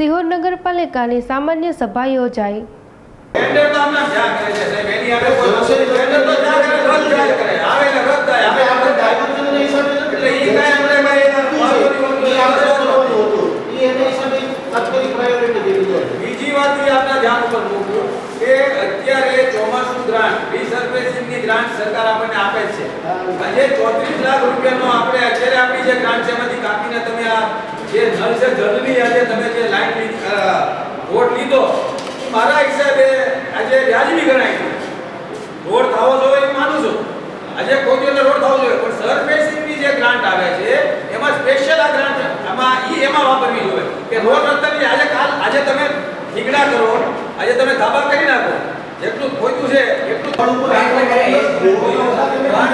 સિહોર નગરપાલિકાની સામાન્ય સભા યોજાઈ। બીજી વાત આપના ધ્યાન ઉપર મૂકું કે અત્યારે ચોમાસુ ગ્રાન્ટ રીસર્ફેસિંગની ગ્રાન્ટ સરકાર આપણને આપે છે। આજે 34 લાખ રૂપિયાનો આપણે અત્યારે આપણી જે ગ્રાન્ટ છે એમાંથી કાપીને તમે આ જે નળ છે જળની આજે તમે જે લાઈન રોડ લીધો મારા હિસાબે આજે વ્યાજબી ગણાય છે। રોડ થવો જોઈએ એ માનું છું, આજે કોઈ દિવસ રોડ થવો જોઈએ, પણ સરફેસિંગની જે ગ્રાન્ટ આવે છે એમાં સ્પેશિયલ આ ગ્રાન્ટ એમાં વાપરવી જોઈએ કે રોડ રસ્તાની આજે તમે ઠીકડા કરો, આજે તમે ધાબા કરી નાખો, જેટલું ખોટું છે એટલું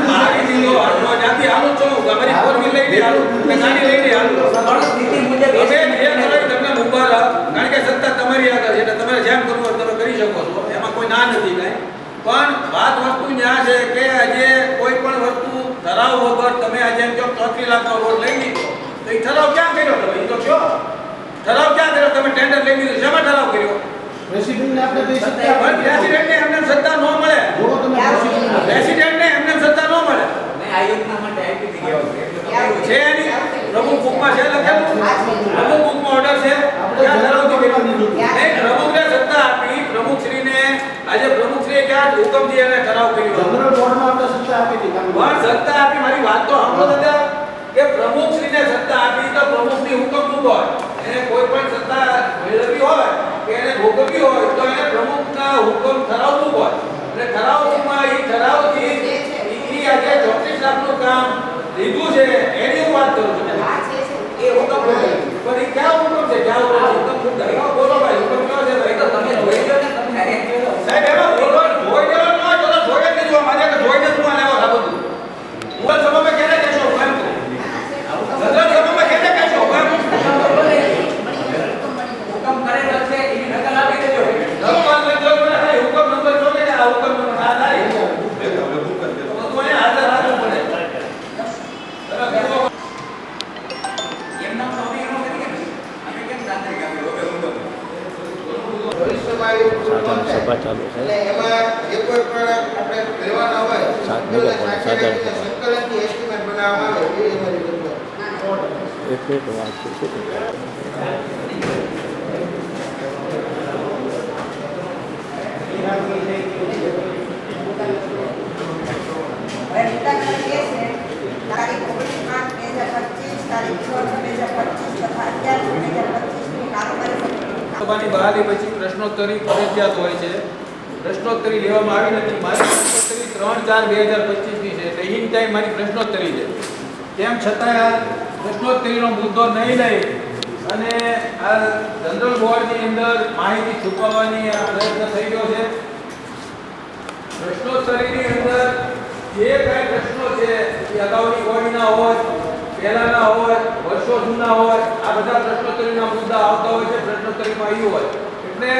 મારી દીધો ત્યાંથી હાલું છું, અમારી ફોર વ્હીલ લઈને હાલું, ગાડી લઈને હાલું, સ્થિતિ મુજબ તમે જે કરો તમને મુબારક, કારણ કે સત્તા તમારી આગળ છે એટલે તમે જેમ કરવું હોય તમે કરી શકો છો, એમાં કોઈ ના નથી કાંઈ। પણ વાત વસ્તુ ન્યા છે કે આજે કોઈ પણ વસ્તુ ઠરાવ વગર તમે આજે એમ કહો 34 લાખનો રોડ લઈ લીધો તો એ ઠરાવ ક્યાં કર્યો તમે? એ તો કયો ઠરાવ ક્યાં કર્યો તમે? ટેન્ડર લઈ લીધું, શેમાં ઠરાવ કર્યો? પ્રેસિડેન્ટને આપણે દઈ શકીએ, પણ પ્રેસિડેન્ટને એમને સત્તા ન મળે, પ્રેસિડેન્ટને એમને સત્તા ન મળે। મેં આયોજના માટે આપી દીધી છે એની પ્રમુખ બુકમાં છે લખેલું, પ્રમુખ બુકમાં ઓર્ડર છે, ક્યાં ઠરાવ કર્યો? નહીં, પ્રમુખને સત્તા આપી, પ્રમુખશ્રીને આજે પ્રમુખશ્રીએ ક્યાં હુકમથી એને ઠરાવ કર્યો? જનરલ બોર્ડમાં આપણે સત્તા આપી દીધી, પણ સત્તા આપી, મારી વાત તો સાંભળો દાદા, કે પ્રમુખશ્રીને સત્તા આપી તો પ્રમુખની હુકમ શું હોય? એને કોઈ પણ સત્તા મેળવવી હોય કે એને ભોગવવી હોય તો એને પ્રમુખના હુકમ ઠરાવવું હોય, અને ઠરાવમાં એ ઠરાવથી ઈ આજે 34 લાખનું કામ લીધું છે એની હું વાત કરું છું। એ હુકમ પણ એ ક્યાં હુકમ છે? ક્યાં હુકમ છે? બોલો ભાઈ, હુકમ કયો છે ભાઈ? તો તમે જોઈ લો ને, તમે ડાયરેક્ટ જોઈ લો સાહેબ, એમાં બોલો જોઈ લો ન તો જોઈ જ લીધું, મારે કે જોઈ જ હું આને આ બધું મોબાઈલ સભામાં કેને કહેશો? હું સદન સભામાં કેને કહેશો? હુકમ કરેલો છે એની નકલ આપી દેજો, નકલ લેજો ને, હુકમ નંબર જો કે આ હુકમ નંબર આ થાય તો મને હાજર રાખવું પડે। એમના પ્રોબ્લેમ નો કરીએ ને અમે કેમ તાંત્રિક આપી ઓકે હુકમ ભવિષ્યમાં સભા ચાલુ છે એટલે એમાં જે કોઈ પણ આપણે લેવાના હોય સંકલનથી એસ્ટિમેટ બનાવવામાં આવે એ અમારી જરૂરિયાત। એક મિનિટ વાત છે શું સભાની બહાલી પછી પ્રશ્નોત્તરી ફરજિયાત હોય છે, પ્રશ્નોત્તરી લેવામાં આવી નથી। મારી પ્રશ્નોત્તરી 3/4/2025 ની છે, એટલે ઇન ટાઈમ મારી પ્રશ્નોત્તરી છે, તેમ છતાં આ પ્રશ્નોત્તરીનો મુદ્દો નહીં લઈ અને આ જનરલ બોર્ડની અંદર માહિતી છુપાવવાની આ પ્રયત્ન થઈ ગયો છે। પ્રશ્નોત્તરીની અંદર જે કાંઈ પ્રશ્નો છે એ અગાઉની બોડીના હોય, પહેલાના હોય, વર્ષો જૂના હોય, આ બધા પ્રશ્નોત્તરીના મુદ્દા આવતા હોય છે, પ્રશ્નોત્તરીમાં આવ્યું હોય એટલે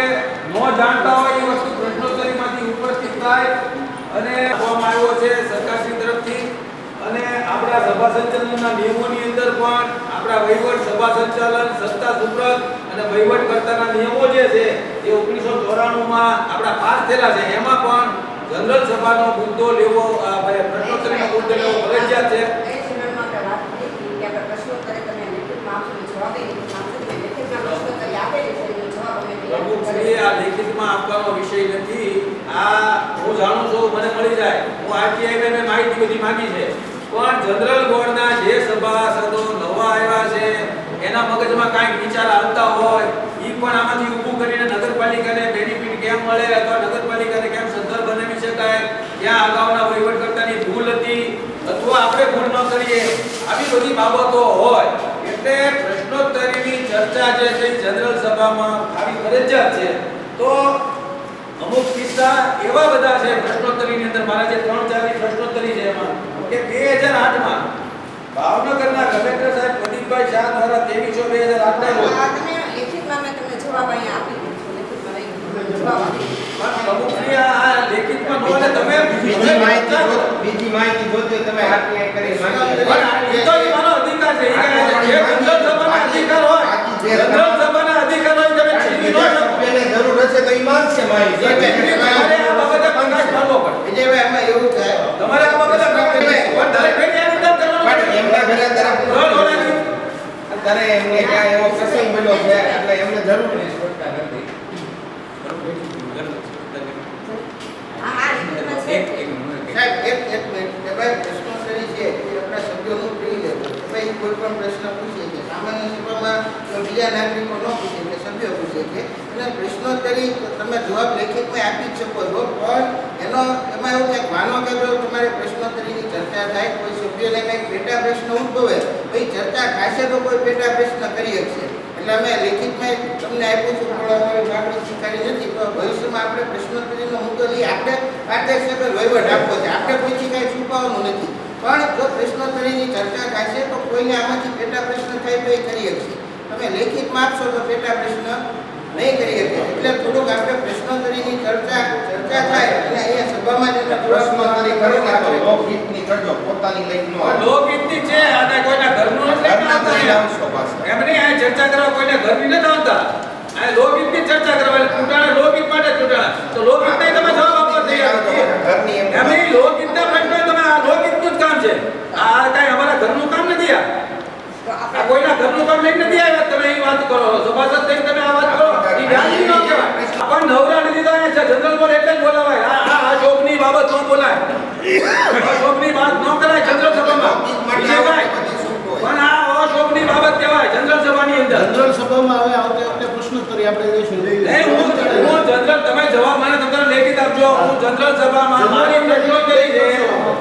ન જાણતા હોય એ વસ્તુ પ્રશ્નોત્તરીમાંથી ઉપસ્થિત થાય અને આપવામાં આવ્યો છે સરકારશ્રી તરફથી। અને આપણા સભા સંચાલનના નિયમોની અંદર પણ આપણા વહીવટ, સભા સંચાલન, સત્તા સુપ્રત અને વહીવટકર્તાના નિયમો જે છે એ 1994માં આપણા પાસ થયેલા છે, એમાં પણ જનરલ સભાનો મુદ્દો લેવો, પ્રશ્નોત્તરીનો મુદ્દો લેવો ફરજિયાત છે। પ્રમુખશ્રી આ લેખિતમાં આપવાનો વિષય નથી, આ હું જાણું છું, મને મળી જાય, હું આરટીઆઈ ને માહિતી બધી માંગી છે, પણ જનરલ બોર્ડના જે સભાસદો નવા આવ્યા છે એના મગજમાં કાંઈક વિચાર આવતા હોય એ પણ આમાંથી ઊભું કરીને નગરપાલિકાને બેનિફિટ કેમ મળે અથવા નગરપાલિકાને કેમ સદ્ધર બનાવી શકાય, ક્યાં અગાઉના વહીવટકર્તાની ભૂલ હતી અથવા આપણે ભૂલ ન કરીએ, આવી બધી બાબતો હોય એટલે પ્રશ્નોત્તરીની ચર્ચા જે છે જનરલ સભામાં આવી ફરજિયાત છે। તો અમુક કિસ્સા એવા બધા છે પ્રશ્નોત્તરીની અંદર, મારા જે 3-4ની પ્રશ્નોત્તરી છે એમાં કે 2008માં ભાવનગરના કલેક્ટર સાહેબ પ્રદીપભાઈ શાહ દ્વારા 23/6/2008ના રોજ લેખિતમાં મેં તમને જવાબ અહીંયા આપી દીધો, લેખિતમાં જવાબ આપી પ્રમુખશ્રી આ લેખિતમાં નોંધે તમે બીજી માહિતી જોજો, તમે આરટીઆઈ કરી માંગી પણ એ તો મારો અધિકાર છે, એ જનરલ સભાના અધિકાર હોય, જનરલ સભાના અધિકાર તમારે આ બાબતે પ્રકાશ પાડવો પડે. વિજયભાઈ એમાં એવું થાય તમારે આ બાબતે પ્રકાશ પણ દરેક વ્યક્તિએ આ નિદાન કરવાનું પણ છે. એમના ઘરે રોજ ઓલાથી અત્યારે એમને ક્યાં એવો પ્રસંગ બન્યો છે એટલે એમને જરૂર નથી સ્પષ્ટતા નથી. આ લિખિતમાં છે. સાહેબ એક મિનિટ કે ભાઈ પ્રશ્નોત્તરી છે એ આપણા સભ્યોનું પ્રિવિલેજ છે. ભાઈ કોઈ પણ પ્રશ્ન પૂછે છે સામાન્ય સભામાં બીજા નાગરિકો ન પૂછે એટલે સભ્યો પૂછે છે અને પ્રશ્નોત્તરી તમે જવાબ લેખિતમાં આપી જ શકો છો પણ એમાં એવું કે માનો કે જો તમારે પ્રશ્નોત્તરીની ચર્ચા થાય કોઈ સભ્યોને કંઈક પેટા પ્રશ્ન ઉદ્ભવે ભાઈ ચર્ચા થશે તો કોઈ પેટા પ્રશ્ન કરી શકશે એટલે અમે લેખિતમાં તમને આપ્યું છું પણ અમારી માગણી સ્વીકારી નથી તો ભવિષ્યમાં આપણે પ્રશ્નોત્તરીનો મુદ્દો લઈ આપણે પારદર્શક વહીવટ આપવો છે આપણે કોઈથી કાંઈ છુપાવવાનું નથી પણ જો પ્રશ્નોત્તરીની ચર્ચા થશે તો કોઈને આમાંથી પેટા પ્રશ્ન થાય તો એ કરી શકશે તમે લેખિતમાં આપશો તો પેટા પ્રશ્ન નહીં કરી શકે એટલે થોડુંક આપણે પ્રશ્નોત્તરીની ચર્ચા થાય અને અહીંયા સભામાં જ પ્રશ્નોત્તરી કરો ને આપણે લોકહિતની કરજો પોતાની લઈને લોકહિતની છે અને કોઈના ઘરનું નથી આવતા. એમ નહીં આ ચર્ચા કરવા કોઈને ઘરની નથી આવતા. આ લોકહિતની ચર્ચા કરવા એટલે ચૂંટાણા લોકહિત માટે ચૂંટાણા તો લોકહિતને તમે જવાબ આપવા તૈયાર નથી. ઘરની એમ એમ નહીં લોકહિતના પ્રશ્નો તમે આ લોકહિતનું જ કામ છે. આ કાંઈ અમારા ઘરનું કામ નથી આ. તો આ આપણે કોઈના ઘરનું કામ લઈને નથી આવ્યા તમે એ વાત કરો સભાસદ થઈને તમે આ વાત કરો એ વ્યાજબી ન કહેવાય. પણ નવરા નથી થાય છે જનરલ બોર્ડ એટલે જ બોલાવાય. આ જોબની બાબત ન બોલાય. અશોભની વાત ન કરાય જનરલ સભામાં. વિજયભાઈ, પણ આ અશોભની બાબત કહેવાય જનરલ સભાની અંદર. જનરલ સભામાં હવે આવતે વખતે પ્રશ્નોત્તરી આપણે લઈશું. નહીં, હું જનરલ તમે જવાબ મને તમને લેખિત આપજો. હું જનરલ સભામાં મારી પ્રશ્નોત્તરી છે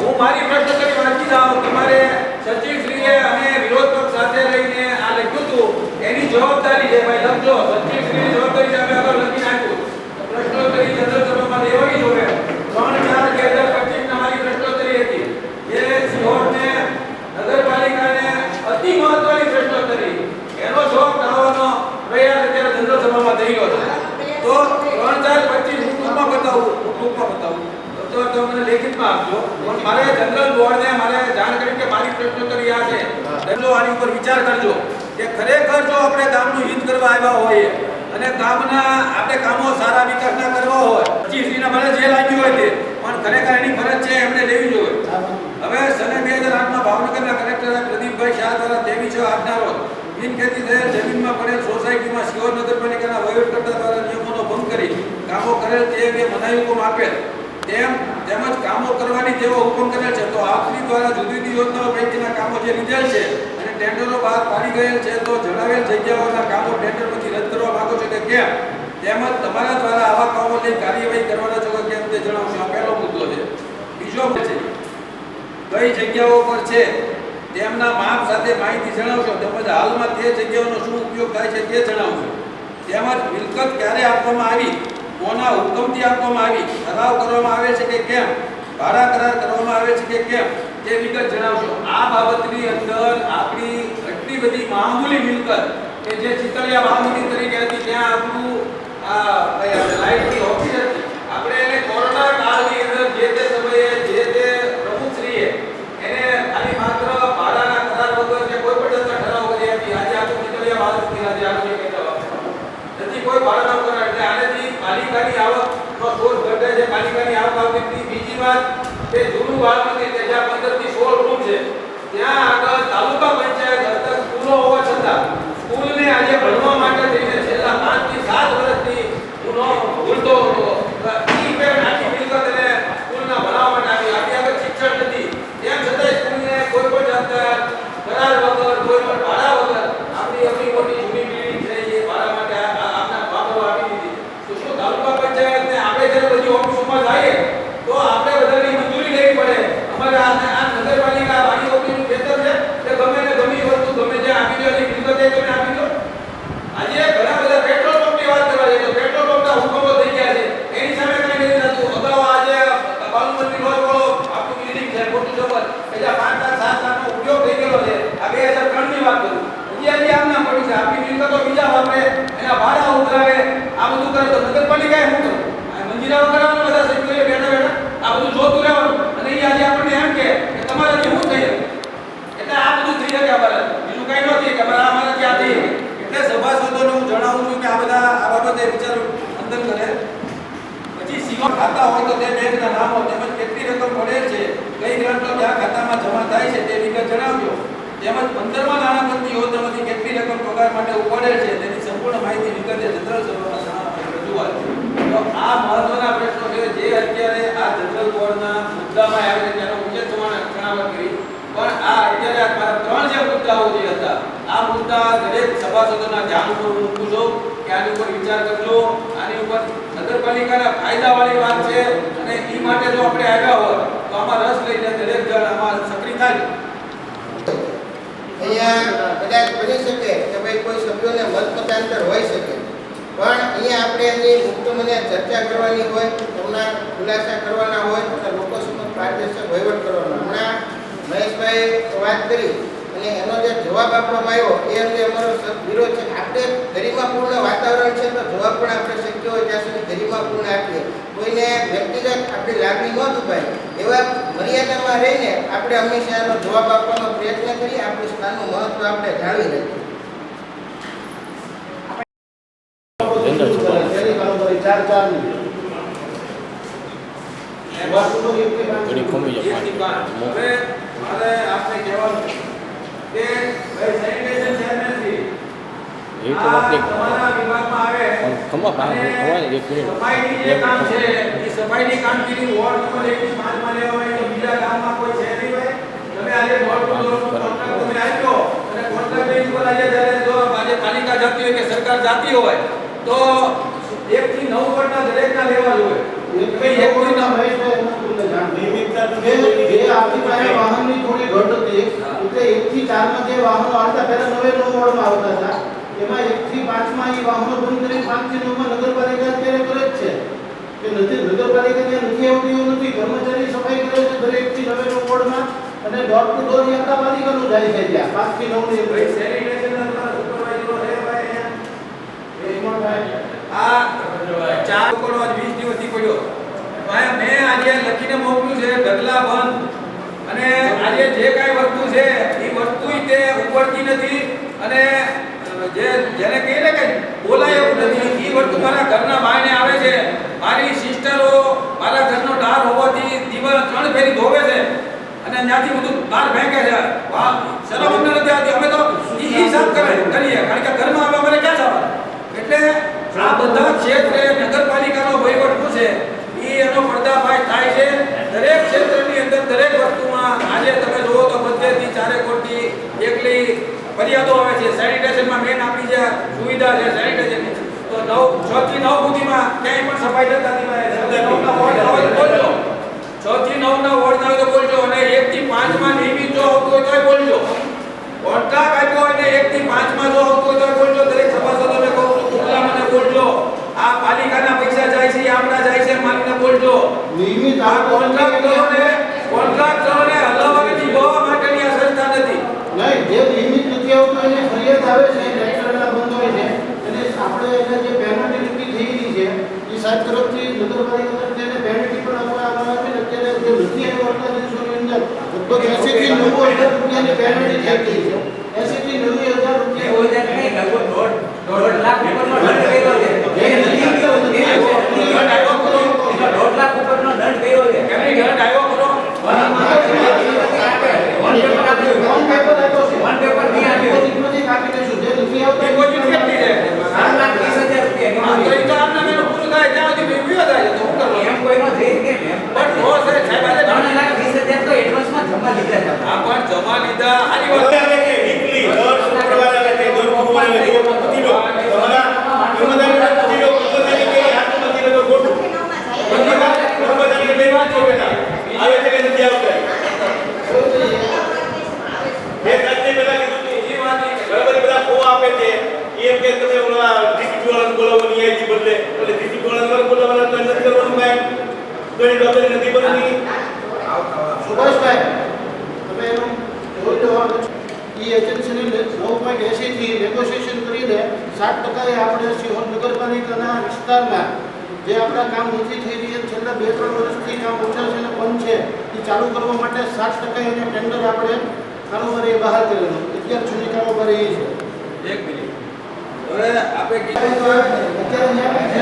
હું મારી પ્રશ્નોત્તરી વાંચી જાઉં. તમારે સચિવશ્રીએ અને વિરોધ પક્ષ સાથે રહીને આ લખ્યું હતું એની જવાબદારી છે ભાઈ લખજો. સચિવશ્રીની જવાબદારી છે આપણે આગળ લખી નાખ્યું. પ્રશ્નોત્તરી જનરલ સભામાં લેવાની જોઈએ. 3/4/2025 ના મારી પ્રશ્નોત્તરી હતી. જે સિહોરને નગરપાલિકાને અતિ મહત્વની પ્રશ્નોત્તરી એનો જવાબ ટાળવાનો પ્રયાસ અત્યારે જનરલ સભામાં થઈ રહ્યો છે. તો 3/4/25 ટૂંકમાં બતાવું તો મને લેખિતમાં આપજો. પણ મારે જનરલ બોર્ડને મારે જાણ કરી કે મારી પ્રશ્નોત્તરી આ છે. એટલે આની ઉપર વિચાર કરજો કે ખરેખર જો આપણે ગામનું હિત કરવા આવ્યા હોઈએ અને ગામના આપણે કામો સારા વિકાસના કરવા હોય ચીફના મને જે લાગ્યું હોય તે પણ ખરેખર એની ફરજ છે એમને લેવી જોઈએ. હવે સને 2008માં ભાવનગરના કલેક્ટર પ્રદીપભાઈ શાહ દ્વારા 23/8ના રોજ બિનખેતી થયેલ જમીનમાં પડેલ સોસાયટીમાં શિહોર નગરપાલિકાના વહીવટકર્તા દ્વારા નિયમોનો ભંગ કરી કામો કરેલ તે અંગે મનાઈ હુકમ આપેલ તેમજ કામો કરવાની તેવો હુકમ કરેલ છે. તો આપની દ્વારા જુદી જુદી યોજનાઓ પૈકીના કામો જે લીધેલ છે અને ટેન્ડરો બહાર પાડી ગયેલ છે તો જણાવેલ જગ્યાઓના કામો ટેન્ડર પછી રદ કરવા માંગો છો કે કેમ? તેમજ તમારા દ્વારા આવા કામો લઈ કાર્યવાહી કરવાના છો કે કેમ તે જણાવશો. આ પહેલો મુદ્દો છે. બીજો છે કઈ જગ્યાઓ પર છે તેમના માપ સાથે માહિતી જણાવશો. તેમજ હાલમાં તે જગ્યાઓનો શું ઉપયોગ થાય છે તે જણાવશો. તેમજ મિલકત ક્યારે આપવામાં આવી, કોના હુકમથી આપવામાં આવી, ઠરાવ કરવામાં આવે છે કે કેમ, ભાડા કરાર કરવામાં આવે છે કે કેમ તે વિગત જણાવશો. આ બાબતની અંદર આપણી એટલી બધી મામૂલી મિલકત કે જે ચિતળિયા બામણી તરીકે હતી ત્યાં આપણું આ લાઇટની ઓફિસ હતી. આપણે એને કોરોના કાળની અંદર જે તે સમયે જે તે પ્રમુખશ્રીએ એને ખાલી માત્ર ભાડાના કરાર વગર કે કોઈ પણ જાતના ઠરાવ કરી આપી. આજે આપણું ચિતળિયા બામણી આજે આપણે નથી કોઈ ભાડાના કરાર એટલે આનેથી પાલિકાની આવકનો સોર્સ ઘટે છે. પાલિકાની આવક આવતી. બીજી વાત તે જૂનું બાળમંદિર કે જ્યાં 15 થી 16 રૂમ છે ત્યાં આગળ તાલુકા પંચાયત હસ્તક સ્કૂલો હોવા છતાં સ્કૂલને આજે ભણવા માટે થઈને છેલ્લા 5 થી 7 વર્ષથી હું ભૂલતો હતો ઈ પેર આખી મિલકત એને સ્કૂલના ભણવા માટે આવી આગળ શિક્ષણ નથી તેમ છતાં સ્કૂલને કોઈ પણ જાતના કરાર વગર કોઈ પણ ભાડા વગર આપણી મોટી જૂની બિલ્ડિંગ છે એ ભાડા માટે આપના વાપરવા આપી દીધી. તો શું તાલુકા પંચાયતને આપણે જ્યારે બધી ઓફિસોમાં જઈએ તો આપણે બધાની મંજૂરી લેવી પડે. અમારે આ નગરપાલિકા વાડી ઓફિસનું ખેતર છે તે ગમે ને ગમે વસ્તુ ગમે ત્યાં આપી દો એની મિલકત એ તમે આપી દો. આજે ઘણા બધા પેટ્રોલ પંપની વાત કરવા છે તો પેટ્રોલ પંપના હુકમો થઈ ગયા છે એની સામે કઈ નથી થતું. અગાઉ આજે બાલુમંદિર રોડ વાળો આપણું બિલ્ડિંગ છે મોટું જબર કે જ્યાં 5 લાખ 7 લાખનો ઉપયોગ થઈ ગયો છે. આ 2003 ની વાત કરું. હજી આમ ના પડ્યું છે આપણી મિલકતો બીજા વાપરે એના ભાડા ઉઘરાવે આ બધું કરે તો નગરપાલિકાએ શું કરવું? મંજીરાઓ કરાવવાના બધા સભ્યોએ બેઠા બેઠા આ બધું જોતું રહેવાનું અને એ આજે આપણને એમ કે તમારાથી શું થઈ જાય એટલે આ બધું થઈ શકે અમારે બીજું કઈ નથી કે અમારે ક્યાં થઈ. એટલે સભાસદોને હું જણાવું છું કે આ બધા આ બાબતે વિચાર મંથન કરે ખાતા હોય તો તે બેંકના નામો તેમજ કેટલી રકમ પડેલ છે, કઈ ગ્રાન્ટો કયા ખાતામાં જમા થાય છે તે વિગત જણાવજો. તેમજ 15મા નાણાપંચ યોજનામાંથી કેટલી રકમ પગાર માટે ઉપાડેલ છે તેની સંપૂર્ણ માહિતી વિગતે જનરલ સભામાં જણાવવાની રજૂઆત. તો આ મહત્વના પ્રશ્નો છે જે અત્યારે આ જનરલ બોર્ડના મુદ્દામાં આવે છે તેનો ઉચ્ચ જણાવટ કરી. પણ આ અત્યારે આ મારા 3 જે મુદ્દાઓ જે હતા આ મુદ્દા દરેક સભાસદોના ધ્યાન ઉપર મૂકું છું કે આની ઉપર વિચાર કરજો. આની ઉપર નગરપાલિકાના ફાયદાવાળી વાત છે અને એ માટે જો આપણે આવ્યા હોય તો આમાં રસ લઈને દરેક જણ આમાં સક્રિય થાય. અહીંયા કદાચ બની શકે કે ભાઈ કોઈ સભ્યોને મતમતાંતર હોઈ શકે, પણ અહીંયા આપણે એની મુક્ત મને ચર્ચા કરવાની હોય, એમના ખુલાસા કરવાના હોય તો લોકો સમક્ષ પારદર્શક વહીવટ કરવાનો. હમણાં મહેશભાઈ વાત કરી અને એનો જે જવાબ આપવામાં આવ્યો એ અંગે અમારો વિરોધ છે. આપણે ગરિમાપૂર્ણ વાતાવરણ છે તો જવાબ પણ આપણે શક્ય હોય ત્યાં સુધી ગરિમાપૂર્ણ આપીએ. કોઈને વ્યક્તિગત આપણી લાગણી ન દુભાય એવા મર્યાદામાં રહીને આપણે હંમેશા એનો જવાબ આપવાનો પ્રયત્ન કરીએ. આપણું સ્થાનનું મહત્વ આપણે જાળવી રાખીએ. હવે મારે આપને કહેવાનું કે ભાઈ સેનિટેશન ચેરમેનથી તમારા વિભાગમાં આવે સફાઈની જે કામ છે એ સફાઈની કામગીરી વોર્ડ નંબર 1 માં લેવા હોય તો બીજા ગામમાં કોઈ છે નહીં ભાઈ. તમે આજે વોર્ડ નંબર કોન્ટ્રાક્ટ તમે આપ્યો અને કોન્ટ્રાક્ટ બેઝ પર આજે જ્યારે જો આજે પાલિકા જતી હોય કે સરકાર જતી હોય તો 1 થી 9 વોર્ડના દરેકના લેવા જોઈએ. વાહનની થોડી ઘટ હતી એટલે 1 થી 4 માં જે વાહનો આવતા પહેલા 9 વોર્ડમાં આવતા હતા એમાં 1 થી 5 માં એ વાહનો બંધ કરી 5 થી 9 માં નગરપાલિકા અત્યારે કરે જ છે કે નથી. નગરપાલિકા ત્યાં નથી આવતી એવું નથી, કર્મચારી સફાઈ કરે છે દરેક થી 9 વોર્ડમાં અને ડોર ટુ ડોર યાત્રા પાલિકાનું જાય છે ત્યાં 5 થી 9 ની ભાઈ સેનિટેશનના તમારા સુપરવાઇઝરો છે ભાઈ અહીંયા એ કોણ ભાઈ આ 4 કરોડ 20 દિવસથી પડ્યો ભાઈ. મેં આજે લખીને મોકલ્યું છે ઢગલા બંધ અને આજે જે કાંઈ વસ્તુ છે એ વસ્તુ તે ઉપડતી નથી અને જેને કહીએ ને કે બોલાય એવું નથી. એ વસ્તુ મારા ઘરના બાયણે આવે છે. મારી સિસ્ટરો મારા ઘરનો ડાર હોવાથી દિવસ 3 ફેરી ધોવે છે અને ત્યાંથી બધું બહાર ફેંકે છે. વાહ શરમ અમને નથી આવતી. અમે તો હિસાબ કરીએ કારણ કે ઘરમાં આવે અમારે ક્યાં જવાનું. એટલે આ બધા ક્ષેત્રે નગરપાલિકાનો વહીવટ શું છે એનો પર્દાફાશ થાય છે. દરેક ક્ષેત્રની અંદર દરેક વસ્તુમાં આજે તમે જુઓ તો બધેથી 4 કોટી એકલી ફરિયાદો આવે છે. સેનિટેશનમાં મેન આપણી જે સુવિધા છે સેનિટેશનની તો 6 થી 9 સુધીમાં ક્યાંય પણ સફાઈ થતા નથી. 6 થી 9 ના વોર્ડ ના હોય તો બોલજો અને 1 થી 5 માં નિયમિત જો આવતું હોય તો બોલજો. કોન્ટ્રાક્ટ આપ્યો હોય ને 1 થી 5 માં જો આવતું હોય તો બોલજો. દરેક સભાસદોને કહું છું ખુલ્લા મને બોલજો. આ પાલિકાના પૈસા જાય છે આપણા જાય છે માનીને બોલજો. નિયમિત આ કોન્ટ્રાક્ટરોને હલાવવાની નિભાવવા માટેની આ સંસ્થા નથી. નહીં, જે નિયમિત નથી આવતું એને ફરિયાદ આવે છે લેક્ચરના બંધ હોય છે અને આપણે એને જે પેનલ્ટી નક્કી થઈ રહી છે એ સાહેબ તરફથી નગરપાલિકા તરફથી એને પેનલ્ટી પણ આપવામાં આવે છે. અત્યારે જે નથી આવ્યો આટલા દિવસોની અંદર લગભગ 80 થી 90 હજાર રૂપિયાની પેનલ્ટી થઈ ગઈ છે. 80 થી 90 હજાર રૂપિયા ₹1.5 લાખ ઉપરનો દંડ કર્યો છે. ₹1.5 લાખ ઉપરનો દંડ કર્યો છે. કેમની દંડ આવ્યો કરો? વન પેપર નહીં આવ્યો. કાપી દઈશું જે નથી આવતા ડિપોઝિટ કેટલી છે? ₹7,30,000 આ તો એ તો આમના મેનો પૂરું થાય ત્યાં સુધી વિવાદ આવે તો શું કરવાનું? એમ કોઈનો થઈ કેમ એમ પણ નો સાહેબ આજે ₹3,20,000 તો એડવાન્સમાં જમા લીધા હતા. આ પણ જમા લીધા આની વાત સુભાષભાઈ તમે એનું જોઈ લો એ એજન્સીની 9.80 થી નેગોશિએશન કરીને 7% એ આપણે સિહોર નગરપાલિકાના વિસ્તારમાં જે આપણા કામ નથી થઈ રહ્યા છેલ્લા 2-3 વર્ષથી કામ ઓછા છે અને બંધ છે એ ચાલુ કરવા માટે 7% એને ટેન્ડર આપણે કારોબારી બહાર કરેલું. અત્યાર સુધી કારોબારી એ છે. એક મિનિટ હવે આપણે કીધું તો આવે ને, અત્યારે ન્યા પણ છે.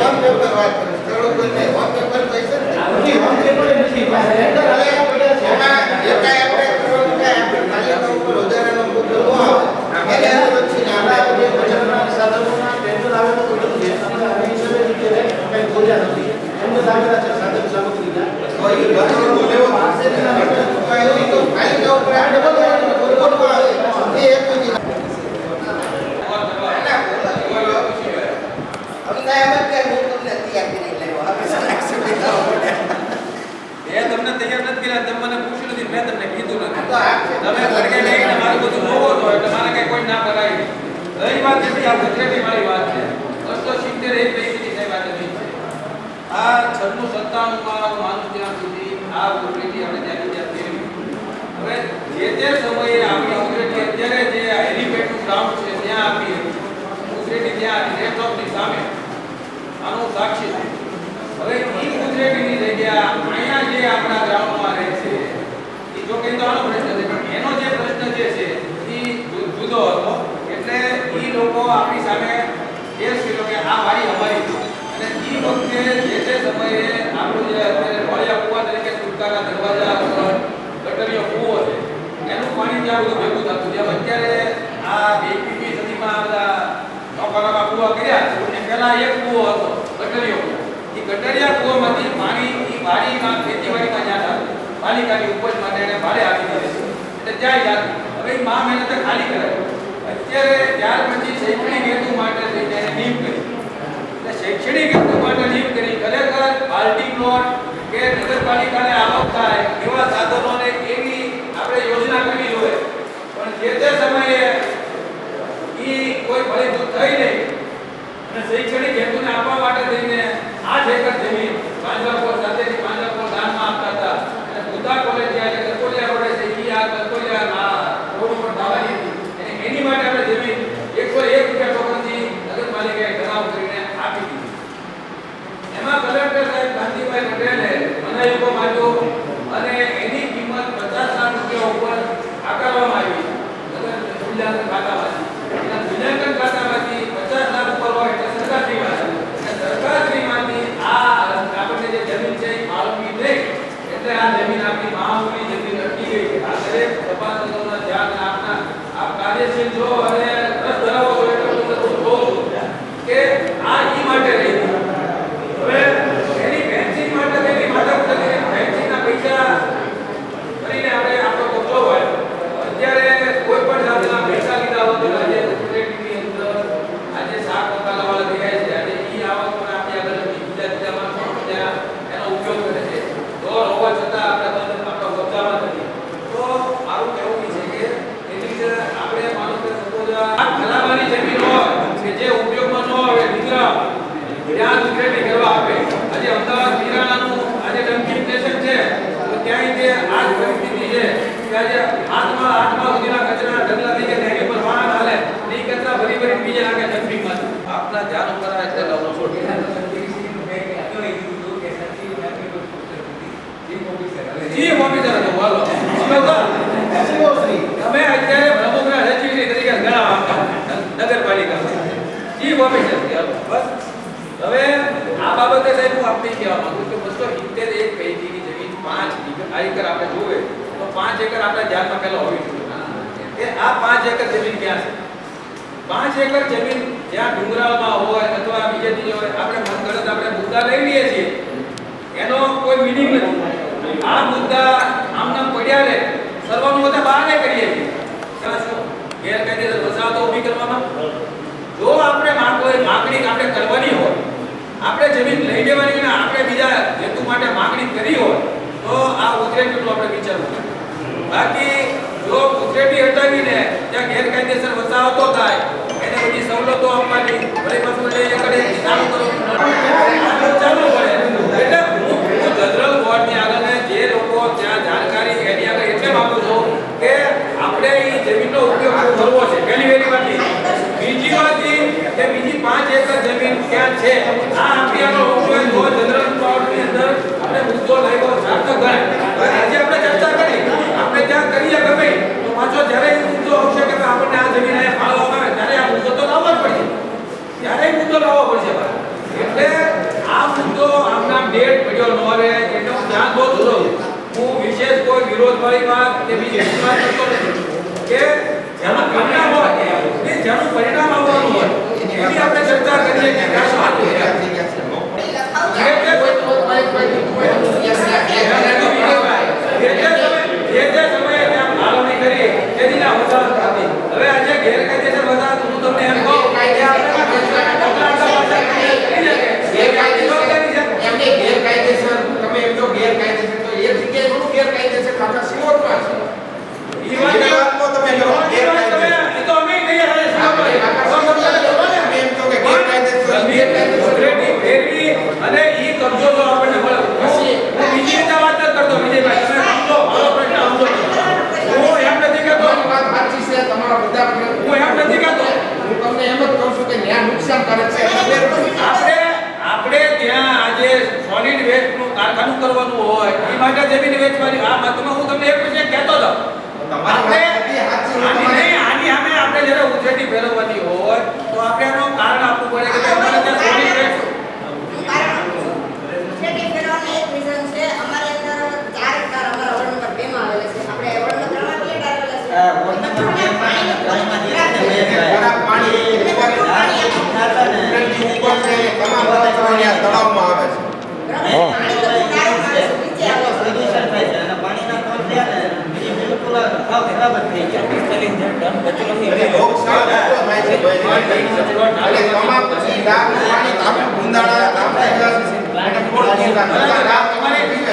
હોમ પેપર વાત કરો ચલો કોઈ હોમ પેપર પૈસા નથી, હોમ પેપર એ નથી. લેટર આયા પડ્યા છે. એમાં જે કાંઈ આપણે કરવાનું કાંઈ આપણે તાલુકા ઉપર વધારાનો મુદ્દો ન આવે એને પછી આપણા જે બજારના સાધનોના ટેન્ડર આવેલું તો બધું છે. અને આ હિસાબે અત્યારે કંઈ બોલ્યા નથી. એમને દાખલા છે સાધન સામગ્રીના. કોઈ બધાનો લેવો પાસેના લેટર પાણી તો પાલિકા ઉપર આપણે વધારાનો મુદ્દો આવે એ એક બધી અમદાવાદ કે હું તમને તૈયાર કરી લેવો હવે મેં તમને તૈયાર નથી કર્યા, તમે મને પૂછ્યું નથી, મેં તમને કીધું નથી. તો આ છે. તમે ઘરે લઈને મારું બધું જોવો છો એટલે મારે કઈ કોઈ ના કરાય નહીં. રહી વાત નથી, આ ગુજરાતી મારી વાત છે. 270 એક પૈસાની કઈ વાત નથી. આ 96-97 માં હું માનું ત્યાં સુધી આ ગુજરાતી આપણે ત્યાંની ત્યાં ફેરવી. હવે જે તે સમયે આપણી ગુજરાતી અત્યારે જે હેલિપેડનું ગ્રાઉન્ડ છે ત્યાં આપી ગુજરાતી ત્યાં રેસ્ટ ઓફની સામે આનું સાક્ષી છે. હવે ઈ ગુજરાતીની જગ્યા અહીંયા જે આપણા ગ્રાઉન્ડમાં રહે છે ઈ જો કંઈ તો આનો પ્રશ્ન છે, પણ એનો જે પ્રશ્ન જે છે ઈ જુદો હતો. એટલે ઈ લોકો આપણી સામે કેસ કર્યો કે આ વાડી અમારી છે. અને ઈ વખતે જે તે સમયે આપણું જે અત્યારે વાળિયા કુવા તરીકે સુરકારા દરવાજા ઉપર ગટરીયો કુવો છે એનું પાણી ત્યાં બધું ભેગું થતું. જેમ અત્યારે આ 21મી સદીમાં બધા નોકરામાં કુવા કર્યા એ પહેલા એક કુવો હતો ગટરીયો કુવો. એ ગટરિયા કુવામાંથી પાણી ઈ વાડીમાં ખેતીવાડીમાં જ્યાં થતું પાલિકાની ઉપજ માટે એને ભાડે આપી દીધું એટલે ત્યાં જાતું. હવે ઈ મા મહેનતે ખાલી કરાય. અત્યારે ત્યાર પછી શૈક્ષણિક હેતુ માટે થઈને એને નિયમ કરી. એટલે શૈક્ષણિક હેતુ માટે નિયમ કરી ખરેખર પાર્ટી પ્લોટ કે નગરપાલિકાને આવક થાય એવા સાધનોને એવી આપણે યોજના કરવી જોઈએ. પણ જે તે સમયે ઈ કોઈ ફળીભૂત થઈ નહીં અને શૈક્ષણિક હેતુને આપવા માટે થઈને 8 એકર જમીન પાંજરાપોળ સાથેની પાંજરાપોળ દાનમાં આપતા હતા. અને બુદ્ધા કોલેજ જ્યાં છે કકોલિયા રોડે છે ઈ આ કકોલિયા રોડ ઉપર દાવાની હતી. અને એની માટે આપણે જમીન 101 રૂપિયા ટોકનથી નગરપાલિકાએ ઠરાવ કરીને આપી દીધી. એમાં કલેક્ટર સાહેબ ગાંધીભાઈ પટેલે મનાઈકો માંગ્યો અને એની કિંમત 50 લાખ રૂપિયા ઉપર આકારવામાં આવી. નગર મૂલ્યાંકન ખાતામાંથી એના મૂલ્યાંકન ખાતામાંથી 50 લાખ ઉપર હોય એટલે સરકારશ્રીમાં અને સરકારશ્રીમાંથી આ આપણને જે જમીન છે એ ફાળવવી નહીં. એટલે આ જમીન આપણી મહામૂલી જમીન અટકી ગઈ છે. આ દરેક સભાસદોના ધ્યાન આપના આપ કાર્યશીલ છો અને રસ ધરાવો છો એટલે હું તમને કહું છું કે આ ઈ માટે રહી ગઈ. હવે એની ફેન્સિંગ માટે તેની માતા પિતા ફેન્સિંગના પૈસા કરીને આપણે આપણો કબજો હોય. અત્યારે કોઈ પણ જાતના પૈસા લીધા વગર આજે ગુજરાતીની અંદર આજે શાક મસાલાવાળા દેખાય છે. આજે ઈ આવક પણ આપણી આગળ બીજા માણસો ત્યાં એનો ઉપયોગ કરે છે. દોર હોવા છતાં આપણે આપણા કબજામાં નથી. તો મારું કહેવું છે કે એની રીતે આપણે માનો કે સપોઝ આ ખલાવાની જમીન હોય કે જે ઉપયોગમાં ન આવે દીકરા ત્યાં ગુજરાતી કરવા આપે. આજે અમદાવાદ કિરાણાનું આજે ડમ્પિંગ સ્ટેશન છે તો ક્યાંય તે આ જ પરિસ્થિતિ છે કે આજે હાથમાં સુધીના કચરાના ઢગલા થઈ ગયા એની પર વાહન હાલે એ કચરા ભરી બીજે નાખે ડમ્પિંગમાં. આપના ધ્યાન ઉપર આ એટલે લાવવું છોડ ચીફ ઓફિસર હતો બોલો તમે અત્યારે પ્રમુખના સચિવની તરીકે ગણાવ આપતા નગરપાલિકા ચીફ ઓફિસર બસ. હવે આ બાબતે સાહેબ હું આપને કહેવા માંગુ કે 271 પૈકીની જમીન 5 એકર આપણે જોવે તો 5 એકર આપણે ધ્યાનમાં પહેલા હોવી જોઈએ કે આ 5 એકર જમીન ક્યાં છે. 5 એકર જમીન જ્યાં ડુંગરાળમાં હોય અથવા બીજે બીજે હોય આપણે મનગણત આપણે મુદ્દા લઈ લઈએ છીએ એનો કોઈ મીનિંગ નથી. આ મુદ્દા આમનામ પડ્યા રહે સર્વનું બધા બહાને કરીએ છીએ. ગેરકાયદેસર વસાહતો ઊભી કરવામાં જો આપણે માગણી આપણે કરવાની હોય આપણે જમીન લઈ લેવાની ને આપણે બીજા હેતુ માટે માગણી કરી હોય તો આ ઉતરેટીનું આપણે વિચારવું. બાકી જો ઉતરેટી હટાવીને ત્યાં ગેરકાયદેસર વસાહતો થાય એને બધી સવલતો આપવાની ભલે પાછું લઈ એકડે ચાલુ કરો ચાલુ પડે. એટલે હું જનરલ બોર્ડની આગળ જે લોકો ત્યાં જાણકારી એની આગળ એટલે માંગુ છું કે આપણે એ જમીનનો ઉપયોગ કરવો છે. પહેલી વાતની બીજી વાતની કે બીજી 5 એકર જમીન ક્યાં છે આ આપણી આગળ ઉપયોગ તો જનરલ બોર્ડની અંદર આપણે મુદ્દો લાવ્યો સાર્થક ગણાય. આજે આપણે ચર્ચા કરી આપણે ત્યાં કરીએ ગમે તો પાછો જ્યારે મુદ્દો આવશે કે આપણને આ જમીન અહીંયા ફાળવવામાં આવે ત્યારે આ મુદ્દો તો લાવવાનો વિરોધવાળી વાત કે બીજી વાત કરતો નથી કે જેનું પરિણામ હોય એ જેનું પરિણામ આવવાનું હોય એની આપણે ચર્ચા કરીએ કે આ શું હતું જે સમયે ત્યાં ફાળવણી કરી તેની ના વસાહત હતી. હવે આજે ગેરકાયદેસર વસાહત હું તમને એમ કહું કે ગેરકાયદેસર તમે એમ જો ગેરકાયદેસર તો એક જગ્યાએ ઘણું ગેરકાયદેસર ખાતા સિંહોરમાં છે. ઈ વાતમાં તમે જો ગેરકાયદેસર તો અમે કહીએ હવે એમ તો કે ગેરકાયદેસર ફેરવી અને ઈ કબજો તો આપણને મળે. હું બીજી રીતે વાત ન કરતો વિજયભાઈ, તમે સમજો મારો પ્રશ્ન સમજો. હું એમ નથી કહેતો તમારી વાત સાચી છે, તમારા બધા હું એમ નથી કહેતો હું તમને એમ જ કહું છું કે ન્યાય નુકસાન કરે છે. આપણે ત્યાં આજે સોલિડ વેસ્ટ નું કારખાનું કરવાનું હોય એ માટે જમીન વેચવાની આ તમે હું તમને એક પછી કહેતો હતો તમારી વાત બધી સાચી છે. આની સામે આપણે જ્યારે ઉછેટી ફેરવવાની હોય તો આપણે એનું કારણ આપવું પડે કે અમારે ત્યાં સોલિડ વેસ્ટ તળાવમાં આવે છે.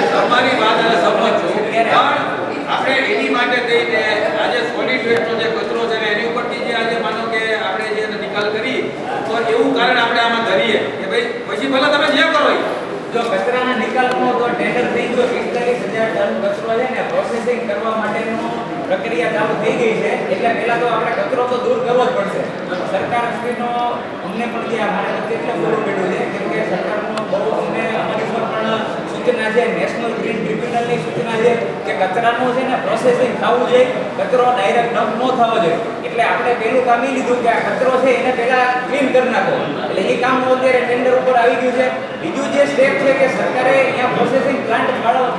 તમારી વાત અને સમજ છું પણ આપણે એની માટે થઈને આજે સોલિડ વેસ્ટનો જે કચરો છે એની ઉપરથી જે આજે માનો કે આપણે જે નિકાલ કરી તો એવું કારણ આપણે આમાં ધરીએ કે ભાઈ પછી ભલે તમે જે કરો જો કચરાના નિકાલનો તો ટેન્ડર થઈ ગયો 45000 ટન કચરો છે ને પ્રોસેસિંગ કરવા માટેનો પ્રક્રિયા ચાલુ થઈ ગઈ છે એટલે પહેલા તો આપણે કચરો તો દૂર કરવો જ પડશે. સરકાર શ્રીનો અમને પણ જે મારે કેટલો મોડું પડ્યું છે કેમ કે સરકારનો બહુ અમને અમારી પર પણ સૂચના છે, નેશનલ ગ્રીન ટ્રિબ્યુનલની સૂચના છે કે કચરાનું છે ને પ્રોસેસિંગ થવું જોઈએ, કચરો ડાયરેક્ટ ડમ્પ ન થવો જોઈએ. એટલે આપણે પહેલું કામ એ લીધું કે આ કચરો છે એને પહેલા ક્લીન કરી નાખો એટલે એ કામ અત્યારે ટેન્ડર ઉપર આવી ગયું છે. બીજું જે સ્ટેપ છે કે સરકારે અહીંયા પ્રોસેસિંગ પ્લાન્ટ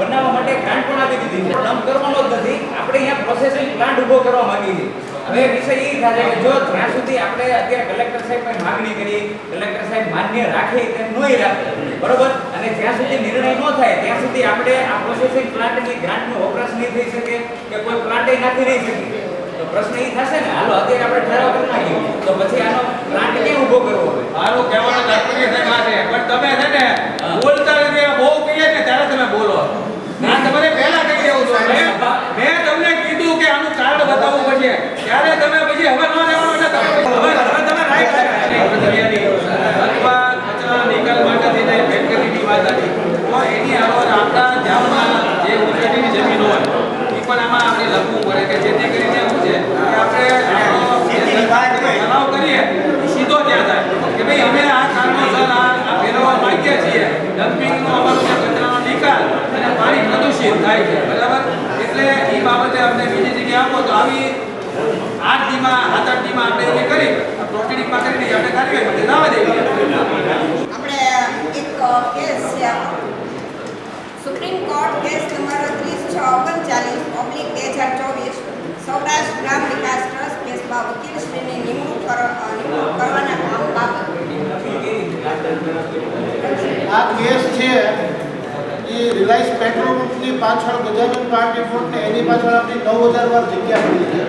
બનાવવા માટે ગ્રાન્ટ પણ આપી દીધી છે. ડમ્પ કરવાનો જ નથી, આપણે અહીંયા પ્રોસેસિંગ પ્લાન્ટ ઊભો કરવા માંગીએ છીએ. હવે વિષય એ થાય કે જો ત્યાં સુધી આપણે અત્યારે કલેક્ટર સાહેબ પાસે માંગણી કરી, કલેક્ટર સાહેબ માન્ય રાખે તેમ નહીં રાખે બરોબર, અને જ્યાં સુધી નિર્ણય ન થાય ત્યાં સુધી આપણે આ પ્રોસેસિંગ પ્લાન્ટની ગ્રાન્ટનો વપરાશ નહીં થઈ શકે કે કોઈ પ્લાન્ટ નાખી નહીં શકીએ. તો પ્રશ્ન એ થશે ને હાલો અત્યારે આપણે ઠરાવ કરી નાખ્યો તો પછી આનો પ્લાન્ટ કેમ ઊભો કરવો હવે? મારું કહેવાનું તાત્પર્ય સાહેબ આ છે પણ તમે છે ને બોલતા નથી, બહુ કહીએ ને ત્યારે તમે બોલો. ના તમારે પહેલા કહી દેવું છું. મેં તમને કીધું કે આનું કારણ બતાવવું પડશે ત્યારે તમે પછી હવે ન લેવાનું એટલે તમે રાઈટ અથવા કચરા નિકાલ માટે થઈને ફેક્ટરીની વાત હતી તો એની આગળ આપણા ગામમાં જે ઉછેરીની જમીન હોય એ પણ આમાં આપણે લખવું પડે કે જેથી કરીને એવું છે કે આપણે તણાવ કરીએ સીધો ત્યાં થાય કે ભાઈ અમે આ કારણોસર આ ફેરવવા માંગીએ છીએ. ડમ્પિંગનો અમારો જે કચરાનો નિકાલ અને પાણી પ્રદૂષિત થાય છે બરાબર, એટલે એ બાબતે અમને બીજી જગ્યાએ આપો તો આવી 8 દીમાં 7-8 દીમાં આપણે એને કરી પ્રોસીડિંગમાં કરી દઈએ આપણે કાર્યવાહી માટે લાવવા દેવી. આપણે એક કેસ છે Supreme Court case number 3639/2024 Saurashtra Gram Vikas Trust કેસમાં વકીલશ્રીની નિમણૂક કરવાના કામ બાબત. આ કેસ છે એ રિલાયન્સ પેટ્રોલ પંપની પાછળ ગજાનન પાર્ટી પ્લોટ ને એની પાછળ આપણી 9000 વાર જગ્યા પડી છે.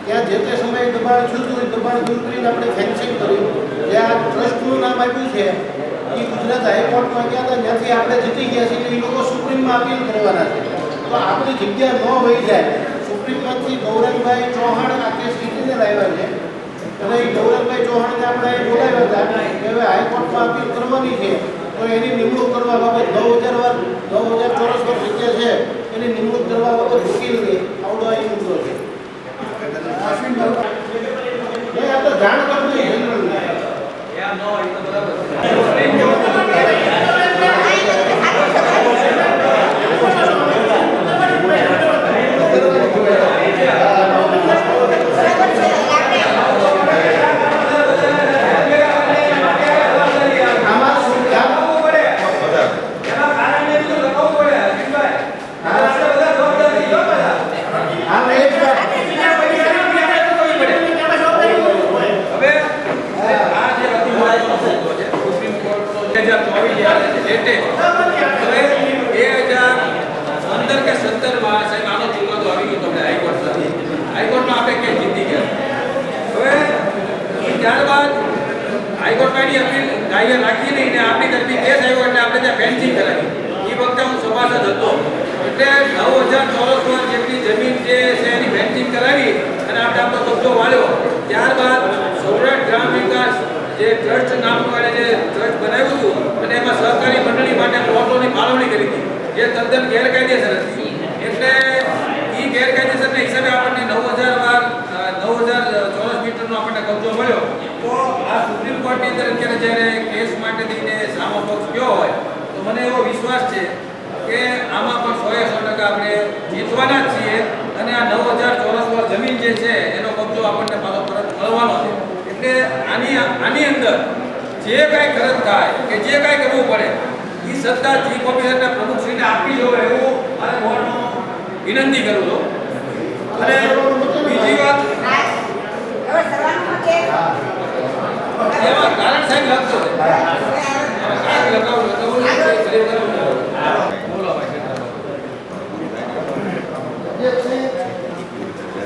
ત્યાં જે તે સમયે દબાણ થયું હતું એ દબાણ દૂર કરીને આપણે ફેન્સિંગ કર્યું. જ્યાં ટ્રસ્ટનું નામ આપ્યું છે એ ગુજરાત હાઈકોર્ટમાં ગયા હતા, ત્યાંથી આપણે જીતી ગયા છીએ કે એ લોકો સુપ્રીમમાં અપીલ કરવાના છે. તો આપણી જગ્યા ન વહી જાય, સુપ્રીમમાંથી ગૌરંગભાઈ ચૌહાણ આ કેસ જીતીને લાવ્યા છે અને એ ગૌરંગભાઈ ચૌહાણને આપણે અહીં બોલાવ્યા હતા કે હવે હાઈકોર્ટમાં અપીલ કરવાની છે તો એની નિમણૂક કરવા બાબત 9000 ચોરસ વર્ષ જગ્યા છે એની નિમણૂક કરવા બાબત વકીલની આવડો અહીં મુદ્દો છે. આ તો જાણ કરવું જનરલ ત્યારબાદ હાઈકોર્ટની અપીલ કાયદે રાખી નહીં આપણી તરફી કેસ આવ્યો એટલે આપણે ત્યાં ફેન્સિંગ કરાવી. એ વખતે હું સભાસદ હતો એટલે 9000 ચોરસ વર્ષ જેટલી જમીન જે છે એની ફેન્સિંગ કરાવી અને આપણે આપણો કબજો વાળ્યો. ત્યારબાદ સૌરાષ્ટ્ર ગ્રામ વિકાસ જે ટ્રસ્ટ નામનું જે ટ્રસ્ટ બનાવ્યું હતું અને એમાં સહકારી મંડળી માટે પ્લોટોની ફાળવણી કરી હતી જે તદ્દન ગેરકાયદેસર હતી. એટલે એ ગેરકાયદેસરના હિસાબે આપણને 9000 ચોરસ મીટરનો આપણને કબજો મળ્યો. તો આ સુપ્રીમ કોર્ટની અંદર અત્યારે જ્યારે કેસ માટે થઈને સામો પક્ષ ગયો હોય તો મને એવો વિશ્વાસ છે કે આમાં પણ 100% આપણે જીતવાના જ છીએ અને આ 9000 ચોરસ વર્ષ જમીન જે છે એનો કબજો આપણને પાછો પરત મળવાનો છે. એટલે આની અંદર જે કાંઈ ખર્ચ થાય કે જે કાંઈ કરવું પડે એ સત્તા ચીફ ઓફિસરના પ્રમુખશ્રીને આપી જોવે એવું મારે બોર્ડનો વિનંતી કરું છું. અને બીજી વાત હવે સવાલનો છે એમાં કારણ સાહેબ લખતો છે કારણ લખાવું બોલો ભાઈ.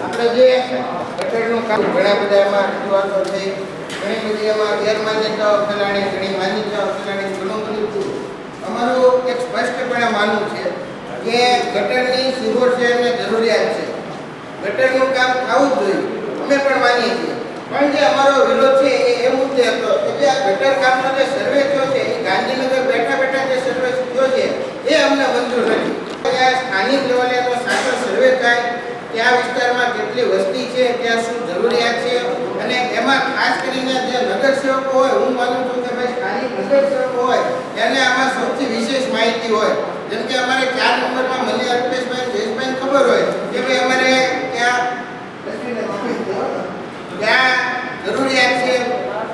આપણે જે ગટરનું કામ ઘણા બધા એમાં રજૂઆતો થઈ, ઘણી બધી એમાં ગેરમાન્યતાઓ ફેલાણી, ઘણી માન્યતાઓ ફેલાણી, ઘણું બધું થયું. અમારું એક સ્પષ્ટપણે માનવું છે કે ગટરની સિહોર છે એમને જરૂરિયાત છે, ગટરનું કામ થવું જ જોઈએ, અમે પણ માનીએ છીએ. પણ જે અમારો વિરોધ છે એ મુદ્દે હતો કે જે આ ગટર કામનો જે સર્વે થયો છે એ ગાંધીનગર બેઠા જે સર્વે થયો છે એ અમને મંજૂર નથી. સ્થાનિક લેવલે તો સાચો સર્વે થાય, ત્યાં વિસ્તારમાં કેટલી વસ્તી છે, ત્યાં શું જરૂરિયાત છે અને એમાં ખાસ કરીને જે નગરસેવકો હોય, હું માનું છું કે ભાઈ સ્થાનિક નગરસેવકો હોય એને આમાં સૌથી વિશેષ માહિતી હોય. જેમ કે અમારે 4 નંબરમાં મને અલ્પેશભાઈ જયેશભાઈ ખબર હોય કે ભાઈ અમારે ત્યાં જરૂરિયાત છે,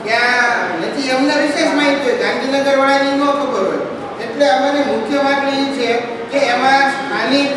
ત્યાં નથી, અમને વિશેષ માહિતી હોય, ગાંધીનગર વાળાની ન ખબર હોય. એટલે અમારી મુખ્ય માંગણી છે કે એમાં સ્થાનિક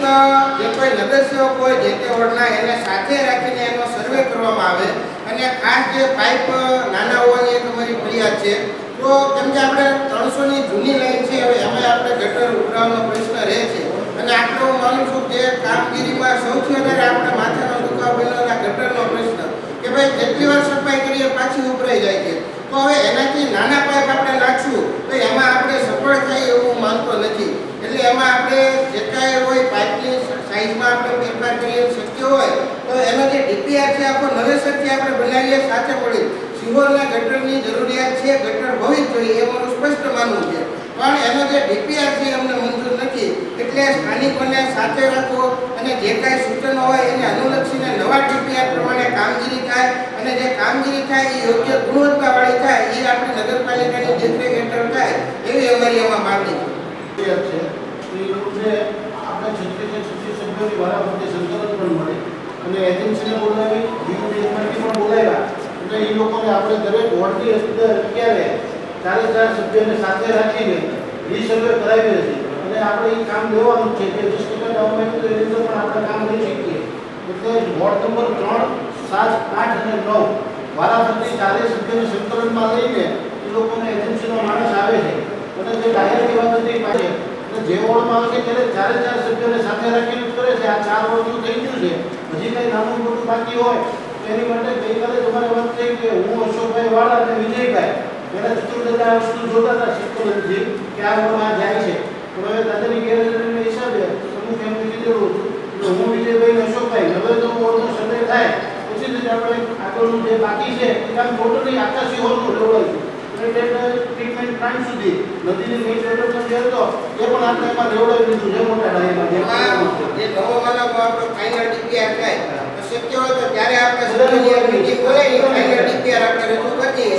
જે કોઈ નગરસેવક હોય જે તે વોર્ડના એને સાથે રાખીને એનો સર્વે કરવામાં આવે. અને ખાસ જે પાઇપ નાના હોવાની એક અમારી ફરિયાદ છે. તો કેમ કે આપણે 300ની જૂની લાઈન છે, હવે એમાં આપણે ગટર ઉભરાવાનો પ્રશ્ન રહે છે અને આપણે હું માનું છું કે કામગીરીમાં સૌથી વધારે આપણે માથાનો દુખાવો બનેલા ગટરનો પ્રશ્ન કે ભાઈ જેટલી વાર સફાઈ કરીએ પાછી ઉભરાઈ જાય છે. તો હવે એનાથી નાના પાઇપ આપણે નાખશું તો એમાં આપણે સફળ થાય એવું માનતો નથી. એટલે એમાં આપણે જે કાંઈ હોય પાઇપની સાઇઝમાં આપણે ફેરફાર કરીએ શક્ય હોય તો એનો જે ડીપીઆર છે આખો નવેસરથી આપણે બનાવીએ સાથે મળી. સિહોરના ગટરની જરૂરિયાત છે, ગટર હોવી જ જોઈએ એ મારું સ્પષ્ટ માનવું છે. પણ એનો જે ડીપીઆર છે અમને મંજૂર નથી. એટલે સ્થાનિકોને સાથે રાખો અને જે કાંઈ સૂચનો હોય એને અનુલક્ષીને નવા ડીપીઆર પ્રમાણે કામગીરી થાય અને જે કામગીરી થાય એ યોગ્ય ગુણવત્તાવાળી થાય એ આપણી નગરપાલિકાની દેખરેખ હેઠળ થાય એવી અમારી એમાં માગણી છે. આપણે 36 સભ્યોની વારાફરતી સંકલન પણ મળે અને એજન્સીને બોલાવી ડીયુડીએસમાંથી પણ બોલાવ્યા એટલે એ લોકોને આપણે દરેક વોર્ડની અંદર અત્યારે 4 સભ્યોને સાથે રાખીને રીસર્વે કરાવી હતી અને આપણે એ કામ લેવાનું છે કે 20% ડાઉનમેન્ટ તો એની અંદર પણ આપણે કામ લઈ શકીએ. એટલે વોર્ડ નંબર 3, 7, 8 અને 9 વારાફરતી 4 સભ્યોને સંકલનમાં લઈને એ લોકોને એજન્સીનો માણસ આવે છે અને જે ડાયરેક્ટ વાત હતી પાછળ જે વોર્ડમાં આવશે ત્યારે 4 સભ્યોને સાથે રાખીને કરે છે. આ 4 વોર્ડનું થઈ ગયું છે, હજી કંઈ નાનું મોટું બાકી હોય એની માટે ગઈકાલે તમારે વાત થઈ કે હું અશોકભાઈ વાળા અને વિજયભાઈ એના ચતુર્દશા વસ્તુ જોતા હતા શીખોલથી કે આ વોર્ડમાં જાય છે. પણ હવે દાદાની ગેરહાજરીના હિસાબે અમુક એમ કીધેલું હતું હું વિજયભાઈ અશોકભાઈ હવે તો વોર્ડનો સર્વે થાય પછી જ આપણે આગળનું જે બાકી છે એ કામ ટોટલી આખા સિહોરનું લેવડાવ્યું. ટ્રીટમેન્ટ પ્લાન્ટ સુધી નદીની મેઇન ડેવલપમેન્ટ જે હતો એ પણ આપણે એમાં લેવડાવી દીધું છે મોટા ડાયમાં. જે નવોમાંનો આપણો ફાઇનલ ડીપીઆર થાય તો શક્ય હોય તો ત્યારે આપણે સદનની એક મીટિંગ બોલાવી ફાઇનલ ડીપીઆર આપણે રજૂ કરીએ.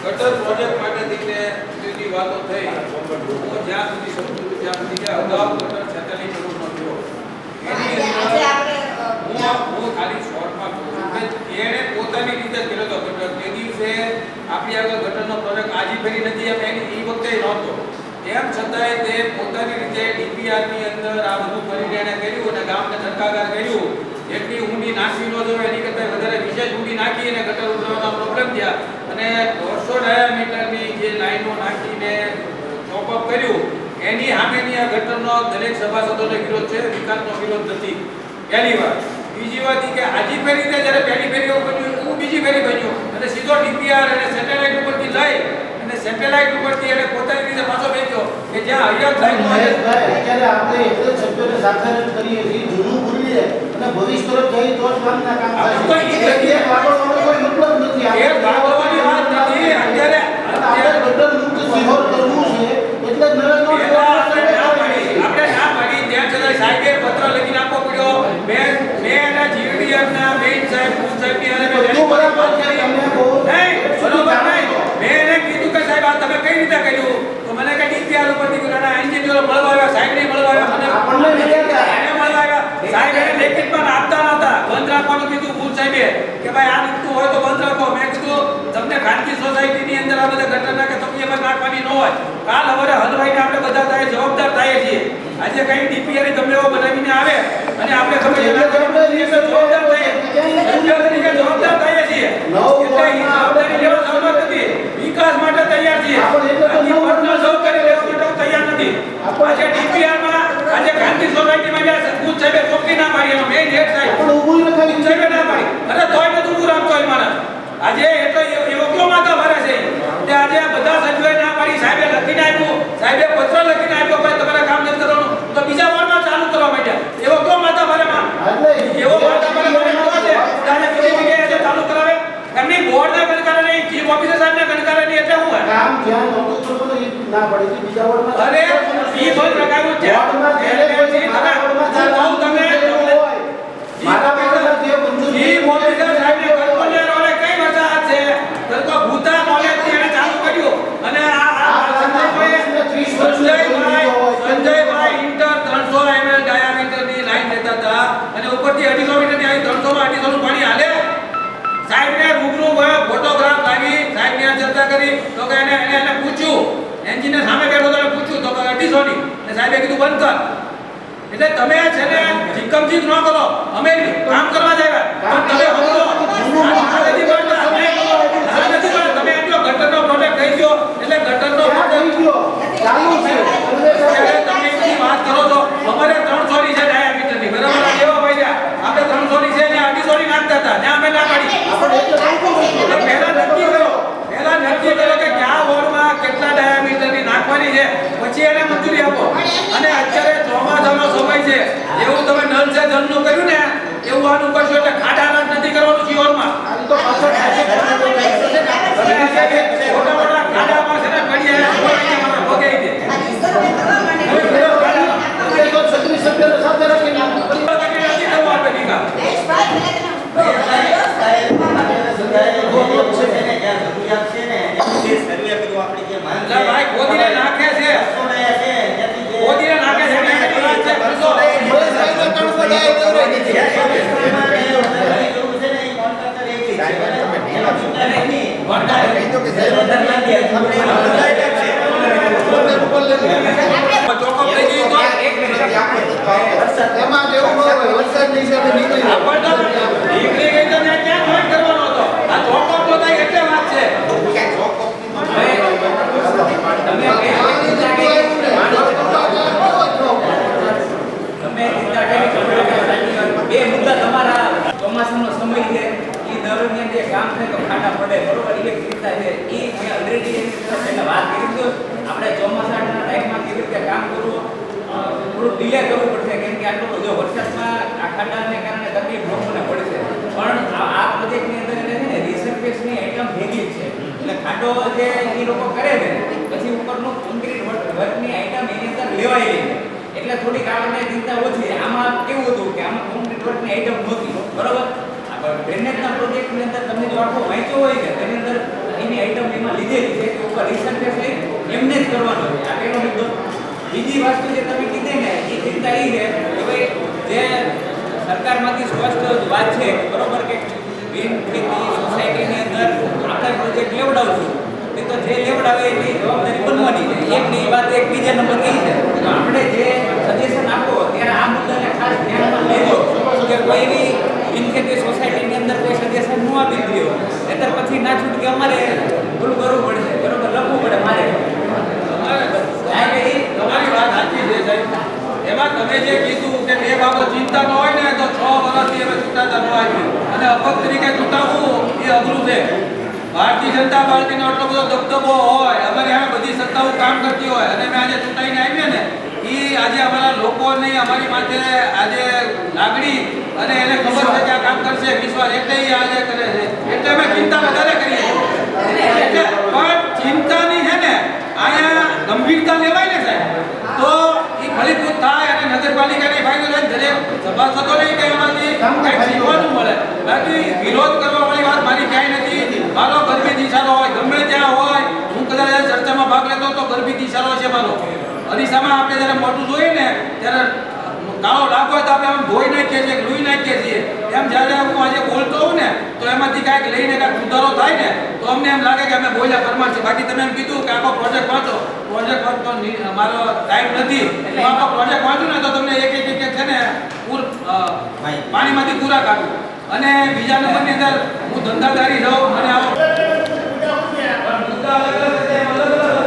ગટર પ્રોજેક્ટ માટે થઈને જેટલી વાતો થઈ હું જ્યાં સુધી સમજુ છું ત્યાં સુધી કે અગાઉ ગટર 46 કરોડનો થયો. હું ખાલી શોર્ટમાં કહું છું કે એણે પોતાની રીતે કર્યો હતો ગટર. તે દિવસે આપણી આગળ ગટરનો પ્રોજેક્ટ આજી ફેરી નથી એમ એની એ વખતે નહોતો. તેમ છતાંય તે પોતાની રીતે ડીપીઆરની અંદર આ બધું કરીને એણે કર્યું અને ગામને ધક્કાકાર કર્યું. જેટલી ઊંડી નાખવી ન જોઈએ એની કરતાં વધારે વિશેષ ઊંડી નાખી અને ગટર ઉતરવાના પ્રોબ્લેમ થયા અને 150 ડાયામીટરની જે લાઈનો નાખીને ચોપઅપ કર્યું એની સામેની આ ગટરનો દરેક સભાસદોને વિરોધ છે, વિકાસનો વિરોધ નથી. પહેલી વાત. બીજી વાત એ કે આજી ફેરી જ્યારે પહેલી ફેરી એવું બન્યું એવું બીજી ફેરી બન્યું અને સીધો ડીપીઆર અને સેટેલાઇટ ઉપરથી લઈ અને સેટેલાઇટ ઉપરથી એને પોતાની રીતે પાછો ભેગ્યો કે જ્યાં હયાત થાય મહેશભાઈ, અત્યારે આપણે એક જ શબ્દોને સાકાર જ કરીએ છીએ, જૂનું ભૂલીએ અને ભવિષ્ય તરફ જઈએ તો જ કામના કામ આપણે થાય. તો એ એક વાગડવાનો કોઈ મતલબ નથી. એ ભાગવાની વાત નથી. અત્યારે આપણે ગટર મુક્ત શિહોર કરવું છે એટલે જ નરેન્દ્ર આપણે ના પાડી ત્યાં છતાં સાહેબે પત્ર લખીને આપવો પડ્યો. મેં એના જીવીડીએફના મેઇન સાહેબ ભૂત સાહેબની હારે મેં બધું બરાબર છે. તમે બહુ નહીં, બરોબર નહીં. મેં એને કીધું કે સાહેબ આ તમે કઈ રીતે કર્યું? તો મને કે ડીપીઆર ઉપરથી કોઈના એન્જિનિયરો મળવા આવ્યા, સાહેબને મળવા આવ્યા, આપણને મળ્યા હતા. એને મળવા આવ્યા. સાહેબ એને લેખિતમાં આપતા નહોતા. બંધ રાખવાનું કીધું ભૂત સાહેબે કે ભાઈ આ રીતનું હોય તો બંધ રાખો. મેં કીધું તમને ખાનગી સોસાયટીની અંદર આ બધા ગટરના કે તકલીફ નાખવાની ન હોય. કાલ હવે હલવાઈને આપણે બધા થાય જવાબદાર થાય છીએ. આજે કઈ ડીપીઆર ગમે એવો બનાવીને આવે અને આપણે ખબર જવાબદાર થઈએ, જવાબદાર થઈએ છીએ. એટલે એ જવાબદારી લેવા સહમત નથી. વિકાસ માટે તૈયાર છીએ. પર્સનલ જવાબદારી લેવા માટે તૈયાર નથી. આજે ડીપીઆરમાં આજે ખાનગી સોસાયટીમાં ગયા ભૂત સાહેબે ચોખ્ખી ના પાડી, એનો મેઇન હેડ સાહેબ પણ ઊભું રખાવી ભૂત સાહેબે ના પાડી. અરે તોય નથી ઊભું રાખતો એ માણસ. આજે એટલે એવો કયો માથા ભરે છે કે આજે આ બધા સભ્યોએ ના પાડી. સાહેબે લખીને આપ્યું, સાહેબે પત્ર લખીને આપ્યો ભાઈ તમારે કામ નથી કરવાનું, તો બીજા વોર્ડમાં ચાલુ કરવા માંડ્યા. એવો કયો માથા ભરે માં? એવો માથા ભરે મને કહો છે આજે બીજી જગ્યાએ આજે ચાલુ કરાવે. એમની બોર્ડના ગણકારે નહીં, ચીફ ઓફિસર સાહેબના ગણકારે નહીં, એટલે હું કામ જ્યાં નહોતું થતું ને એ ના પડે છે. બીજા વોર્ડમાં અરે ઈ બંધ રખાયું છે. વોર્ડમાં જ્યારે કોઈ મારા વોર્ડમાં ચાલુ તમે હોય, મારા વોર્ડમાં જે મંજૂર ઈ ઓફિસર સાહેબને કલ્પનાને કઈ વસાહત છે? તો ભૂતા કોલેજથી એને ચાલુ કર્યું અને સંજયભાઈ ઇન્ટર 300 ml ડાયામીટરની લાઈન લેતા હતા અને ઉપરથી 250 મીટરની આવી 300 માં 250 નું પાણી હાલે. સાહેબને રૂબરૂ ફોટોગ્રાફ લાવી, સાહેબને આ ચર્ચા કરી તો કે એને પૂછ્યું, એન્જિનિયર સામે બેઠો તો પૂછ્યું તો કે 250 ની અને સાહેબે કીધું બંધ કર. એટલે તમે છે ને જીકમજીક ન કરો, અમે કામ કરવા જ આવ્યા. તમે સમજો તમે એટલો ગટરનો પ્રોજેક્ટ થઈ ગયો એટલે ગટરનો ચાલુ છે. તમે એની વાત કરો છો. અમારે 300 ની છે ડાયામીટરની, બરાબર? આ એવા ભાઈ આપણે 300 ની છે ને 250 ની નાખતા હતા, ત્યાં અમે ના પાડી. પહેલા નક્કી કરો કે કયા વોર્ડમાં કેટલા ડાયામીટરની નાખવાની છે, પછી એને મંજૂરી આપો. અને અત્યારે ચોમાસાનો સમય છે, એવું તમે નલ સે જલનું કર્યું ને એવું આનું કરશો એટલે ખાડાના નથી કરવાનું શિહોરમાં. તો પાછળ મોટા મોટા ખાડામાં છે ને કડિયા છોડાઈને ભોગાઈ દે. તો 36 સભ્યોને સાથે રાખીને નથી કરવું આપણે ભેગા. એટલે ભાઈ ખોદીને નાખે છે, ખોદીને નાખે છે ને એની વાત છે. કરશો. ચોખ્ખો થઈ ગયું તો એમાં જેવું ન હોય, વરસાદની હિસાબે નીકળી જાય. આપણને નીકળી ગઈ તો ત્યાં ક્યાં જોઈન કરવાનો હતો? આ ચોખ્ખો તો થાય એટલે વાત છે. બે મુદ્દા તમારા ચોમાસાનો સમય છે એ દરમિયાન જે કામ થાય તો ખાડા પડે, બરોબર? ઇલેક્ટ્રિકતા છે એ મેં ઓલરેડી એની તરફ એને વાત કરી તો આપણે ચોમાસાના ટાઈમમાં કેવી રીતે કામ કરવું, થોડું ડિલે કરવું પડશે કેમ કે આટલો બધો વરસાદમાં આ ખાડાને કારણે તકલીફ લોકોને પડશે. પણ આ પ્રોજેક્ટની અંદર એને છે ને રિસર્ફેસની આઈટમ ભેગી છે એટલે ખાડો જે એ લોકો કરે છે પછી ઉપરનું કોન્ક્રીટ વર્કની આઈટમ એની અંદર લેવાયેલી છે એટલે થોડીક આપણને ચિંતા ઓછી. આમાં કેવું હતું કે આમાં કોન્ક્રીટ વર્કની આઈટમ નહોતી, બરોબર? ડ્રેનેજના પ્રોજેક્ટની અંદર તમે જો આખો વાંચ્યો હોય કે તેની અંદર એની આઈટમ એમાં લીધેલી છે કે ઉપર રિસર્ફેસ લઈ એમને જ કરવાનો છે. આ પહેલો મુદ્દો. બીજી વસ્તુ જે તમે કીધી ને એ ચિંતા એ છે કે ભાઈ જે સરકારમાંથી સ્પષ્ટ વાત છે બરોબર કે બિન ખેતી સોસાયટીની અંદર આપણે પ્રોજેક્ટ લેવડાવશું એ તો જે લેવડાવે એની જવાબદારી બનવાની છે. એકની વાત એક બીજા નંબર કઈ છે તો આપણે જે સજેશન આપો ત્યારે આ મુદ્દાને ખાસ ધ્યાનમાં લેજો કે કોઈ એવી બિનખેતી સોસાયટીની અંદર કોઈ સજેશન ન આપી દો નહીતર પછી ના છૂટકે અમારે ભૂલ કરવું પડશે, બરોબર? લખવું પડે મારે. તમારી પાર્ટીનો આટલો બધો દબદબો હોય, અમારી સામે બધી સત્તાઓ કામ કરતી હોય અને અમે આજે ચૂંટાઈને આવ્યા ને એ આજે અમારા લોકોની અમારી માથે આજે લાગણી અને એને ખબર છે કે આ કામ કરશે વિશ્વાસ એટલે ઈ આજે કરે છે એટલે અમે ચિંતા વધારે કરીએ છીએ. એટલે પણ ચિંતાની છે ને અહીંયા ગંભીરતા લેવાય ને સાહેબ તો એ ફલીભૂત થાય અને નગરપાલિકાને ફાયદો થાય. દરેક સભાસદોને કે એમાંથી કંઈક શીખવાનું મળે. બાકી વિરોધ કરવા વાળી વાત મારી ક્યાંય નથી. મારો ગરબી દિશાનો હોય ગમે ત્યાં હોય, હું કદાચ ચર્ચામાં ભાગ લેતો તો ગરબી દિશાનો છે મારો. અરીસામાં આપણે જ્યારે મોટું જોઈએ ને ત્યારે કાળો લાગો હોય તો આપણે આમ ધોઈ નાખીએ છીએ, લૂઈ નાખીએ છીએ. એમ જ્યારે હું આજે બોલતો હોઉં ને તો એમાંથી કાંઈક લઈને કાંઈક સુધારો થાય ને તો અમને એમ લાગે કે અમે બોલ્યા પ્રમાણ છે. બાકી તમે એમ કીધું કે આખો પ્રોજેક્ટ વાંચો, પ્રોજેક્ટ વાંચતો મારો ટાઈમ નથી. હું આખો પ્રોજેક્ટ વાંચું ને તો તમને એક છે ને પાણીમાંથી પૂરા કાઢું. અને બીજા નંબરની અંદર હું ધંધાદારી રહું અને આવો મુદ્દા અલગ અલગ છે, અલગ અલગ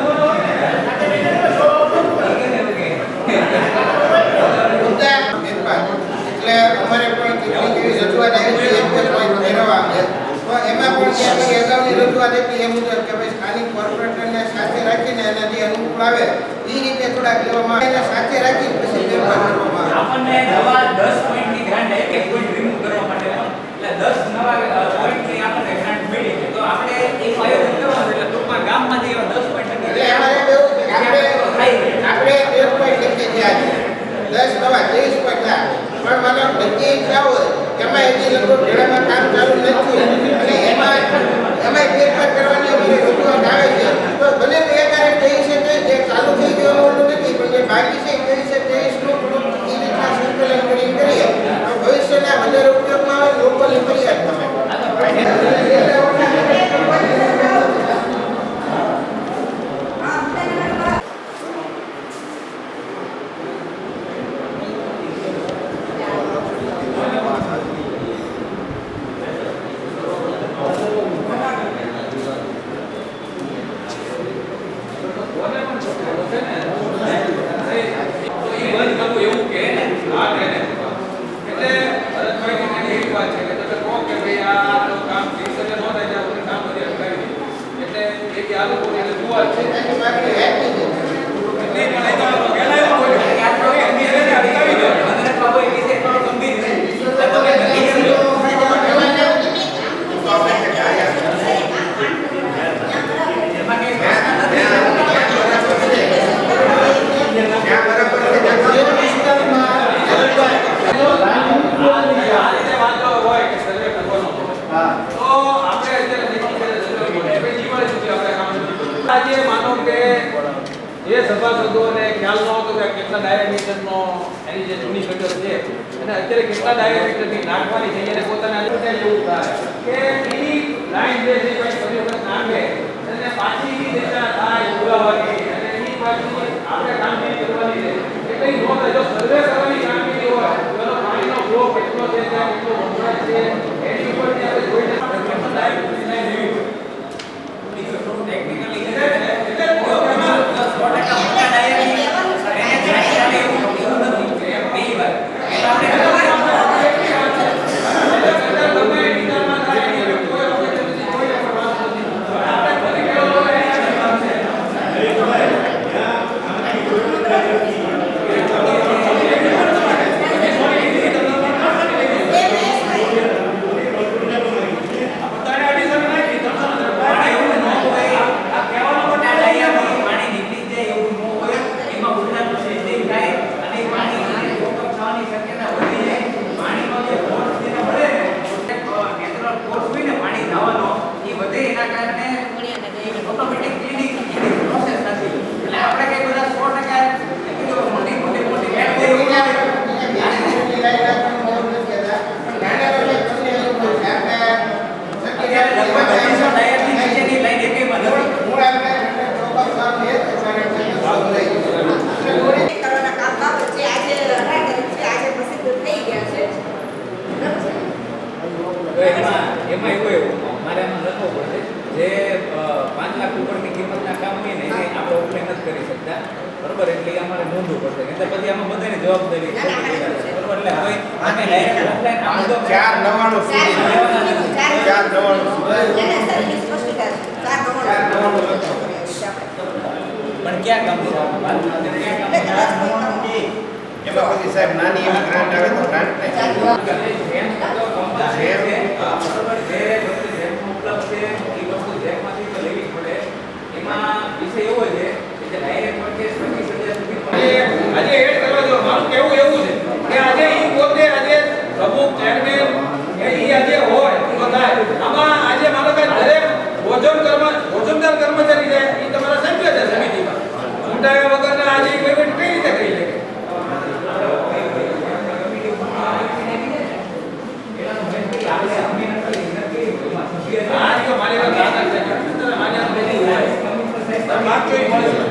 એટલે અમારે પણ કેટલીક એવી રજૂઆત આવી છે એક જ પોઈન્ટ મેળવવા અંગે. તો એમાં પણ જે આપણી અગાઉની રજૂઆત હતી એ મુજબ કે ભાઈ સ્થાનિક કોર્પોરેટરને સાથે રાખીને એને જે અનુકૂળ આવે એ રીતે થોડાક લેવામાં આવે એને સાથે રાખીને પછી ફેરફાર કરવામાં આવે. આપણને નવા 10 પોઈન્ટની ગ્રાન્ટ એક પોઈન્ટ રિમૂવ કરવા માટે એટલે 10 નવા પોઈન્ટની આપણને ગ્રાન્ટ મળી છે. તો આપણે એક આયોજન કરવાનું એટલે ટૂંકમાં ગામમાંથી એવા 10 પોઈન્ટ એટલે અમારે એવું છે કે આપણે 13 પોઈન્ટ લખીએ છીએ આજે 10 નવા 23 પોઈન્ટ થાય. પણ મને નક્કી ઈચ્છા હોય એમાં એની લગભગ ઘણામાં કામ ચાલુ નથી અને એમાં ફેરફાર કરવાની અમારી રજૂઆત આવે છે. તો ભલે તો એ કારણ કહી શકે જે ચાલુ થઈ ગયો એવું નથી પણ જે બાકી છે એ કહી શકે નું થોડુંક એ રીતના સંકલન કરીને કરીએ તો ભવિષ્યના વધારે ઉપયોગમાં આવે લોકોની ફરિયાદ થાય. આજે માનો કે જે સભાસદોને ખ્યાલ ન હતો કે કેટલા ડાયામીટરનો એની જે જૂની ગટર છે અને અત્યારે કેટલા ડાયામીટરની નાખવાની છે એને પોતાને આજે એવું થાય કે એની લાઈન જે છે કોઈ સર્વેક્ષણ નાખે અને પાછી એની દિશા થાય ઉગાવવાની અને એની પાછી આપણે કામગીરી કરવાની છે એટલે એ નોંધ જો સર્વે કરવાની કામગીરી હોય તો એનો પાણીનો ફ્લો કેટલો છે ત્યાં કેટલો વપરાશ છે એની ઉપરથી આપણે જોઈને કેટલા ડાયામીટરની લાઈન લેવી ચાર નવાણું સુધી પણ ક્યાં કામ છે એમાં પછી સાહેબ નાની એવી ગ્રાન્ટ આવે તો ગ્રાન્ટ આજે એડ કરવા દો. મારું કહેવું એવું છે કે આજે ઈ પોતે આજે પ્રમુખ ચેરમેન ઈ આજે હોય તો થાય. આમાં આજે માનો કે દરેક ભોજનદાર કર્મચારી છે ઈ તમારા સભ્ય છે સમિતિમાં. ચૂંટાયા વગરના આજે ઈ વહીવટ કઈ રીતે કરી લે? આ જો મારી વાત આગળ છે. મારી વાત નથી હોય. માગજો ઈ મળે છે.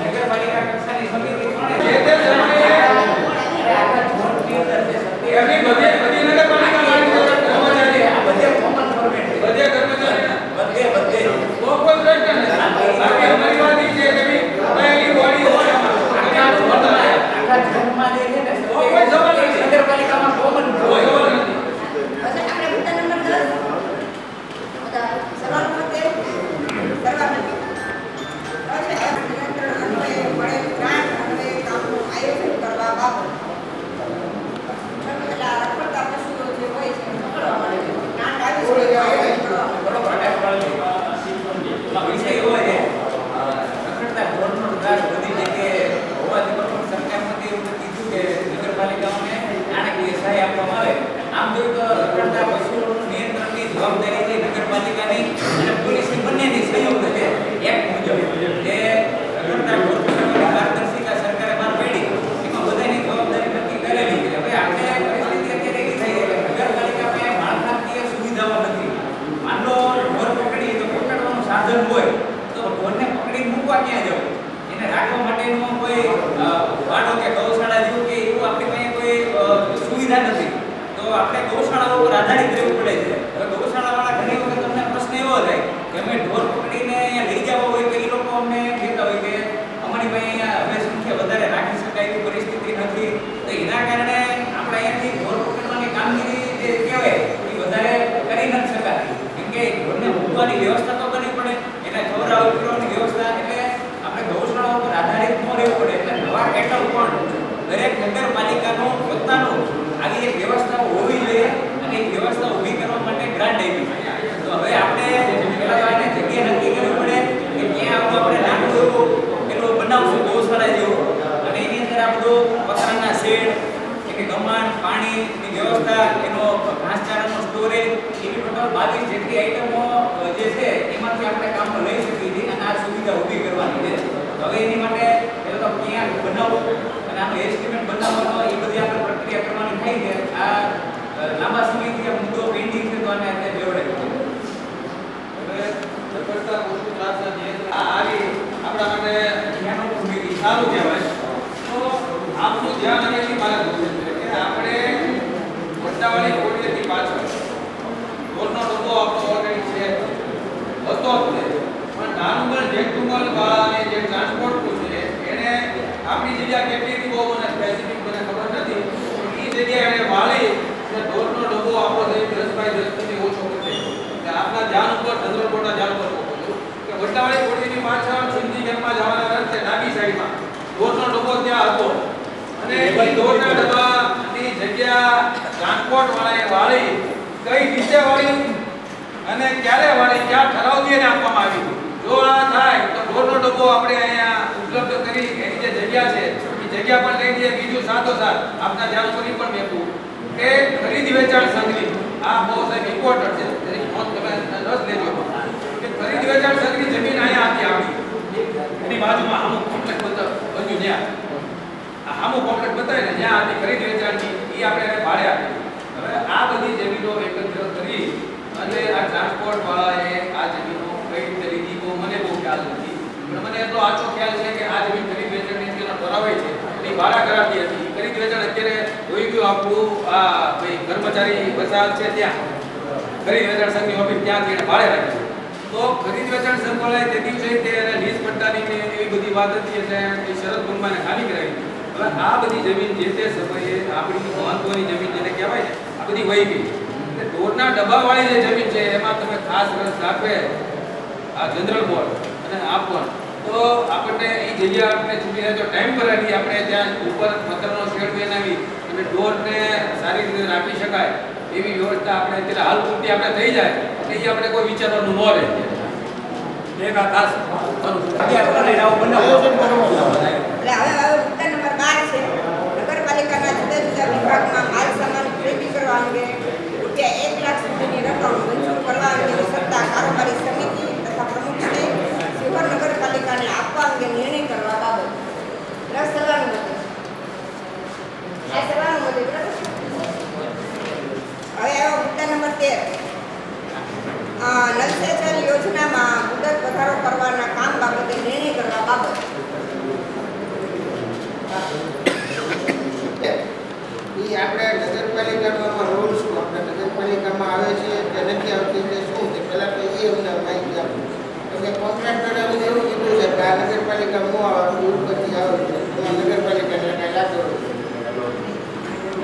નગરપાલિકા કક્ષાની સમિતિ જે તે સમયે એમની બધી નગરપાલિકામાં કર્મચારી બધે કોમન ફોર્મેટ છે. બધે કર્મચારી બધે તો કોઈ પ્રશ્ન નથી. બાકી અમારી વાત ઈ છે કે ભાઈ પહેલી બોડી હોય આખા ઝોનમાં જે છે ને કોઈ સવાલ નથી. નગરપાલિકામાં કોમન કોઈ સવાલ નથી. પછી આપણે મુદ્દા નંબર 10 સવાલ વખતે કરવા નથી. હવે નિયંત્રણ અન્વયે મળેલ ગ્રાન્ટ અન્વયે કામનું આયોજન કરવા બાબત એટલે રખડતા પશુઓ જે હોય છે પકડવા માટે ગ્રાન્ટ આવી છે એનું આયોજન કરવા માટે. વિષય એવો છે રખડતા ઢોરનો ત્રાસ બધી જગ્યાએ હોવાથી પણ સરકારમાંથી એવું કીધું કે નગરપાલિકાઓને નાણાકીય સહાય આપવામાં આવે. આમ જોઈએ તો રખડતા પશુઓનું નિયંત્રણની જવાબદારી છે નગરપાલિકાની અને પોલીસની બંનેની સહયોગ છે. એક મુજબ કે રખડતા ઢોર પકડવાની માર્ગદર્શિકા સરકારે બહાર પાડી એમાં બધાની જવાબદારી નક્કી કરેલી છે. હવે આપણે પરિસ્થિતિ અત્યારે એવી થઈ છે કે નગરપાલિકા પાસે માળખાકીય સુવિધાઓ નથી. માન લો ઢોર પકડી તો પકડવાનું સાધન હોય તો ઢોરને પકડી મૂકવા ક્યાં જવું? એને રાખવા માટેનું કોઈ વાડો કે ગૌશાળા જેવું કે એવું આપણી પાસે કોઈ સુવિધા નથી. તો આપણે ગૌશાળાઓ પર આધારિત રહેવું પડે છે. હવે ગૌશાળાવાળા ઘણી વખત તમને પ્રશ્ન એવો થાય કે અમે ઢોર પકડીને અહીંયા લઈ જવા હોય તો એ લોકો અમને કહેતા હોય કે અમારી પાસે અહીંયા હવે સંખ્યા વધારે રાખી શકાય એવી પરિસ્થિતિ નથી. તો એના કારણે આપણે અહીંયાથી ઢોર પકડવાની કામગીરી જે કહેવાય એ વધારે કરી નથી શકાતી. કેમ કે ઢોરને મૂકવાની વ્યવસ્થા તો કરવી પડે, એને ખવડાવવા પીવડાવવાની વ્યવસ્થા, એટલે આપણે ગૌશાળાઓ પર આધારિત ન રહેવું પડે. એટલે નવા કેટલ પણ દરેક નગરપાલિકાનું પોતાનું આવી એક વ્યવસ્થાઓ હોવી જોઈએ અને એ વ્યવસ્થા ઊભી કરવા માટે ગ્રાન્ટ આપી છે. તો હવે આપણે પહેલા તો આને જગ્યા નક્કી કરવી પડે કે ક્યાં આપણે નાનું એવું પેલું બનાવશું ગૌશાળા જેવું અને એની અંદર આ બધું પતરાના શેડ કે ગમાણ પાણીની વ્યવસ્થા, એનો ઘાસચારાનો સ્ટોરેજ, એવી ટોટલ 22 જેટલી આઈટમો જે છે એમાંથી આપણે કામમાં લઈ શકીએ છીએ અને આ સુવિધા ઊભી કરવાની છે. હવે એની માટે પહેલા તો ક્યાં બનાવવું અને આનો એસ્ટિમેટ બનાવવાનો એ બધી આપણે પ્રક્રિયા કરવાની થાય છે. આ લાંબા સમયથી આ મુદ્દો પેન્ડિંગ છે તો આને અત્યારે જોડે હવે રખડતા પશુ ત્રાસના નિયંત્રણ આ આવી આપણા માટે ધ્યાન ઊભી સારું કહેવાય. તો આપનું ધ્યાન અને એની મારે દોષ છે કે આપણે મોટાવાળી કોડીએથી પાછળ ઢોરનો ડબ્બો આપણો ઓલરેડી છે હતો જ તે. પણ નાનું પણ જેકટુમલ વાળાને જે ટ્રાન્સપોર્ટનું છે એને આપણી જગ્યા કેટલી બહુ મને સ્પેસિફિક મને ખબર નથી. એ જગ્યાએ એને વાળી કે ઢોરનો ડબ્બો આપણો થઈ 10 બાય 10 સુધી ઓછો કરી દે. એટલે આપણા ધ્યાન ઉપર ચંદ્રકોટના ધ્યાન ઉપર મૂકું છું કે વટાવાળી કોડીની પાછળ સિંધી કેમ્પમાં જવાના રસ્તે ડાબી સાઈડમાં ઢોરનો ડબ્બો ત્યાં હતો અને એ ઢોરના ડબ્બાની જગ્યા ટ્રાન્સપોર્ટ વાળાએ વાળી કઈ રીતે વાળી અને ક્યારે વાળી ક્યાં ઠરાવથી એને આપવામાં આવી. જો આ થાય તો ઢોરનો ડબ્બો આપણે અહીંયા ઉપલબ્ધ કરી એની જે જગ્યા છે એ જગ્યા પણ લઈ જઈએ. બીજું સાથોસાથ આપના ધ્યાન ઉપર પણ મેકું કે ખરીદ વેચાણ સંઘની આ બહુ સાહેબ ઇમ્પોર્ટન્ટ છે. તેની નોંધ તમે રસ લેજો કે ખરીદ વેચાણ સંઘની જમીન અહીંયા આપી આપી એની બાજુમાં અમુક કોમ્પ્લેક્સ બન્યું ત્યાં આ અમુક કોમ્પ્લેક્સ બતાવે ને જ્યાં આપી ખરીદ વેચાણની એ આપણે એને ભાડે આપી. હવે આ બધી જમીનો એકત્ર કરી અને આ ટ્રાન્સપોર્ટ વાળાએ આ જમીનો કઈ રીતે લીધી તો મને બહુ ખ્યાલ નથી. પણ મને એટલો આછો ખ્યાલ છે કે આ જમીન ખરીદ વેચાણની અંદર ભરાવાય છે એની ભાડા કરાવતી હતી. ખરીદ વેચાણ અત્યારે હોઈ ગયું આપણું આ ભાઈ કર્મચારી વસાહત છે ત્યાં ખરીદ વેચાણ સંઘની ઓફિસ ત્યાંથી એને ભાડે રાખી. તો ખરીદ વેચાણ સંઘ વાળાએ તે દિવસે તે એને લીઝ પટ્ટાની ને એવી બધી વાત હતી એટલે એ શરત ગુણમાં ખાલી કરાવી. હવે આ બધી જમીન જે તે સમયે આપણી મહત્વની જમીન જેને કહેવાય ને આ બધી વહી ગઈ. એટલે રોડના ડબ્બાવાળી જે જમીન છે એમાં તમે ખાસ રસ દાખવે આ જનરલ બોર્ડ અને આપણ તો આપણને એ જગ્યા આપણે ચૂકી જાય તો ટેમ્પરરી આપણે ત્યાં ઉપર પથ્થરનો શેડ બનાવી અને ડોરને સારી રીતે રાખી શકાય એવી વ્યવસ્થા આપણે અત્યારે હાલ પૂરતી આપણે થઈ જાય એટલે એ આપણે કોઈ વિચારવાનું ન રહે એક આ ખાસ આયોજન કરવું. એટલે હવે મુદ્દા નંબર 12 છે નગરપાલિકાના જુદા જુદા વિભાગમાં માલ સામાન ખરીદી કરવા અંગે રૂપિયા 1 લાખ સુધીની રકમ મંજૂર કરવા અંગેની સત્તા કારોબારી સમિતિ તથા પ્રમુખશ્રી શિહોર નગરપાલિકાને આપવા અંગે નિર્ણય કરવા બાબત સર્વાનુમતે. આ સર્વાનુમતે બરાબર. હવે આવ્યો મુદ્દા નંબર 13 નલ સે જલ યોજનામાં મુદત વધારો કરવાના કામ બાબતે નિર્ણય કરવા બાબત. એ આપણે નગરપાલિકામાં રૂલ્સ આપણે નગરપાલિકામાં આવે છે કે નથી આવતી એટલે શું છે પહેલાં તો એ અમને માહિતી આપો કેમ કે કોન્ટ્રાક્ટરે અમને એવું કીધું છે કે આ નગરપાલિકા ન આવે દૂર પરથી આવે છે તો આ નગરપાલિકાને કાંઈ લાગતો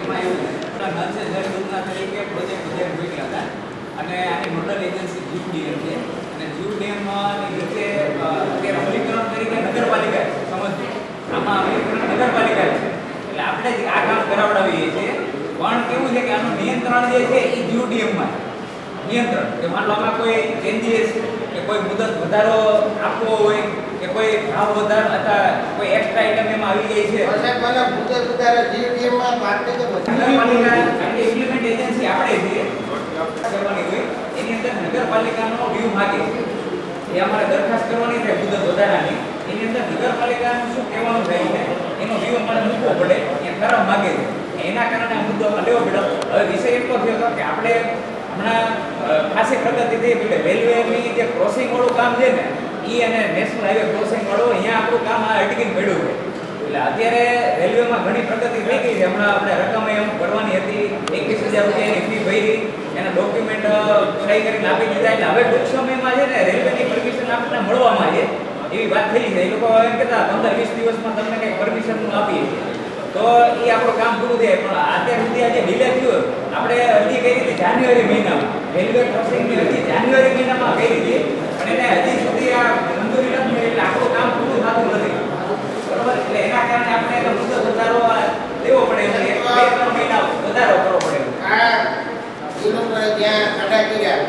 એમાં એવું છે આપણા નલ સે જલ યોજના તરીકે પ્રોજેક્ટ મૂક્યા હતા અને આની નોડલ એજન્સી જીયુડીએમ છે અને જીયુડીએમ ની નીચે અત્યારે અમલીકરણ તરીકે નગરપાલિકા સમજવું આમાં અમલીકરણ નગરપાલિકા છે એટલે આપણે જ આ કામ કરાવડાવીએ છીએ પણ કેવું છે કે આનું નિયંત્રણ જે છે એ જીયુડીએમમાં નિયંત્રણ કે માનો આમાં કોઈ ચેન્જીસ કે કોઈ મુદત વધારો આપવો હોય કે કોઈ ભાવ વધારો અથવા કોઈ એક્સ્ટ્રા આઈટમ એમાં આવી ગઈ છે સાહેબ મને મુદત વધારે જીયુડીએમમાં વાત નહીં તો નગરપાલિકા ઇમ્પ્લિમેન્ટ એજન્સી આપણે છીએ કરવાની હોય એની અંદર નગરપાલિકાનો વ્યૂ માગે એ અમારે દરખાસ્ત કરવાની છે મુદત વધારાની એની અંદર નગરપાલિકાનું શું કહેવાનું થાય છે એનો વ્યૂ અમારે મૂકવો પડે એ ઠરાવ માગે છે એના કારણે આ મુદ્દો લેવો પડ્યો. હવે વિષય એટલો થયો હતો કે આપણે હમણાં ખાસી પ્રગતિ થઈ એટલે રેલવેની જે ક્રોસિંગ વાળું કામ છે ને એ અને નેશનલ હાઈવે ક્રોસિંગ વાળું અહીંયા આપણું કામ આ અટકીને પડ્યું છે એટલે અત્યારે રેલવેમાં ઘણી પ્રગતિ થઈ ગઈ છે. હમણાં આપણે રકમ એમ ભરવાની હતી 21,000 રૂપિયાની ફી ભરી એના ડોક્યુમેન્ટ સહી કરીને આપી દીધા એટલે હવે ટૂંક સમયમાં છે ને રેલવેની પરમિશન આપણને મળવામાં છે એવી વાત થઈ છે. એ લોકો એમ કહેતા 15-20 દિવસમાં તમને કંઈક પરમિશન આપીએ છીએ તો એ આપણું કામ પૂરું થાય પણ અત્યાર સુધી આજે ડીલે થયું આપણે અરજી કરી હતી જાન્યુઆરી મહિનામાં રેલવે ક્રોસિંગની અરજી જાન્યુઆરી મહિનામાં કરી હતી પણ એને હજી સુધી આ મંજૂરી નથી મળી એટલે આપણું કામ પૂરું થતું નથી બરોબર. એટલે એના કારણે આપણે એનો મુદ્દો વધારો લેવો પડે છે 2-3 મહિના વધારો કરવો પડે. આ એ લોકોએ ત્યાં ખાડા કર્યા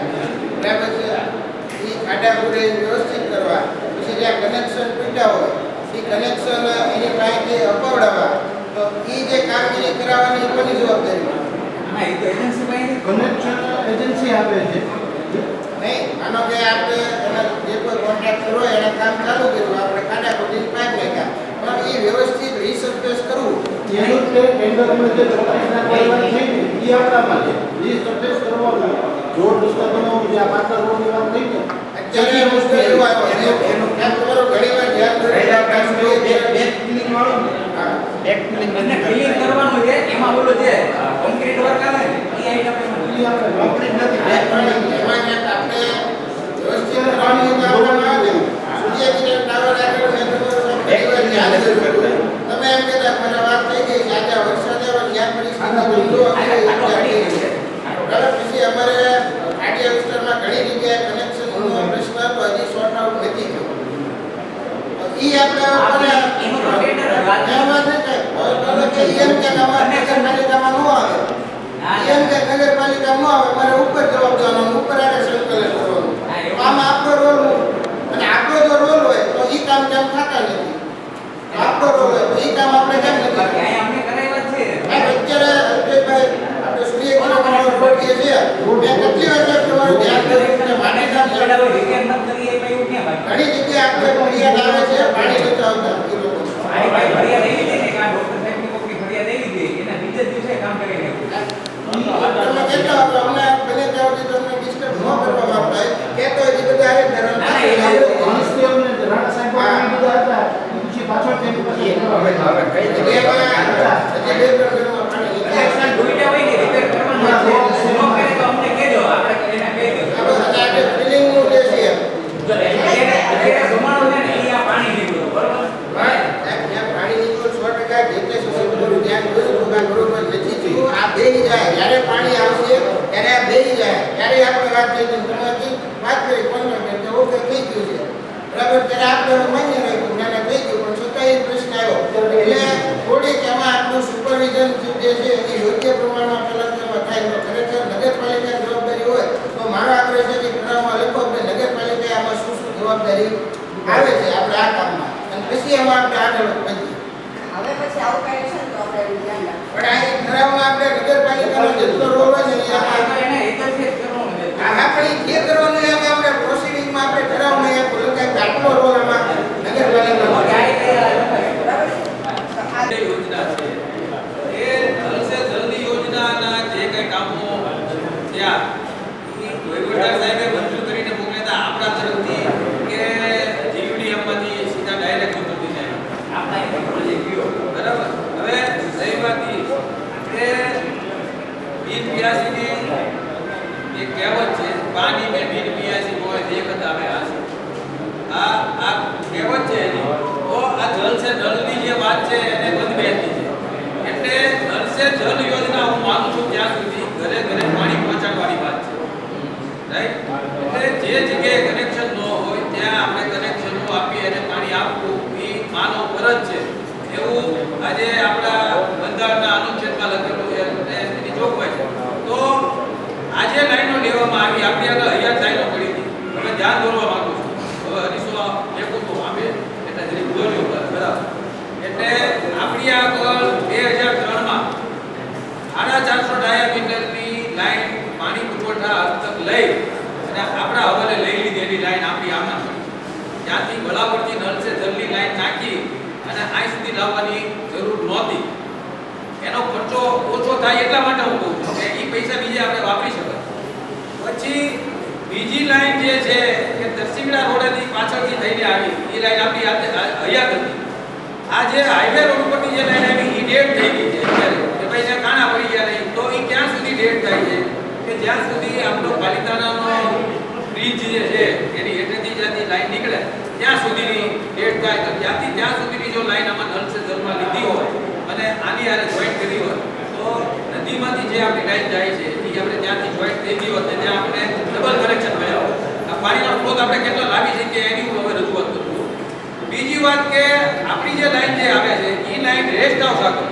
બરાબર છે એ ખાડા પૂરે વ્યવસ્થિત કરવા પછી જ્યાં કનેક્શન તૂટ્યા હોય એ કનેક્શન એની પાસેથી અપાવડાવવા તો એ જે કામગીરી કરાવવાની એ કોની જવાબદારી હા એ તો એજન્સી પાસેથી કનેક્શન એજન્સી આપે છે નહીં માનો કે આપણે એના જે કોઈ કોન્ટ્રાક્ટર હોય એને કામ ચાલુ કર્યું આપણે ખાડા ખોદીને પાઇપ નાખ્યા પણ એ વ્યવસ્થિત રીસર્ફેસ કરવું એનું તે ટેન્ડરમાં જે ચોકડીના પરિવાર થઈ ને એ આપણામાં છે રીસર્ફેસ કરવાનું રોડ રસ્તાનો જે આ પાતળ રોડની વાત થઈ ને અત્યારે વસ્તુ એવું આવ્યો એનું કામ તમારું ઘણીવાર ધ્યાન અને ક્લીન કરવાનું છે એમાં બોલો છે કોન્ક્રીટ વર્ક આવે ને એ આઈટમ એ આપણે કમ્પ્લીટ નથી એમાં ક્યાંક આપણે વ્યવસ્થિત કરવાની કામ આવે સૂર્યકિરણ ટાવર આગળ મેં તમારું ઘણીવાર ધ્યાન કર્યું તમે એમ કહેતા મને વાત થઈ ગઈ કે આજે વરસાદ આવ્યો ત્યાં પરિસ્થિતિ બરાબર પછી અમારે આડિયા વિસ્તારમાં ઘણી જગ્યાએ કનેક્શનનો પ્રશ્ન હતો હજી સોર્ટ આઉટ નથી થયો ઈ આપણે એનું તો ટેન્ડર વાત એમાં છે કે એમ કે અમારે નગરપાલિકામાં ન આવે એમ કે નગરપાલિકા ન આવે મારે ઉપર જવાબ દેવાનો ઉપર આને સંકલન કરવાનું આમાં આપણો રોલ અને આપણો જો રોલ હોય તો ઈ કામ કેમ થતા નથી આપણો રોલ હોય તો ઈ કામ આપણે કેમ નથી અહીંયા અમને કરાવ્યા છે અત્યારે અલ્પેશભાઈ આપણે સૂર્યકિરણ રોકીએ છીએ મેં કેટલી વાર તમારું ધ્યાન દોર્યું માટે કામ ઘણી જગ્યાએ આપણે ફરિયાદ આવે છે પાણી નથી આવતા એ લોકો ફરિયાદ એવી છે ને કે આ ડોક્ટર સાહેબની કોઈની ફરિયાદ એવી છે એના બીજા દિવસે કામ કરી તમે કેટલા વાગે અમને બને ત્યાં સુધી તમને ડિસ્ટર્બ ન કરવા માંગતા કહેતો હોય કે બધા આરે ધરણ ગણેશદેવને રાણા સાહેબ બધા હતા પછી પાછળ થઈ પછી હવે કઈ જગ્યામાં હજી બે ઘરમાં પાણી નથી કનેક્શન ડૂબ્યા હોય ને રિપેર કરવાના છે નો કરે તો અમને કહેજો આપણે એને કહી દો આપણે આજે ફિલિંગનું જે છે જો એને અત્યારે ધુમાડો છે ને એ આપણે બરાબર ત્યારે આપણે માન્ય રાખ્યું નાના થઈ ગયું પણ છતાંય પ્રશ્ન આવ્યો એટલે થોડીક એમાં આપણું સુપરવિઝન જે છે એ યોગ્ય પ્રમાણમાં પહેલા તેમાં થાય તો ખરેખર નગરપાલિકાની જવાબદારી હોય તો મારો આગ્રહ છે કે ઠરાવમાં લખો કે નગરપાલિકાએ આમાં શું શું જવાબદારી આવે છે આપણે આ કામમાં અને પછી એમાં આપણે આગળ વધીએ. હવે પછી આવું કઈ છે તો આપણે એવું ધ્યાન રાખવું. પણ આ ઠરાવમાં આપણે નગરપાલિકાનો જેટલો રોલ હોય ને એ આપણે એને એક જ ફેસ કરવાનું છે. આપણે જે કરવાનું એમ આપણે પ્રોસિડિંગમાં આપણે ઠરાવમાં એક લખાય કે આટલો રોલ આમાં નગરપાલિકાનો આ છે. એક બરાબર છે? આ જે યોજના છે એ જલ સે જલ્દી યોજનાના જે કઈ કામો ત્યાં વહીવટદાર સાહેબે મંજૂર કરીને મોકલ્યા હતા આપણા તરફથી કે જીવડીએમમાંથી સીધા ડાયરેક્ટ મંજૂર થઈ જાય આપણા એક પ્રોજેક્ટ ગયો. બરાબર. હવે રહી વાત એ કે બિન પિયાસીની એક કહેવત છે પાણી મેં બિન પિયાસી હોય એક જ આવે આ કહેવત છે એની તો આ જલ સે જલની જે વાત છે એને બંધ બેસતી છે એટલે જલ સે જલ યોજના હું માનું છું ત્યાં સુધી ઘરે ઘરે પાણી પહોંચાડવાની વાત છે રાઈટ. એટલે જે જગ્યાએ કનેક્શન ન હોય ત્યાં આપણે કનેક્શનો આપી અને પાણી આપવું એ માનવ ફરજ છે એવું આજે આપણા બંધારણના અનુચ્છેદમાં લખેલું છે અને એની જોગવાઈ છે. તો આજે લાઈનો લેવામાં આવી આપણી આગળ હૈયા લાઈનો પડી હતી હવે ધ્યાન દોરવા માંગુ છું હવે હરીશો એકું તો આપે એટલે જરીક દોર્યો બરાબર. એટલે આપણી આગળ 2003માં 450 ડાયામીટરની લાઈન પાણી પુરવઠા હદ તક લઈ અને આપણા હવાલે લઈ લીધેલી લાઈન આપણી આમાં પડી ત્યાંથી બલાવરથી નળ સે જલની લાઈન નાખી અને આ સુધી લાવવાની જરૂર નહોતી. એનો ખર્ચો ઓછો થાય એટલા માટે હું કહું છું કે એ પૈસા બીજે આપણે વાપરી શકાય. પછી બીજી લાઈન જે છે કે દરસિંગડા રોડેથી પાછળથી થઈને આવી એ લાઈન આપણી હયાત હતી. આ જે હાઈવે રોડ ઉપરની જે લાઈન આવી એ ડેડ થઈ ગઈ છે અત્યારે કે ભાઈ ત્યાં કાણા પડી ગયા નહીં તો એ ક્યાં સુધી ડેડ થાય છે કે જ્યાં સુધી આપણો પાલિતાણાનો બ્રિજ જે છે એની હેઠળથી જ્યાંથી લાઈન નીકળે ત્યાં સુધીની ડેડ થાય તો ત્યાંથી ત્યાં સુધીની જો લાઈન આમાં નળ સે જલમાં લીધી હોય અને આની હારે જોઈન્ટ કરી હોય તો નદીમાંથી જે આપણી લાઈન જાય છે એ આપણે ત્યાંથી જોઈન્ટ થઈ ગઈ હોત ને ત્યાં આપણે ડબલ કનેક્શન મળ્યા હોત. આ પાણીનો સ્ત્રોત આપણે કેટલો લાવી શકીએ એની હું હવે રજૂઆત કરું છું. બીજી વાત કે આપણી જે લાઈન જે આવે છે એ લાઈન રેસ્ટ હાઉસ આગળ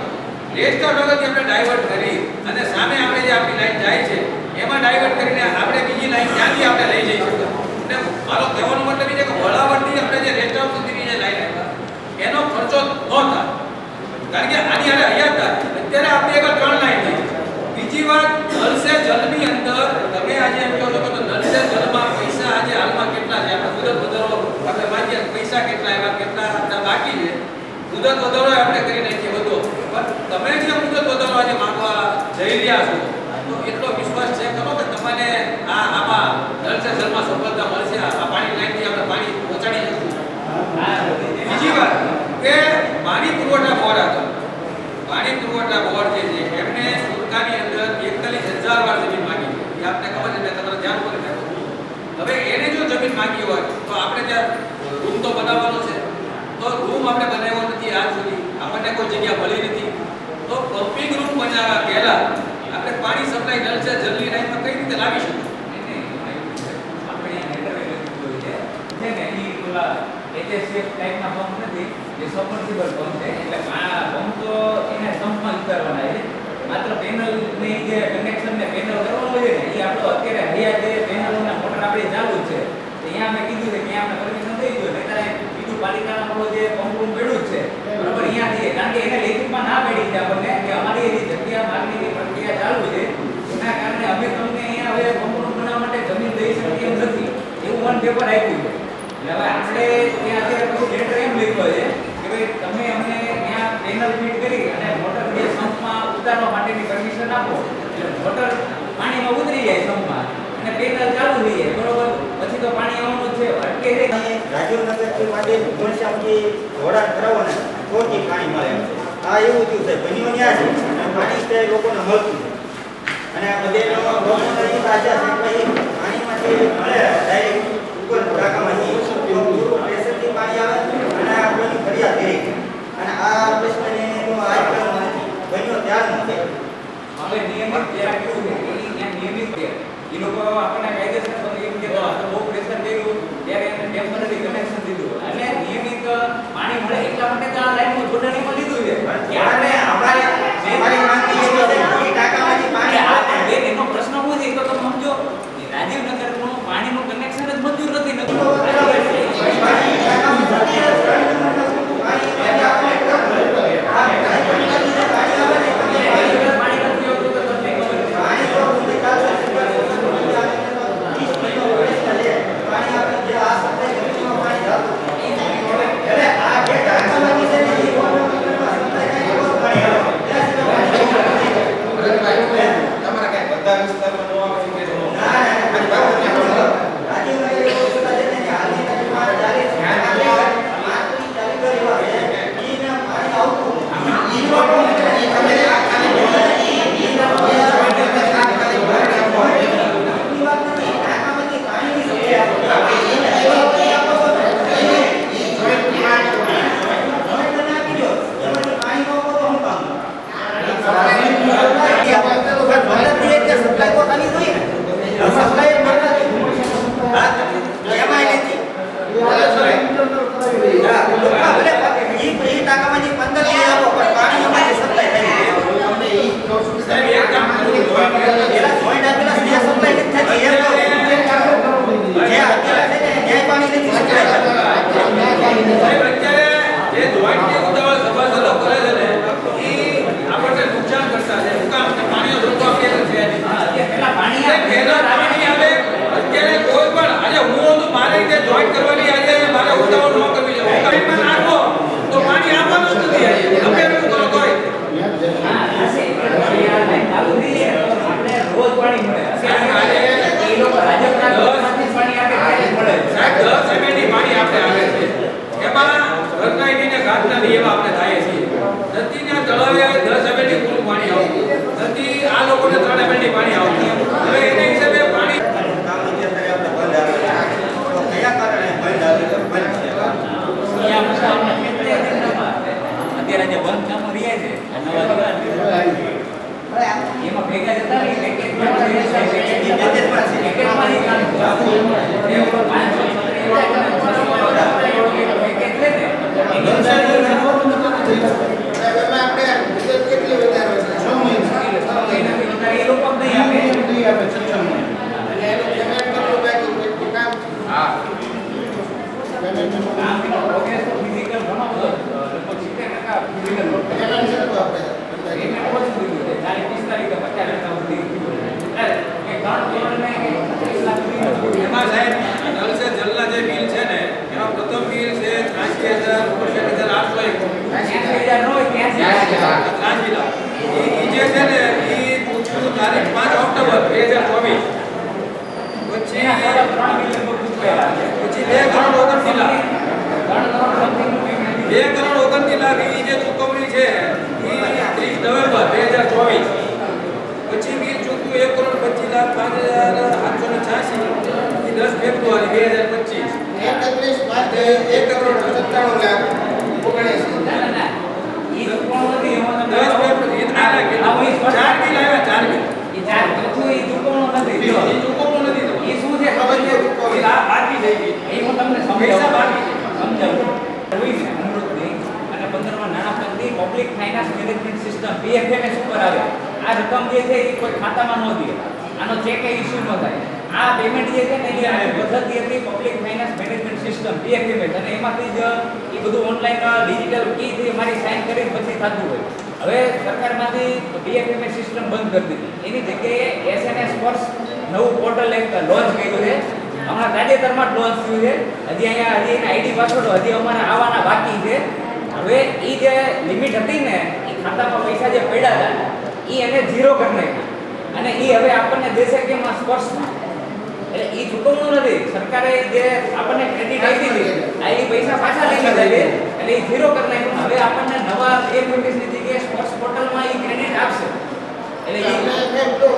આપણે ડાયવર્ટ કરી અને સામે આપણે જે આપણી લાઈન જાય છે એમાં ડાયવર્ટ કરીને આપણે બીજી લાઈન ત્યાંથી આપણે લઈ જઈ શકીએ. એટલે મારો કહેવાનો મતલબ એ છે કે વડાવટથી આપણે જે રેસ્ટ હાઉસ સુધીની જે લાઈન એનો ખર્ચો ન થાય કારણ કે આની હારે હયાત અત્યારે આપણી આગળ 3 લાઈન થઈ. બીજી વાત નળ સે જલની અંદર તમે આજે એમ કહો છો કે નળ સે જલમાં પૈસા આજે હાલમાં કેટલા છે આપણે મુદત વધારો આપણે માગીએ પૈસા કેટલા એવા કેટલા આપણા બાકી છે મુદત વધારો આપણે કરી નાખીએ બધો પણ તમે જે મુદત વધારો આજે માંગવા જઈ રહ્યા છો તો એટલો વિશ્વાસ છે ખરો કે તમને આમાં નળ સે જલમાં સફળતા મળશે આ પાણી લાઈનથી આપણે પાણી પહોંચાડી શકશું. બીજી વાત કે પાણી પુરવઠા બોર્ડ હતો પાણી પુરવઠા બોર્ડ જે છે એમને સુરતાની અંદર 41,000 વાર જમીન માંગી છે એ આપને ખબર છે મેં તમારે ધ્યાન કરી નાખ્યું. હવે એને જો જમીન માંગી હોય તો આપણે ત્યાં રૂમ તો બનાવવાનો છે તો રૂમ આપણે બનાવ્યો નથી આજ સુધી આપણને કોઈ જગ્યા મળી નથી તો પમ્પિંગ રૂમ બનાવવા પહેલા આપણે પાણી સપ્લાય નળ સે જલની લાઈનમાં કઈ રીતે લાવી શકીએ. આપણે છે ને ઈ પેલા HSF ટાઈપના પંપ નથી જે સબમર્સિબલ પંપ છે એટલે આ પંપ તો એને સંપમાં ઉતારવાના છે માત્ર પેનલ ની જે કનેક્શન ને પેનલ કરવાનું હોય ને એ આપણો અત્યારે હૈયા જે પેનલોના મોટર આપણી ચાલુ જ છે ત્યાં મેં કીધું કે ત્યાં આપણે પરમિશન દઈ દો નહીતર બીજું પાલિકાનો જે પંપ રૂમ પડ્યું જ છે બરોબર અહીંયા થઈએ કારણ કે એને લેખિતમાં ના પડી છે આપણને કે અમારી એની જગ્યા માગણીની પ્રક્રિયા ચાલુ છે એના કારણે અમે તમને અહીંયા હવે પંપ રૂમ બનાવવા માટે જમીન દઈ શકીએ એમ નથી એવું વન પેપર આપ્યું છે. હવે આપણે ત્યાં અત્યારે પછી લેટર એમ લખ્યો છે કે ભાઈ તમે અમને ત્યાં પેનલ ફિટ કરી અને મોટર જે સંપમાં ઉતારવા માટેની પરમિશન આપો એટલે મોટર પાણીમાં ઉતરી જાય સંપમાં અને પેનલ ચાલુ થઈ જાય બરોબર પછી તો પાણી આવવાનું છે અટકે છે. રાજુનગરથી માટે ઘનશ્યામથી ઘોડા કરાવવાના તોથી પાણી મળે આ એવું થયું છે બન્યું ત્યાં છે અને પાણી તે લોકોને મળતું અને આ બધે લોકોને તાજા છે પાણીમાંથી મળે ડાયરેક્ટ ઉપર ટાંકામાંથી પ્રેશરથી પાણી આવે અને આપણને ફરિયાદ કરી અને આ પ્રશ્નને આજકાલ નથી બન્યો ત્યાર નથી. હવે નિયમિત જ્યારે કેવું છે એ ત્યાં નિયમિત છે એ લોકો આપણને કાયદેસર એમ કે બહુ પ્રેશર કર્યું ત્યારે એને ટેમ્પરરી કનેક્શન દીધું એટલા માટે તો આ લાઈનનું જોડણીમાં લીધું છે કે આપણે અમારી માંગણી એ છે કે ઈ ટાંકામાંથી પાણી આવે. એનો પ્રશ્ન શું છે તો તમે સમજો રાજીવનગરનું પાણીનું કનેક્શન જ મંજૂર નથી તમારા કઈ બધા વિસ્તારમાં નો આવે છે કે નો? સાહેબ અત્યારે જે જોઈન્ટની ઉતાવળ સભાસદો કરે છે ને એ આપણને નુકસાન કરતા છે શું કામ કે પાણીનો ધોકો આપીએ છે પેલા પાણી પહેલા પાણી આવે અત્યારે કોઈ પણ આજે હું તો મારે રીતે જોઈન્ટ કરવાની આજે મારે ઉતાવળ ન કરવી જોઈએ ઉતાવળમાં નાખો તો પાણી આવવાનું જ નથી આજે તમે એવું કરો તોય રોજ પાણી મળે એ લોકો રાજકના ઘરમાંથી પાણી આપે ત્યારે મળે સાહેબ 10 એમએલડી પાણી આપણે આવે છે એમાં ઘરના એની ઘાટના ની એવા આપણે થાય છે નદીના તળાવે 10 એમએલડી પૂરું પાણી આવતું નદી આ લોકોને 3 એમએલડી પાણી આવતું હવે એને હિસાબે પાણી કામ અત્યારે આપણે બંધ આવે તો કયા કારણે બંધ આવે તો બંધ છે. અત્યારે જે બંધ કામો રહ્યા છે એમાં ભેગા જતા રહી પેકેજમાં કેટલી વધારે છે? એ લોકો નહીં આપે એટલે એનું પેમેન્ટ કરવું બાકી કેટલું કામ છે? હા કામ પ્રોગ્રેસ તો ફિઝિકલ ઘણો બધો લગભગ 70% ફિઝિકલ પેમેન્ટ કેટલું આપણે એને ઓછું દીધું છે 40-45 કે 50% સુધી કે 3 કરોડને 30 લાખ સુધી એમાં સાહેબ નલ સે જલના જે બિલ છે ને એમાં પ્રથમ બિલ છે 83,801 80,000 નો હોય 83,000 એ જે છે ને એ પૂછ્યું તારીખ 5 ઓક્ટોબર 2024 પછી 3 મિલિયન પર ચૂકવેલા છે પછી 2 કરોડ 29 લાખ 3 કરોડ સમથિંગનું પેમેન્ટ 2 કરોડ 29 લાખ એ જે ચૂકવણી છે એ 30 નવેમ્બર 2024 પછી બિલ ચૂક્યું 1 કરોડ 25 લાખ 5,886 એ 10 ફેબ્રુઆરી 2025 1 કરોડ 97 લાખ 79. ના ના ઈ ચૂકવણું નથી એમાં 10 ફેબ્રુઆરી એ આ લાગે 4 બિલ આવ્યા 4 બિલ ઈ ચાર બધું ઈ ચૂકવણું નથી જો એ ચૂકવણું નથી તો ઈ શું છે ખબર છે એ આ બાકી થઈ ગઈ એ હું તમને પૈસા બાકી છે. સમજાવું હોય છે અમૃતની અને 15માં નાણાપંચની Public Finance Management System PFMS ઉપર આવે આ રકમ જે છે એ કોઈ ખાતામાં ન દે આનો ચેક ઇસ્યુ ન થાય આ પેમેન્ટ જે છે ને એ પદ્ધતિ હતી public Finance Management System PFMS અને એમાંથી જ એ બધું ઓનલાઈન ડિજિટલ કી થી મારી સાઇન કરીને પછી થતું હોય હવે સરકારમાંથી PFMS સિસ્ટમ બંધ કરી દીધી એની જગ્યાએ SNS ફોર્સ નવું પોર્ટલ એક લોન્ચ કર્યું છે હમણાં તાજેતરમાં જ લોન્ચ થયું છે હજી એના આઈડી પાસવર્ડ હજી અમારા આવવાના બાકી છે હવે એ જે લિમિટ હતી ને એ ખાતામાં પૈસા જે પડ્યા હતા એ એને ઝીરો કરી નાખ્યા અને એ હવે આપણને દેશે કે એમાં સ્પર્શમાં એટલે એ ચૂકવણું નથી સરકારે જે આપણને ક્રેડિટ આપી દીધી આ એ પૈસા પાછા લઈ લીધા છે એટલે એ ઝીરો કરી નાખ્યું હવે આપણને નવા PFMSની જગ્યાએ સ્પર્શ પોર્ટલમાં એ ક્રેડિટ આપશે એટલે એ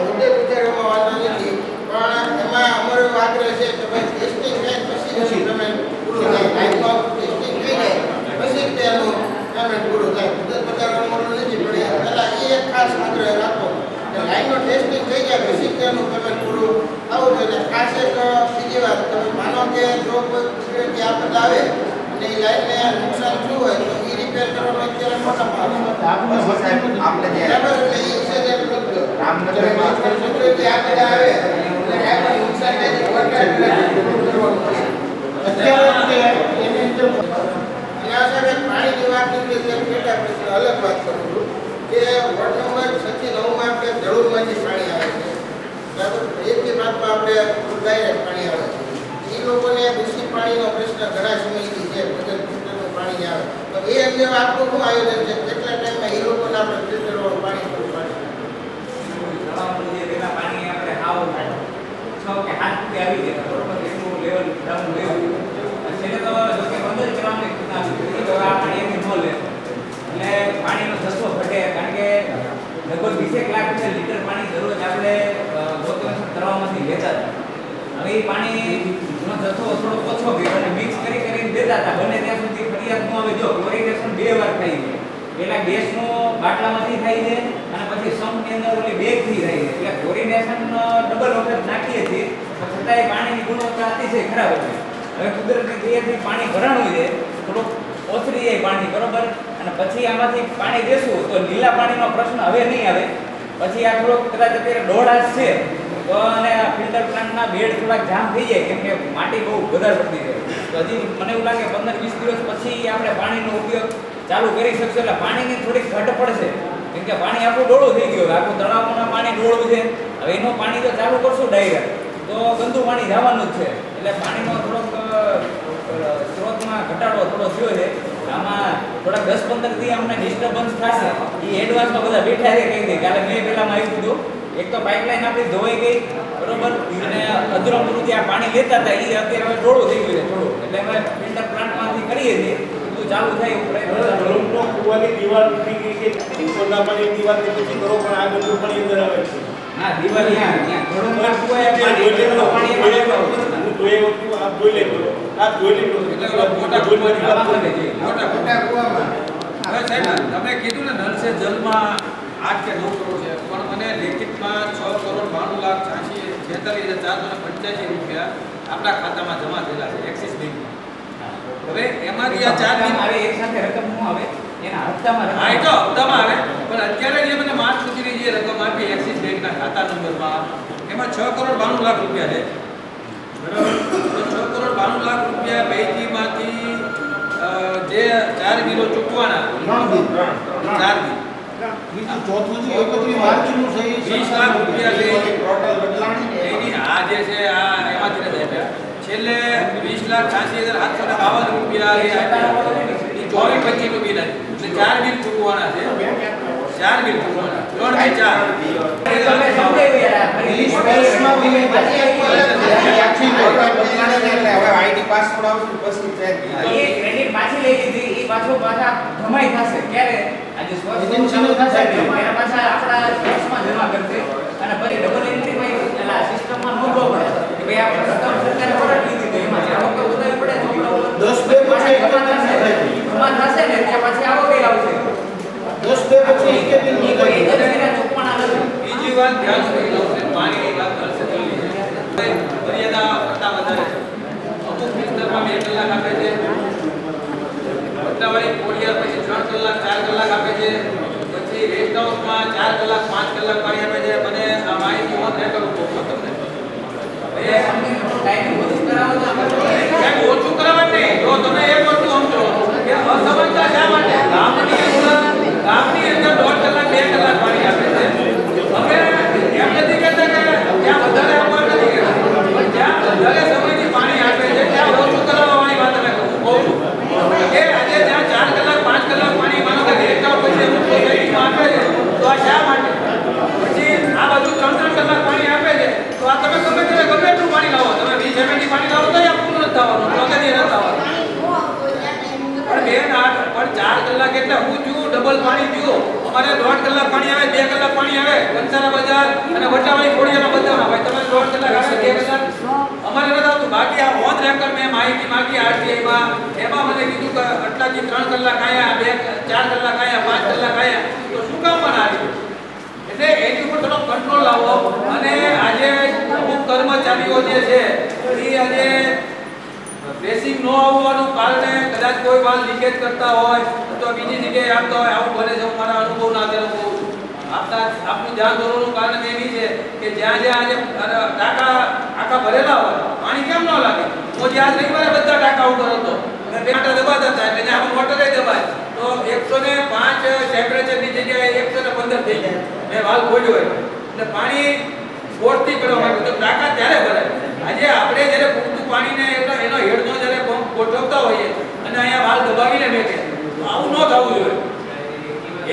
મુદ્દે વિચારવામાં વાંધો નથી પણ એમાં અમારો આગ્રહ છે કે ભાઈ ટેસ્ટિંગ થાય પછી પેમેન્ટ પૂરું થાય લાઈનમાં ટેસ્ટિંગ થઈ જાય પછી જ તેનું પેમેન્ટ પૂરું થાય મુદ્દત બજારનો મોડલ નથી પડે પહેલાં એ એક ખાસ આગ્રહ રાખો કે લાઈનનો ટેસ્ટિંગ થઈ જાય પછી તેનું પેમેન્ટ પૂરું થવું જોઈએ ખાસ એક બીજી વાત તમે માનો કે જો કોઈ કુદરતી આફત આવે અને એ લાઈનને નુકસાન થયું હોય તો એ રિપેર કરવાનો અત્યારે મોટામાં આપણે જે બરાબર એટલે એ છે જે રામનગરમાં સિક્યુરિટી આ બધા આવે એટલે આ નુકસાન થાય છે કરવાનું છે અત્યારે એની અંદર આ સાહેબ પાણીની વાત નીકળી છે પેટા પ્રશ્ન અલગ વાત કરું છું કે વોર્ડ નંબર 6 થી 9 માં આપણે ધડુરમાંથી પાણી આવે છે બરાબર 1 થી 5 માં આપણે ડાયરેક્ટ પાણી આવે છે એ લોકોને દૂષિત પાણીનો પ્રશ્ન ઘણા સમયથી છે બધા ફિલ્ટરનું પાણી આવે તો એ અંગે આપણું શું આયોજન છે કેટલા ટાઈમમાં એ લોકોને આપણે ફિલ્ટરવાળું પાણી પૂરું પાડીશું તળાવનું જે પેલા પાણી આપણે હાવ 6 કે 7 ફૂટ આવી જાય બરોબર એટલું લેવલ ડાઉન લેવું છેલ્લે તો જો કે 15 કિલોમીટર સુધા આવી તો આ પાણી એમની ન લે એટલે પાણીનો જથ્થો ઘટે કારણ કે લગભગ 20 લાખ લીટર પાણી દરરોજ આપણે ગોતવંશ તળાવમાંથી લેતા હતા હવે એ પાણીનો જથ્થો થોડો ઓછો ગયો અને મિક્સ કરીને દેતા હતા બને ત્યાં સુધી ફરિયાદ ન આવે જો ક્લોરિનેશન 2 વાર થઈ જાય પેલા ગેસનો બાટલામાંથી થાય છે અને પછી સંપની અંદર ઓલી બેગથી થાય છે એટલે ક્લોરિનેશન ડબલ વખત નાખીએ છીએ છતાંય પાણીની ગુણવત્તા અતિશય ખરાબ છે હવે કુદરતી ક્રિયાથી પાણી ભરાણું છે થોડુંક ઓછરી જાય પાણી બરોબર અને પછી આમાંથી પાણી દેશું તો લીલા પાણીનો પ્રશ્ન હવે નહીં આવે પછી આ થોડોક કદાચ અત્યારે દોઢ છે તો અને ફિલ્ટર પ્લાન્ટના બેડ થોડાક જામ થઈ જાય કેમ કે માટી બહુ વધારે પડતી જાય તો હજી મને એવું લાગે 15-20 દિવસ પછી આપણે પાણીનો ઉપયોગ ચાલુ કરી શકશું એટલે પાણીની થોડીક ઘટ પડશે કેમ કે પાણી આખું ડોળું થઈ ગયું આખું તળાવમાં પાણી ડોળું છે હવે એનું પાણી જો ચાલુ કરશું ડાયરેક્ટ તો ગંદુ પાણી જવાનું જ છે એટલે પાણીનો થોડોક સ્ત્રોતમાં ઘટાડો થોડો થયો છે આમાં થોડાક 10-15 દી અમને ડિસ્ટર્બન્સ થશે એ એડવાન્સમાં બધા બેઠા છે કહી દે કાલે મેં પહેલામાં આવ્યું હતું એક તો પાઇપલાઇન આપણી ધોવાઈ ગઈ બરોબર અને અધૂરમપુરું જે આ પાણી લેતા હતા એ અત્યારે હવે ડોળું થઈ ગયું છે થોડું એટલે અમે ફિલ્ટર પ્લાન્ટમાંથી કરીએ છીએ બધું ચાલુ થાય એવું પ્રયત્ન રોડનો કૂવાની દીવાલ તૂટી ગઈ છે ઉપરના પાણી દીવાલ તૂટી કરો પણ આ બધું પાણી અંદર આવે છે હા દીવાલ ત્યાં ઘણું કૂવાય પાણી હું ધોઈ વખતે આ ધોઈ લેતો આ ધોઈ લેતો એટલે મોટા કૂવામાં મોટા કૂવામાં હવે સાહેબ તમે કીધું ને નલ સે જલમાં 8 કે 9 કરોડ છે પણ મને લેખિતમાં 6 કરોડ 92,46,485 રૂપિયા આપણા ખાતામાં જમા થયેલા છે એક્સિસ બેંકમાં હવે એમાંથી આ 4 દિન આવે એક સાથે રકમ નું આવે એના હપ્તામાં હા એ તો હપ્તામાં આવે પણ અત્યારે જે મને માર્ચ સુધીની જે રકમ આપી એક્સિસ બેંકના ખાતા નંબરમાં એમાં 6 કરોડ 92 લાખ રૂપિયા છે બરાબર તો 6 કરોડ 92 લાખ રૂપિયા બેંકમાંથી જે 4 બિલો ચૂકવાના 4 બિલ બીજું ચોથું છે 31 માર્ચનું છે 20 લાખ રૂપિયા છે ટોટલ બદલાણી એની આ જે છે આ એમાંથી જ આપ્યા છેલ્લે 20,86,752 રૂપિયા એ આપ્યા એ 24-25 નું બિલ એટલે 4 બિલ ચૂકવાના છે 4 બિલ ચૂકવાના 3 તમે સમજાવી યાર રિલીઝ સ્પેસમાં બી એટલે હવે આઈડી પાસવર્ડ આવશે પછી એ ક્રેડિટ પાછી લઈ લીધી એ પાછા જમાઈ થશે ક્યારે આજે સ્વચ્છ થશે એના પાછા આપણા કેશમાં જમા કરશે અને પછી ડબલ એન્ટ્રી માં એલા સિસ્ટમમાં નોંધવો પડે કે ભાઈ આપણે રકમ સરકારે પરત લીધી તો એમાં જે આવક ઉતારવી પડે તો 10 બે પછી જમા થશે ને ત્યાં પછી આવક કઈ આવશે 10 બે પછી એક દિન એ કોઈ એજન્સીના ચૂકવાના નથી બીજી વાત ધ્યાન રાખી છે પાણીની વાત કરશે જલ્દી મર્યાદા કરતા વધારે છે અમુક વિસ્તારમાં 2 કલાક આપે છે પટલાવાળી કોડિયા પછી 3 કલાક 4 કલાક આપે છે પછી રેસ્ટ હાઉસમાં 4 કલાક 5 કલાક પાણી આપે છે મને આ માહિતી ઓન રેકોર્ડ કહું તમને એ ટાઈમ બધું કરાવો તો આપણે કેમ ઓછું કરાવવાનું નહીં જો તમે એક વસ્તુ સમજો કે અસમજતા શા માટે ગામની અંદર 1.5 કલાક 2 કલાક પાણી આપે છે અમે એમ નથી કહેતા કે ત્યાં વધારે આપવા નથી કહેતા પણ જ્યાં વધારે સમયથી પાણી આપે છે ત્યાં ઓછું કરાવવાની વાત અમે કહું છું કે આજે જ્યાં 4 કલાક 5 કલાક પાણી માનો કે રેટ આઉટ પછી અમુક સોસાયટીમાં આપે છે તો આ શા માટે પછી આ બાજુ 3 કલાક પાણી આપે છે તો આ તમે ગમે એટલું પાણી લાવો તમે 20 ml પાણી લાવો તો આ પૂરું નથી થવાનું તો કદી નથી થવાનું પણ બેન આ પણ 4 કલાક એટલે હું થયું ડબલ પાણી થયું અમારે 1.5 કલાક પાણી આવે 2 કલાક પાણી આવે કંસારા બજાર અને વટાવાળી કોડિયાના બધામાં ભાઈ તમે 1.5 કલાક આવે 2 કલાક અમારે નથી આવતું બાકી આ ઓન રેકર્ડ મેં માહિતી માંગી આરટીઆઈ માં એમાં મને કીધું કે આટલાથી 3 કલાક આયા 4 કલાક આયા 5 કલાક આયા તો શું કામ મને આવ્યું એટલે એની ઉપર થોડો કંટ્રોલ લાવો અને આજે અમુક કર્મચારીઓ જે છે એ આજે બેસિક ન આવવાનું કારણે કદાચ કદાચ કોઈ વાલ લીકેજ કરતા હોય અથવા બીજી જગ્યાએ આપતા હોય, આવું બને છે, હું મારા અનુભવના આધારે કહું છું. આપનું ધ્યાન દોરવાનું કારણ એવી છે કે જ્યાં આજે ટાંકા આખા ભરેલા હોય પાણી કેમ ન લાગે? હું આજ રવિવારે બધા ટાંકા ઉપર હતો અને બે ટાંકા દબાતા હતા એટલે જ્યાં મોટરે દબાય તો 105 ટેમ્પરેચરની જગ્યાએ 115 થઈ જાય. મેં વાલ ખોલ્યો હોય એટલે પાણી ફોર્સથી કરવા માટે તો ટાંકા ત્યારે ભરાય. આજે આપણે જ્યારે પૂરતું પાણીને એનો હેડનો જ્યારે પંપ ગોઠવતા હોઈએ અને અહીંયા વાલ દબાવીને મેકે તો આવું ન થવું જોઈએ.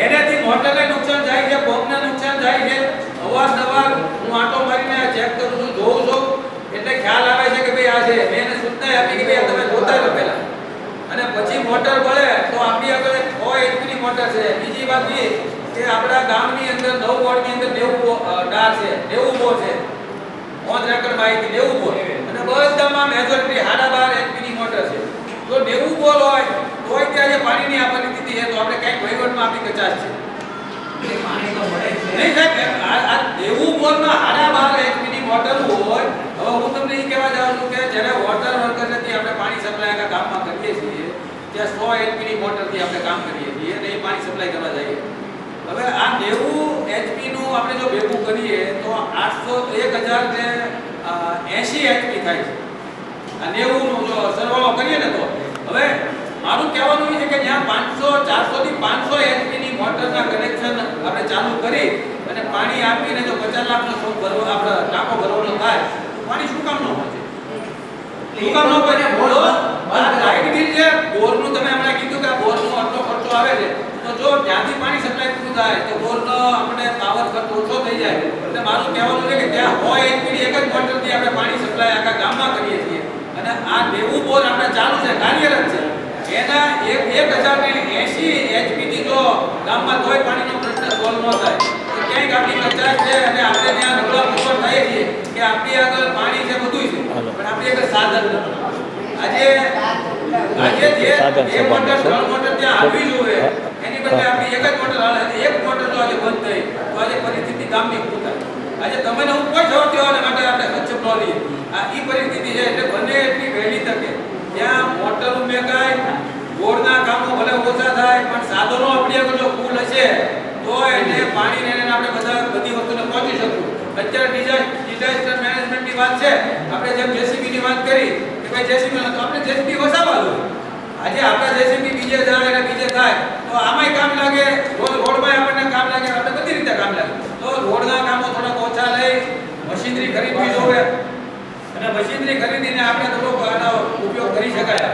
એનાથી મોટરને નુકસાન થાય છે, પંપને નુકસાન થાય છે. અવારનવાર હું આંટો મારીને ચેક કરું છું, જોઉં છું એટલે ખ્યાલ આવે છે કે ભાઈ આ છે. મેં એને સૂચના આપી કે ભાઈ તમે જોતા રહો પહેલા અને પછી મોટર બળે તો આપણી આગળ 6 HP મોટર છે. બીજી વાત એ કે આપણા ગામની અંદર 9 વોર્ડની અંદર 90 ડાર છે, 90 બોર છે. ઓન રેકર્ડ માહિતી 90 બોર અને બધામાં મેજોરિટી 12.5 HP ની મોટર છે. જો 90 બોર હોય તોય ત્યાં જે પાણીની આ પરિસ્થિતિ છે તો આપણે કંઈક વહીવટમાં આપી કચાશ છે. પાણી તો મળે છે નહીં સાહેબ, આ 90 બોરમાં 12.5 HP ની મોટર હોય. હવે હું તમને એ કહેવા જાઉં છું કે જ્યારે વોટર વર્કરથી આપણે પાણી સપ્લાય આખા ગામમાં કરીએ છીએ ત્યાં 100 HP ની મોટરથી આપણે કામ કરીએ છીએ અને એ પાણી સપ્લાય કરવા જઈએ. હવે આ 90 HP નું આપણે જો ભેગું કરીએ તો 1080 HP થાય છે. આ 90 નો જો સરવાળો કરીએ ને તો હવે મારું કહેવાનું એ છે કે જ્યાં 400 થી 500 HP ની મોટરના કનેક્શન આપણે ચાલુ કરી અને પાણી આપીને જો 50 લાખનો શોખ ભરવો આપણે ટાંકો ભરવાનો થાય તો પાણી શું કામ ન પહોંચે? શું કામ ન પહોંચે? બોલો આ લાઇટ બિલ છે બોરનું, તમે હમણાં કીધું કે આ બોરનો આટલો ખર્ચો આવે છે તો જો ત્યાંથી પાણી સપ્લાય પૂરું થાય તો બોરનો આપણે પાવર ખર્ચ ઓછો થઈ જાય. એટલે મારું કહેવાનું છે કે ત્યાં હોય એક જ મોટરથી આપણે પાણી સપ્લાય આખા ગામમાં કરીએ છીએ અને આ 90 બોર આપણે ચાલુ છે, કાર્યરત છે. એના 1080 HP થી જો ગામમાં તોય પાણીનો પ્રશ્ન સોલ્વ ન થાય તો ક્યાંક આપણી કચાશ છે અને આપણે ત્યાં નબળા ઉપર થાય છે કે આપણી આગળ પાણી છે બધું છે પણ આપણી આગળ સાધન નથી. આજે જે મોટર 3 મોટર ત્યાં આવી જોઈએ એની બદલે આપણી એક જ મોટર હાલે છે. એક મોટર જો આજે બંધ થઈ તો આજે પરિસ્થિતિ ગામની શું થાય? આજે તમે હું કોઈ જવાબ દેવાને માટે આપણે સક્ષમ ન લઈએ. આ ઈ પરિસ્થિતિ છે એટલે બને એટલી વહેલી તકે ત્યાં મોટર મેકાય, બોરના કામો ભલે ઓછા થાય પણ સાધનો આપણી આગળ જો ફૂલ હશે તો એને પાણી ને આપણે બધી વસ્તુને પહોંચી શકું. અત્યારે ડિઝાસ્ટર મેનેજમેન્ટની વાત છે, આપણે જેમ જેસીબી ની વાત કરી કે ભાઈ જેસીબી તો આપણે જેસીબી વસાવવા દો. આજે આપણા જેસીબી બીજે જાય અને બીજે થાય તો આમાંય કામ લાગે, રોડમાં આપણને કામ લાગે, આપણે બધી રીતે કામ લાગે. તો રોડના કામો થોડાક ઓછા લઈ મશીનરી ખરીદવી જોઈએ અને મશીનરી ખરીદીને આપણે થોડોક આનો ઉપયોગ કરી શકાય.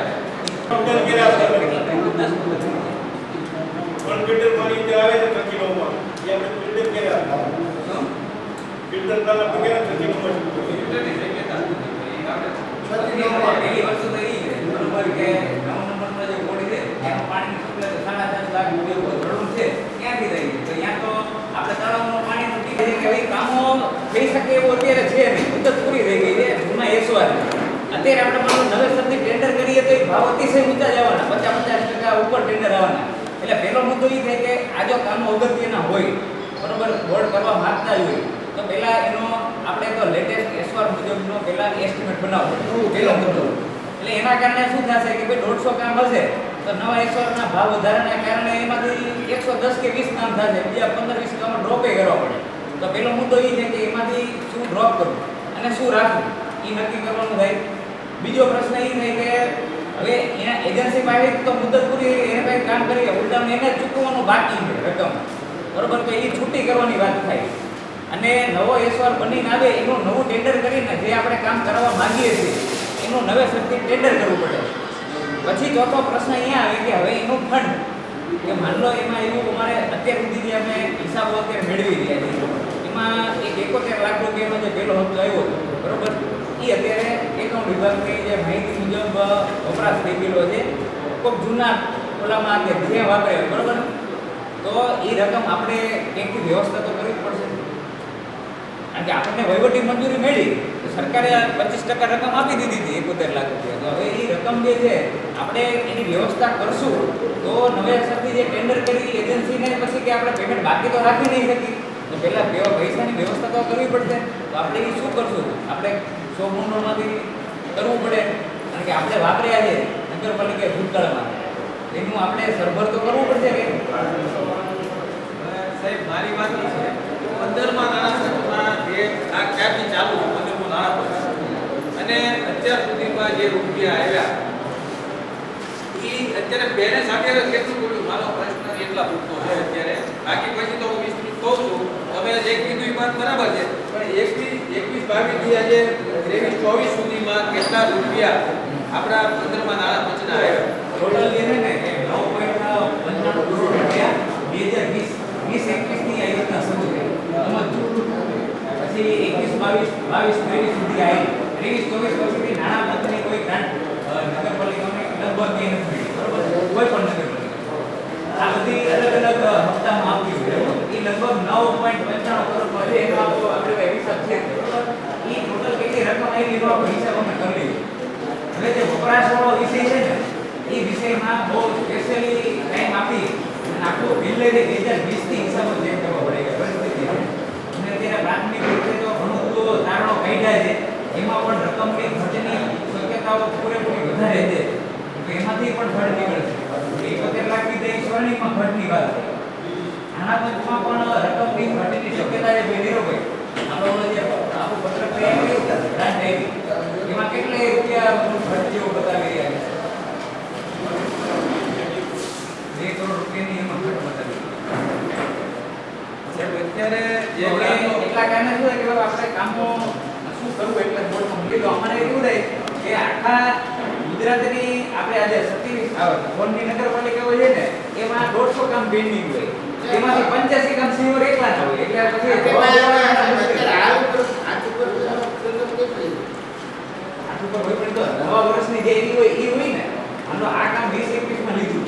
થઈ શકે એવું અત્યારે છે નહીં, મુદત પૂરી થઈ ગઈ છે. જૂના એસવાર અત્યારે આપણે માનો નવેસરથી ટેન્ડર કરીએ તો એ ભાવ અતિશય ઊંચા જવાના, 50% ઉપર ટેન્ડર આવવાના. એટલે પહેલો મુદ્દો એ થાય કે આ જો કામો અગત્યના હોય બરોબર બોર્ડ કરવા માંગતા હોય તો પહેલા એનો આપણે તો લેટેસ્ટ એસવાર મુજબનો પહેલા એસ્ટિમેટ બનાવવો પહેલો મુદ્દો. એટલે એના કારણે શું થશે કે ભાઈ 150 કામ હશે તો નવા એસવારના ભાવ વધારાના કારણે એમાંથી 110 કે 20 કામ થશે, બીજા 15-20 કામ ડ્રોપે કરવા પડે. તો પહેલો મુદ્દો એ છે કે એમાંથી શું ડ્રોપ કરવું અને શું રાખવું એ નક્કી કરવાનું થાય. બીજો પ્રશ્ન એ થાય કે હવે એના એજન્સી પાસે તો મુદત પૂરી એને કંઈ કામ કરીએ ઉલટાનું એને ચૂકવવાનું બાકી છે રકમ બરોબર, તો એ છૂટી કરવાની વાત થાય અને નવો એસવાર બનીને આવે એનું નવું ટેન્ડર કરીને જે આપણે કામ કરવા માંગીએ છીએ એનું નવેસરથી ટેન્ડર કરવું પડે. પછી ચોથો પ્રશ્ન અહીંયા આવે કે હવે એનું ફંડ કે માન લો એમાં એવું અમારે અત્યાર સુધી જે અમે હિસાબો અત્યારે મેળવી રહ્યા છીએ એમાં એક 71 લાખ રૂપિયાનો જે પહેલો હપ્તો આવ્યો હતો બરોબર, એ અત્યારે એકાઉન્ટ વિભાગની જે માહિતી મુજબ વપરાશ થઈ ગયેલો છે. ખૂબ જૂના ઓલામાં કે જે વાપરે બરોબર, તો એ રકમ આપણે કંઈકથી વ્યવસ્થા તો કરવી જ પડશે. કારણ કે આપણને વહીવટી મંજૂરી મળી તો સરકારે 25% રકમ આપી દીધી હતી 71 લાખ રૂપિયા. તો હવે એ રકમ જે છે આપણે એની વ્યવસ્થા કરશું તો નવેસરથી જે ટેન્ડર કરી એજન્સીને પછી કે આપણે પેમેન્ટ બાકી તો રાખી નહીં શકીએ તો પહેલાં પૈસાની વ્યવસ્થા તો કરવી પડશે. તો આપણે એ શું કરશું? આપણે 100 ગુણોમાંથી કરવું પડે કારણ કે આપણે વાપર્યા છે નગરપાલિકા ભૂતકાળમાં એનું આપણે સરભર તો કરવું પડશે કે સાહેબ મારી વાત એ છે 15મા નાણાપંચમાં જે આ ક્યાંથી ચાલુ 15મું નાણાપંચ અને અત્યાર સુધીમાં જે રૂપિયા આવ્યા એ અત્યારે બેને સાથે કેટલું બોલ્યું મારો પ્રશ્ન એટલા પૂરતો છે અત્યારે બાકી પછી તો હું વિસ્તૃત કહું છું તમે જે કીધું એ વાત બરાબર છે પણ 21-22 થી આજે 23-24 સુધીમાં કેટલા રૂપિયા આપણા 15મા નાણાપંચના આવ્યા ટોટલ જે છે ને એ 9.95 કરોડ રૂપિયા 2020-21 ની આ યોજના શરૂ થઈ પછી 21-22 સુધી આવી 23-24 પછી નાણાં મંત્રી કોઈ ગ્રાન્ટ નગરપાલિકાઓને લગભગ કંઈ નથી મળી બરોબર કોઈ પણ નગરપાલિકા આ બધી અલગ અલગ હપ્તામાં આપવી હોય એ લગભગ 9.95 કરોડ છે એનો આપણે હિસાબ છે બરોબર એ ટોટલ કેટલી રકમ આવી એનો આપણે હિસાબ અમે કરી લઈએ હવે જે વપરાશવાળો વિષય છે ને એ વિષયમાં બહુ સ્પેશિયલી ટાઈમ આપી અને આખું બિલ લઈને 2020 થી હિસાબો ચેક કરવા પડે પરિસ્થિતિ અને અત્યારે પ્રાથમિક રીતે તો ઘણું બધું તારણો કાઢ્યા છે એમાં પણ રકમની ખર્ચની શક્યતાઓ પૂરેપૂરી વધારે છે તો એમાંથી પણ ખર્ચ નીકળશે 71 લાખ ની તે સ્વર્ણિમમાં ખર્ચની વાત છે નાણાપંચમાં પણ રકમની ખર્ચની શક્યતા છે નીરોભાઈ આપણો જે આખું પત્રક તૈયાર કર્યું ગ્રાન્ટ આવી એમાં કેટલા રૂપિયા ખર્ચ જેવો બતાવી રહ્યા છે 2 કરોડ રૂપિયાની એમાં ખર્ચ બતાવી સાહેબ અત્યારે જે એટલા કારણે શું છે કે આપણે કામો શું કરવું એટલે બોર્ડમાં મૂકી દો અમારે એવું થાય કે આખા ગુજરાતની આપણે આજે 27 ફોનની નગરપાલિકાઓ છે ને એમાં 150 કામ પેન્ડિંગ હોય એમાંથી 85 કામ સિનિયર એકલા ના હોય એટલે પછી હોય પણ તો નવા વર્ષની જે એવી હોય એ હોય ને આનો આ કામ 20-21 માં લીધું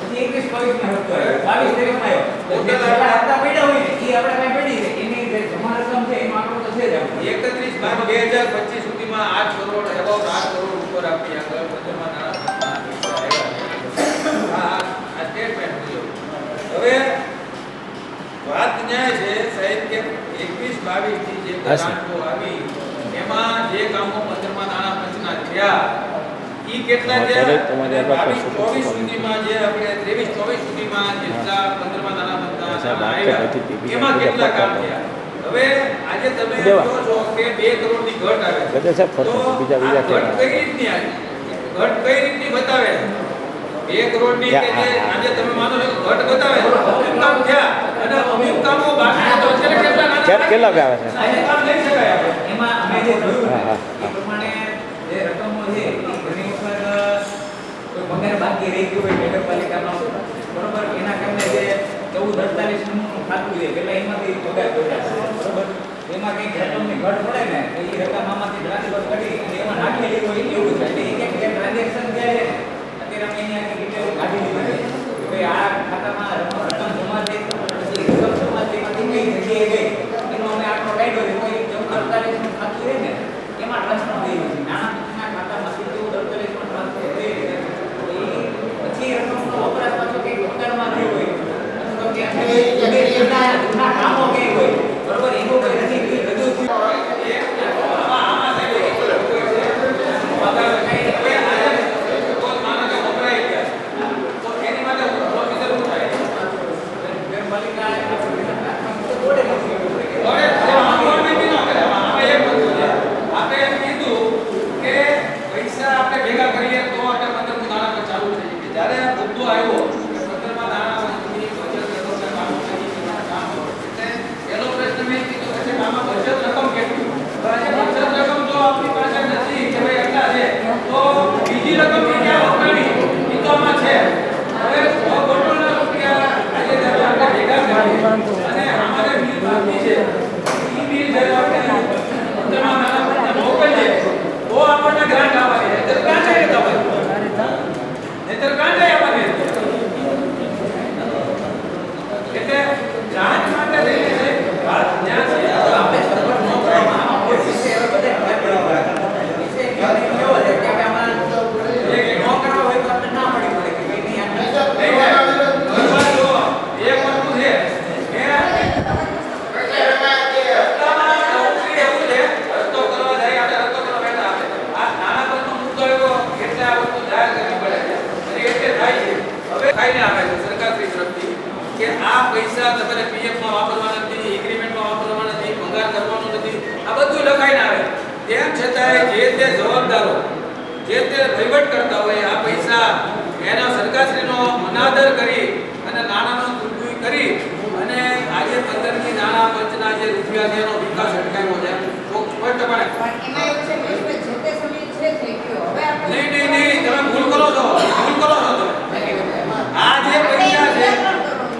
પછી 21-22 માં હતો 22-23 માં આવ્યો જેટલા હપ્તા પડ્યા હોય ને એ આપણે કઈ પડી છે એની જે જમા રકમ છે એનો આંકડો તો છે જ 31/12/2025 સુધીમાં 8 કરોડ એબાઉટ 8 કરોડ ઉપર આપી આગળ 15મા નાણાપંચમાં આ સ્ટેટમેન્ટ થયું હવે વાત ન્યાય છે સાહેબ કે 21-22 થી જે ગ્રાન્ટો આવી એમાં જે કામો 15મા નાણાપંચના થયા ઈ કેટલા છે 22-24 સુધીમાં જે આપણે 23-24 સુધીમાં જેટલા 15મા નાણાપંચના આવ્યા એમાં કેટલા કામ થયા હવે આજે તમે કહો છો કે 2 કરોડની ઘટ આવે છે તો બીજા ઘટ કઈ રીતની આવી ઘટ કઈ રીતની બતાવે 2 કરોડની કે જે આજે તમે માનો છો ઘટ બતાવે કામ થયા અને અમુક કામો બાકી તો અત્યારે કેટલા નાના કેટલા આવે છે કામ લઈ શકાય એમાં અમે જે જોયું એ પ્રમાણે જે રકમો છે એ ઘણી વખત કોઈ પગાર બાકી રહી ગયો હોય નગરપાલિકાનો બરોબર એના કારણે જે 14-48 નું ખાતું છે એટલે એમાંથી પગાર પડ્યા બરોબર એમાં કંઈક રકમની ઘટ પડે ને તો એ રકમ આમાંથી ટ્રાન્સફર કરી અને એમાં નાખેલી હોય એવું છે એટલે એક એક ટ્રાન્ઝેક્શન જે છે અત્યારે અમે અહીંયા ડિટેલ કાઢી લીધી છે કે આ ખાતામાં રકમ જમા થઈ પછી રકમ જમા થઈ એમાંથી કઈ જગ્યાએ ગઈ એનો અમે આંકડો કાઢ્યો છે કોઈ 14-48 નું ખાતું છે ને એમાં ટ્રાન્સફર થઈ ગયું છે નાણાકીયના ખાતામાંથી 14-48 નું ટ્રાન્સફર થઈ ગયું પછી રકમનો વપરાશ પાછો કંઈક પગારમાં થયો હોય અથવા કે જૂના કામો કંઈક હોય બરોબર એનું કોઈ નથી રજૂ થયું લખાઈને આવે છે સરકારશ્રી તરફથી કે આ પૈસા તમારે પીએફમાં વાપરવાના નથી, એગ્રીમેન્ટમાં વાપરવાના નથી, પગાર કરવાનો નથી, આ બધું લખાઈને આવે. તેમ છતાંય જે તે જવાબદારો જે તે વહીવટ કરતા હોય આ પૈસા એના સરકારશ્રીનો અનાદર કરી અને નાણાંનો દુરુપયોગ કરી અને આજે 15મી નાણાં પંચના જે રૂપિયા છે એનો વિકાસ અટકાવ્યો છે. તો સ્પષ્ટપણે પણ એમાં એવું છે કે જે તે સમયે છે થઈ ગયો. હવે આપણે નહીં તમે ભૂલ કરો છો તમે. આ જે પૈસા છે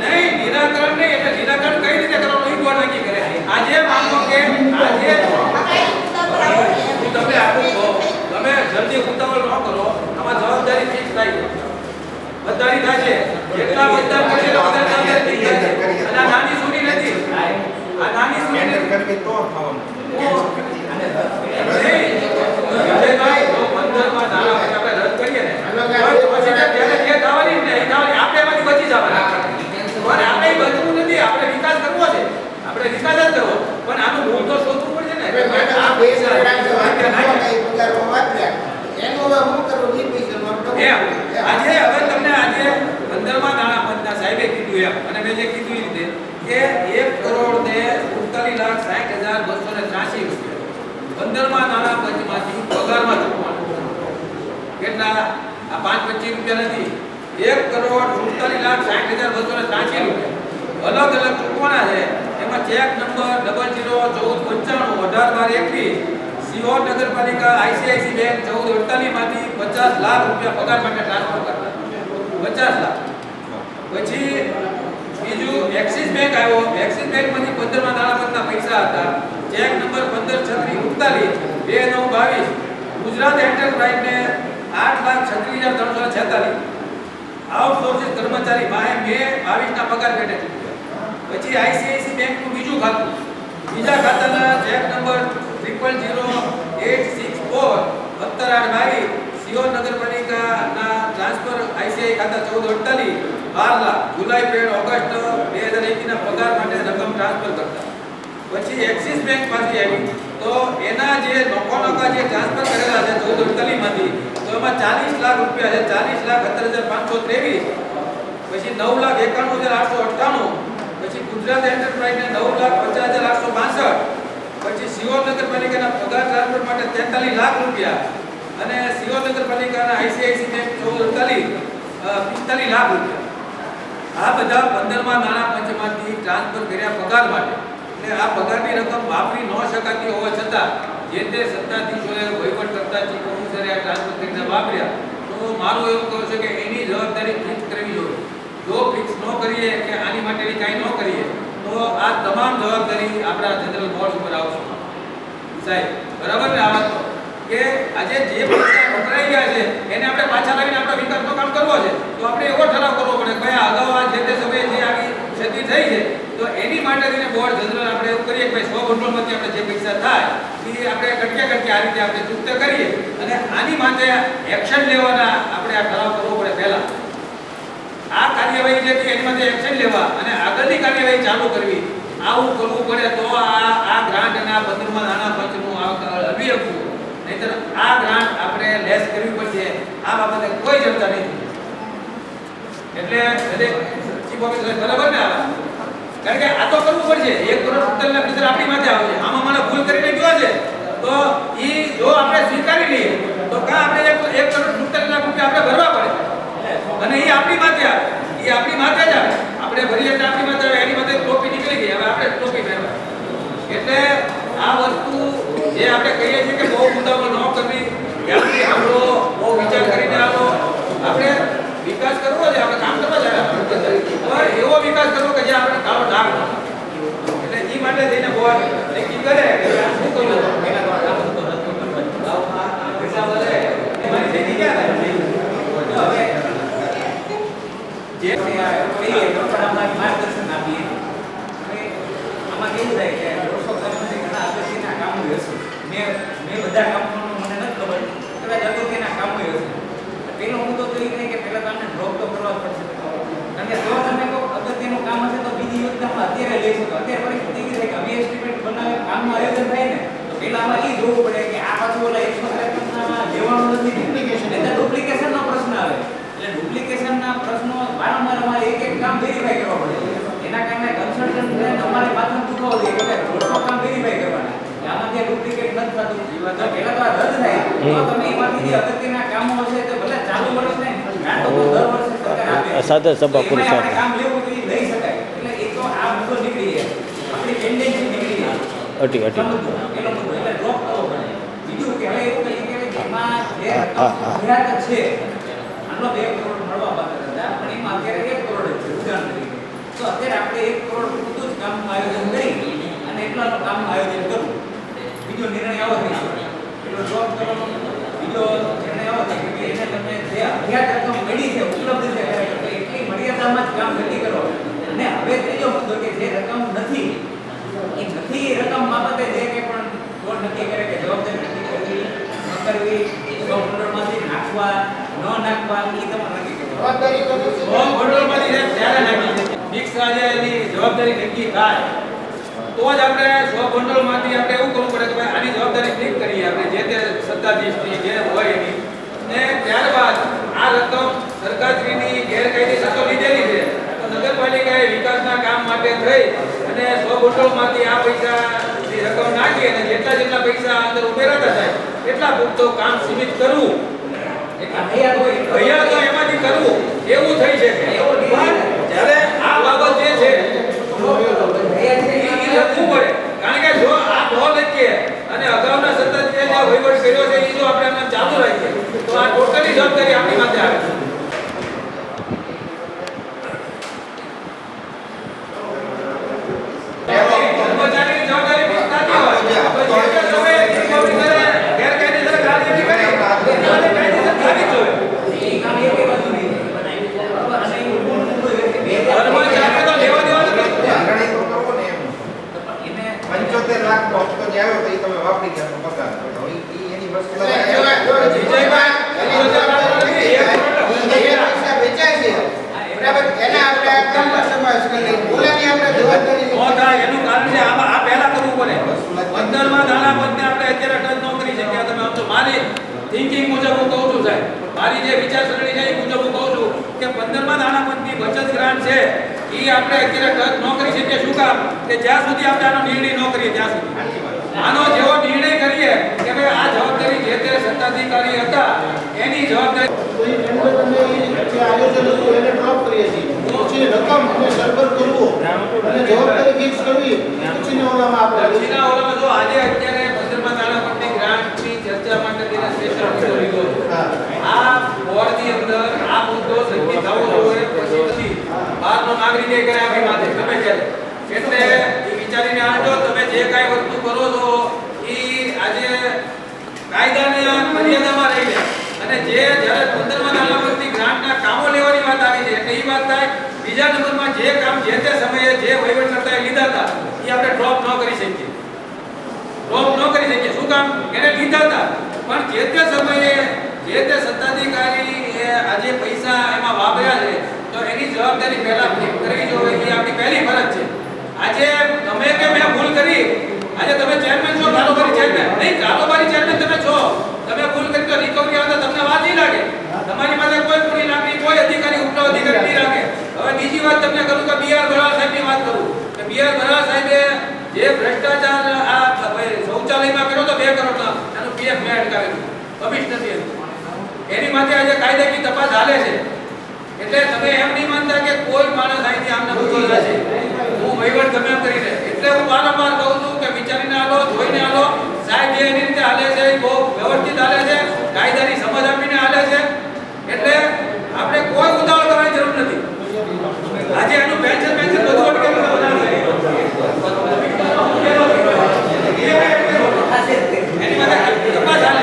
નહીં નિરાકરણ નહીં, એટલે નિરાકરણ કઈ રીતે કરવાનું એ બોર્ડ નક્કી કરે. આજે માનો કે આજે હું તમને આપું છું, તમે જલ્દી ઉતાવળ ન કરો, આમાં જવાબદારી ફિક્સ થાય છે, બધાની થાય છે. જેટલા બધા પડે એટલા બધા જવાબદારી થઈ જાય છે. અને આ નાની સુની નથી, આ નાની સુની નથી. કરવી તો થવાનું વિજયભાઈ, જો 15માં નાણાં આપણે રદ કરીએ ને તો પછી ત્યારે જે થવાની ને એ થવાની, આપણે એમાંથી બચી જવાના. પણ આપણે એ બચવું નથી, આપણે વિકાસ કરવો છે, આપણે વિકાસ જ કરવો. પણ આનું મૂળ તો શોધવું પડશે ને. આ પૈસા પગારમાં વાપર્યા એનો હવે હું કરું એ પૈસાનો આજે હવે તમને આજે 15માં નાણાં પંચના સાહેબે કીધું એમ, અને મેં જે કીધું એ રીતે કે 1,47,60,283 રૂપિયા 15માં નાણાં પંચમાંથી પગારમાં ચૂકવવાનું. કેટલા? આ 525 રૂપિયા નથી, 1,47,60,283 રૂપિયા અલગ અલગ ચૂકવાના છે. એમાં ચેક નંબર 001495 સીઓ નગરપાલિકા આઈસીઆઈસી બેંક 1448 માંથી 50 લાખ રૂપિયા પગાર માટે ટ્રાન્સફર કરતા 50 લાખ. પછી બીજું એક્સિસ બેંક આવ્યો, એક્સિસ બેંક માંથી 15માં નાણાં પંચના પૈસા હતા, ચેક નંબર 1536 ગુજરાત એન્ટરપ્રાઇઝ ને 8,36,346 આઉટસોર્સિંગ કર્મચારી માહે મે 22 ના પગાર પેટે ચૂક્યા. પછી આઈસીઆઈસી બેંક નું બીજું ખાતું, બીજા ખાતાના ચેક નંબર 000864 સીઓ નગરપાલિકાના ટ્રાન્સફર આઈસીઆઈ ખાતા 1448 12 લાખ જુલાઈ પેડ ઓગસ્ટ 2021 ના પગાર માટે રકમ ટ્રાન્સફર કરતા. પછી એક્સિસ બેંક પાછી આવી તો એના જે નફા જે ટ્રાન્સફર કરેલા છે 1448 માંથી તો એમાં 40 લાખ રૂપિયા છે, 40,78,523. પછી 9,91,898. પછી ગુજરાત એન્ટરપ્રાઇઝ ને 9,50,862. પછી સીઓ નગરપાલિકાના પગાર ટ્રાન્સફર માટે 43 લાખ રૂપિયા અને સીઓ નગરપાલિકાના આઈસીઆઈસી બેંક 45 લાખ રૂપિયા. આ બધા 15માં નાણાં પંચમાંથી ટ્રાન્સફર કર્યા પગાર માટે. એટલે આ પગારની રકમ વાપરી ન શકાતી હોવા છતાં જે તે સત્તાધીશોએ વહીવટ કરતા ચીફ ઓફિસરે આ ટ્રાન્સફર કરીને વાપર્યા. તો મારું એવું કહું છે કે એની જવાબદારી ફિક્સ કરવી જોઈએ. જો ફિક્સ ન કરીએ કે આની માટેની કાંઈ ન કરીએ તો આ તમામ જવાબદારી આપણા જનરલ બોર્ડ ઉપર આવશે. સાહેબ બરાબર ને આ વાત કે આજે જે પૈસા વપરાઈ ગયા છે એને આપણે પાછા લાવીને આપણા વિકાસનું કામ કરવો છે તો આપણે એવો ઠરાવ કરવો પડે કે ભાઈ અગાઉ આ જે તે સમયે જે આવી ક્ષતિ થઈ છે તો એની માટે થઈને બોર્ડ જનરલ આપણે એવું કરીએ કે ભાઈ સ્વભંડોળમાંથી આપણે જે પૈસા થાય એ આપણે કટક્યા આ રીતે આપણે ચૂકત કરીએ અને આની માટે એક્શન લેવાના આપણે આ ઠરાવ કરવો પડે પહેલા. આ કાર્યવાહી જે છે એની માટે એક્શન લેવા અને આગળની કાર્યવાહી ચાલુ કરવી આવું કરવું પડે તો આ ગ્રાન્ટ અને આ 15માં નાણાં પંચનું હલવી શકવું. નહીંતર આ ગ્રાન્ટ આપણે લેસ કરવી પડશે. આ બાબતે કોઈ ચર્ચા નહીં. એટલે દરેક ચીફ ઓફિસર બરાબર ને કારણ કે આ તો કરવું પડશે. 1,70,00,000 ફીચર આપણી માથે આવે છે. આમાં મને ભૂલ કરીને ગયો છે તો એ જો આપણે સ્વીકારી લઈએ તો કા આપણે 1,70,00,000 રૂપિયા આપણે ભરવા પડે અને એ આપણી માથે આવે. એ આપણી માથે જ આવે. આપણે ભરીએ એટલે આપણી માથે આવે. એની માથે ટોપી નીકળી ગઈ, હવે આપણે ટોપી પહેરવા. એટલે આ વસ્તુ જે આપણે કહીએ છીએ કે બહુ મુદ્દામાં ન કરવી, ધ્યાનથી સાંભળો, બહુ વિચાર કરીને આવો. આપણે વિકાસ કરવો છે, આપણે કામ કરવા જાય પણ એવો વિકાસ કરવો કે જે આપણે કાળો ડાઘ ન થાય. એટલે એ માટે જઈને બોર્ડ નક્કી કરે કે શું કરવું એના દ્વારા આ બધું રદ કરવું. પૈસા વધે એમાંની થઈ ગયા ને હવે જે માર્ગદર્શન આપીએ આમાં કેવું થાય કે વર્ષો પછી ઘણા અગત્યના કામો હશે. મેં બધા કામોનું મને નથી ખબર, કદાચ અગત્યના કામો હશે. પહેલો મુદ્દો તો એ કહે કે પહેલા તમને ડ્રોપ તો કરવા જ પડશે. કારણ કે જો તમે કોઈ અગત્યનું કામ હશે તો બીજી યોજનામાં અત્યારે લઈ શકો. અત્યારે પરિસ્થિતિ એ છે કે અમે એસ્ટિમેટ બનાવે કામનું આયોજન થાય ને તો પહેલા આમાં એ જોવું પડે કે આ પાછું ઓલા એક્સપર્ટના લેવાનું નથી. ડુપ્લિકેશનનો પ્રશ્ન આવે. એટલે ડુપ્લિકેશનના પ્રશ્નો સાધન સભા પૂરી એમાંય આપણે સાથે કામ લેવું તો એ લઈ શકાય. એટલે એ તો આ મુદ્દો નીકળી જાય. આપણી tendency નીકળી જાય. અટી અટી પેલો મુદ્દો એટલે ડ્રોપ કરવો પડે. બીજું કે હવે એવું કહીએ કે એમાં જે હા, હા. ફરિયાદ છે આનો 2 કરોડ મળવા પાત્ર હતા પણ એમાં અત્યારે 1 કરોડ જ છે ઉદાહરણ તરીકે. તો અત્યારે આપણે 1 કરોડ પૂરતું જ કામનું આયોજન કરી અને એટલાનું કામનું આયોજન કરવું. બીજો નિર્ણય આવો થઈ શકે. પેલો ડ્રોપ કરવાનો બીજો નિર્ણય આવો થાય કે એને તમે જે અભ્યાસ રકમ મળી છે ઉપલબ્ધ છે એટલી મર્યાદામાં જ કામ નક્કી કરો. અને હવે ત્રીજો મુદ્દો કે જે રકમ નથી એ નથી રકમ બાબતે જે કંઈ પણ કોણ નક્કી કરે કે જવાબદારી નક્કી કરવી ન કરવી મંડળમાંથી નાખવા ન નાખવા એ તમારે નક્કી કરવું. જવાબદારી તો નથી. મંડળમાંથી જે ત્યારે નાખી મિક્સ આજે એની જવાબદારી નક્કી થાય તો જ આપણે મંડળમાંથી આપણે એવું કરવું પડે કે ભાઈ આની જવાબદારી ક્લિક કરીએ આપણે જે તે સત્તાધીશની જે હોય એની ને ત્યારબાદ આ રકમ સરકારશ્રીની ગેરકાયદેસર તો લીધેલી છે તો નગરપાલિકાએ વિકાસના કામ માટે થઈ અને મંડળમાંથી આ પૈસાની રકમ નાખી અને જેટલા પૈસા અંદર ઉમેરાતા થાય એટલા પૂરતો કામ સીમિત કરવું અહીંયા તો એમાંથી કરવું એવું થઈ શકે પણ જ્યારે આ બાબત જે છે એ લખવું પડે કારણ કે જો આ ન લખીએ અને અગાઉના સતત જે વહીવટ કર્યો છે એ જો આપણે એમને ચાલુ રાખીએ તો આ ટોટલી જવાબદારી આપણી માથે આવે છે. કર્મચારીની જવાબદારી ફિક્સ થતી હોય તો જે તે સમયે ઓફિસરે ગેરકાયદેસર કામગીરી કરી એને કાયદેસર થવી જ જોઈએ. એ કામ એક બાજુ નહીં બરાબર અને એ કર્મચારીને તો લેવા દેવા નથી. આંગણે તો કરવો ને એમ. એને 75 લાખ નો હપ્તો જે આવ્યો તો એ તમે વાપરી ગયા તો પગાર તો એની વસ્તુ વિજયભાઈ, પૈસા વેચાય છે બરાબર એના આપણે આ કામમાં સમાવેશ કરી લઈએ. બોલાની આપણે જવાબદારી નો થાય એનું કારણ છે આમાં આ પહેલા કરવું પડે 15માં દાણાપંચને આપણે અત્યારે ટચ ન કરી શક્યા. તમે આમ તો મારી થિંકિંગ મુજબ હું કહું છું સાહેબ, મારી જે વિચારસરણી છે એ મુજબ હું કહું છું કે 15માં દાણાપંચની બચત ગ્રાન્ટ છે એ આપણે અત્યારે ટચ ન કરી શકીએ. શું કામ કે જ્યાં સુધી આપણે આનો નિર્ણય ન કરીએ ત્યાં સુધી આનો જેવો નિર્ણય કરીએ કે ભાઈ આ જવાબદારી જે તે સત્તાધિકારી હતા એની જવાબદારી કોઈ કેન્દ્ર તમે જે આયોજન હતું એને ડ્રોપ કરીએ છીએ પછી રકમ અને સરભર કરવું અને જવાબદારી ફિક્સ કરવી પછીના ઓલામાં આપણે પછીના ઓલામાં જો આજે અત્યારે 15માં દાણાપંચની ગ્રાન્ટની ચર્ચા માટે તેને સ્પેશિયલ મુદ્દો લીધો છે. આ બોર્ડની અંદર આ મુદ્દો નક્કી થવો જોઈએ પછી નથી બહારનો નાગરિકે કરે આપણી માથે તમે ક્યારે એટલે એ વિચારીને આવજો તમે જે કાંઈ વસ્તુ કરો છો એ આજે કાયદાની મર્યાદામાં રહીને અને જે જ્યારે 15માં દાણાપંચની ગ્રાન્ટના કામો લેવાની વાત આવી છે એટલે એ વાત થાય. બીજા નંબરમાં જે કામ જે તે સમયે જે વહીવટકર્તાએ લીધા હતા એ આપણે ડ્રોપ ન કરી શકીએ. શું કામ એને લીધા હતા પણ જે તે સમયે જે તે સત્તાધિકારી એ આજે પૈસા એમાં વાપર્યા છે તો એની જવાબદારી પહેલા કરવી જોઈએ એ આપણી પહેલી ફરજ છે. આજે તમે કે મેં ભૂલ કરી આજે તમે ચેરમેન છો કારોબારી ચેરમેન નહીં કારોબારી ચેરમેન તમે છો તમે ભૂલ કરી તો રિકવરી આવે તો તમને વાત નહીં લાગે. તમારી પાસે કોઈ પૂરી લાગણી કોઈ અધિકારી ઉપલા અધિકારી નહીં લાગે. હવે બીજી વાત તમને કરું કે બીઆર ભરવાડ સાહેબની વાત કરું કે બીઆર ભરવાડ સાહેબે જે ભ્રષ્ટાચાર આ શૌચાલયમાં કર્યો તો 2 કરોડનો એનું પીએફ મેં અટકાવેલું કમિશનરની અંદર એની માટે આજે કાયદાકીય તપાસ ચાલે છે. એટલે તમે એમ નહીં માનતા કે કોઈ માણસ અહીંથી આમને ઉભો રહેશે હું વહીવટ ગમે એમ કરીને એટલે હું વારંવાર કહું છું કે વિચારીને આલો જોઈને આલો. સાહેબ જે એની રીતે હાલે છે એ બહુ વ્યવસ્થિત હાલે છે કાયદાની સમજ આપીને હાલે છે એટલે આપણે કોઈ ઉતાવળ કરવાની જરૂર નથી. આજે એનું પેન્શન બધું અટકેલું છે બધા એની માટે તપાસ ચાલે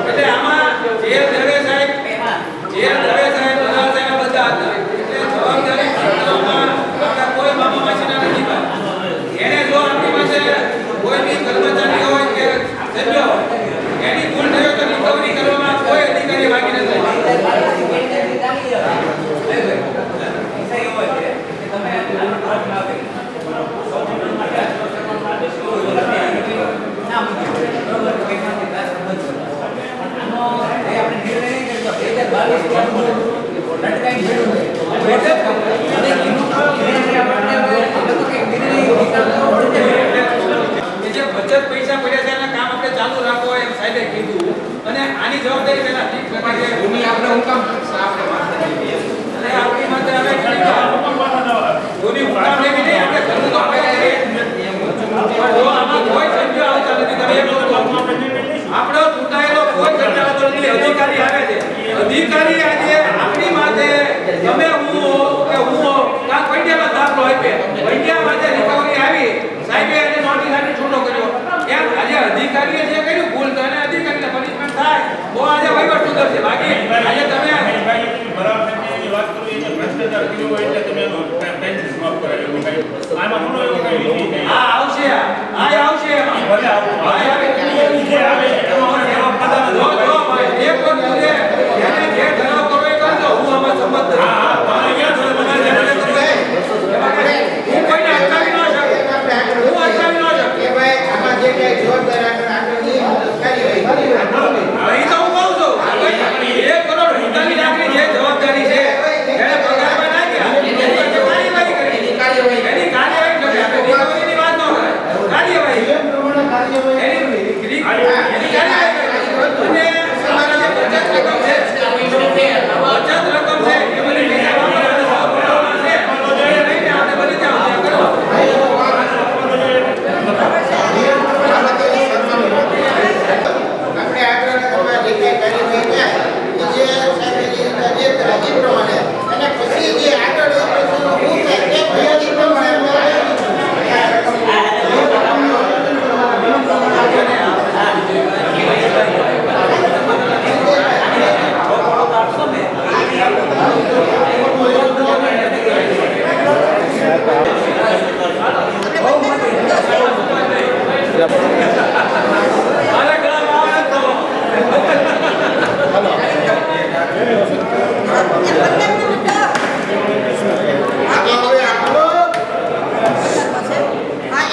એટલે આમાં જે દવે સાહેબ બધા હતા એટલે જવાબદારી આપણા કોઈ મામા માસીના નથી ભાઈ. એને જો આપણી પાસે કોઈ બી કર્મચારી હોય કે સભ્ય હોય એની ભૂલ થઈ હોય તો રિકવરી કરવામાં કોઈ અધિકારી બાકી નથી. બચત પૈસા પડ્યા છે એના કામ આપણે ચાલુ રાખો એમ સાહેબે કીધું અને આની જવાબદારી પહેલા ઠીક છે ભૂમિ આપણે હું કામ આપણે વાત કરી અને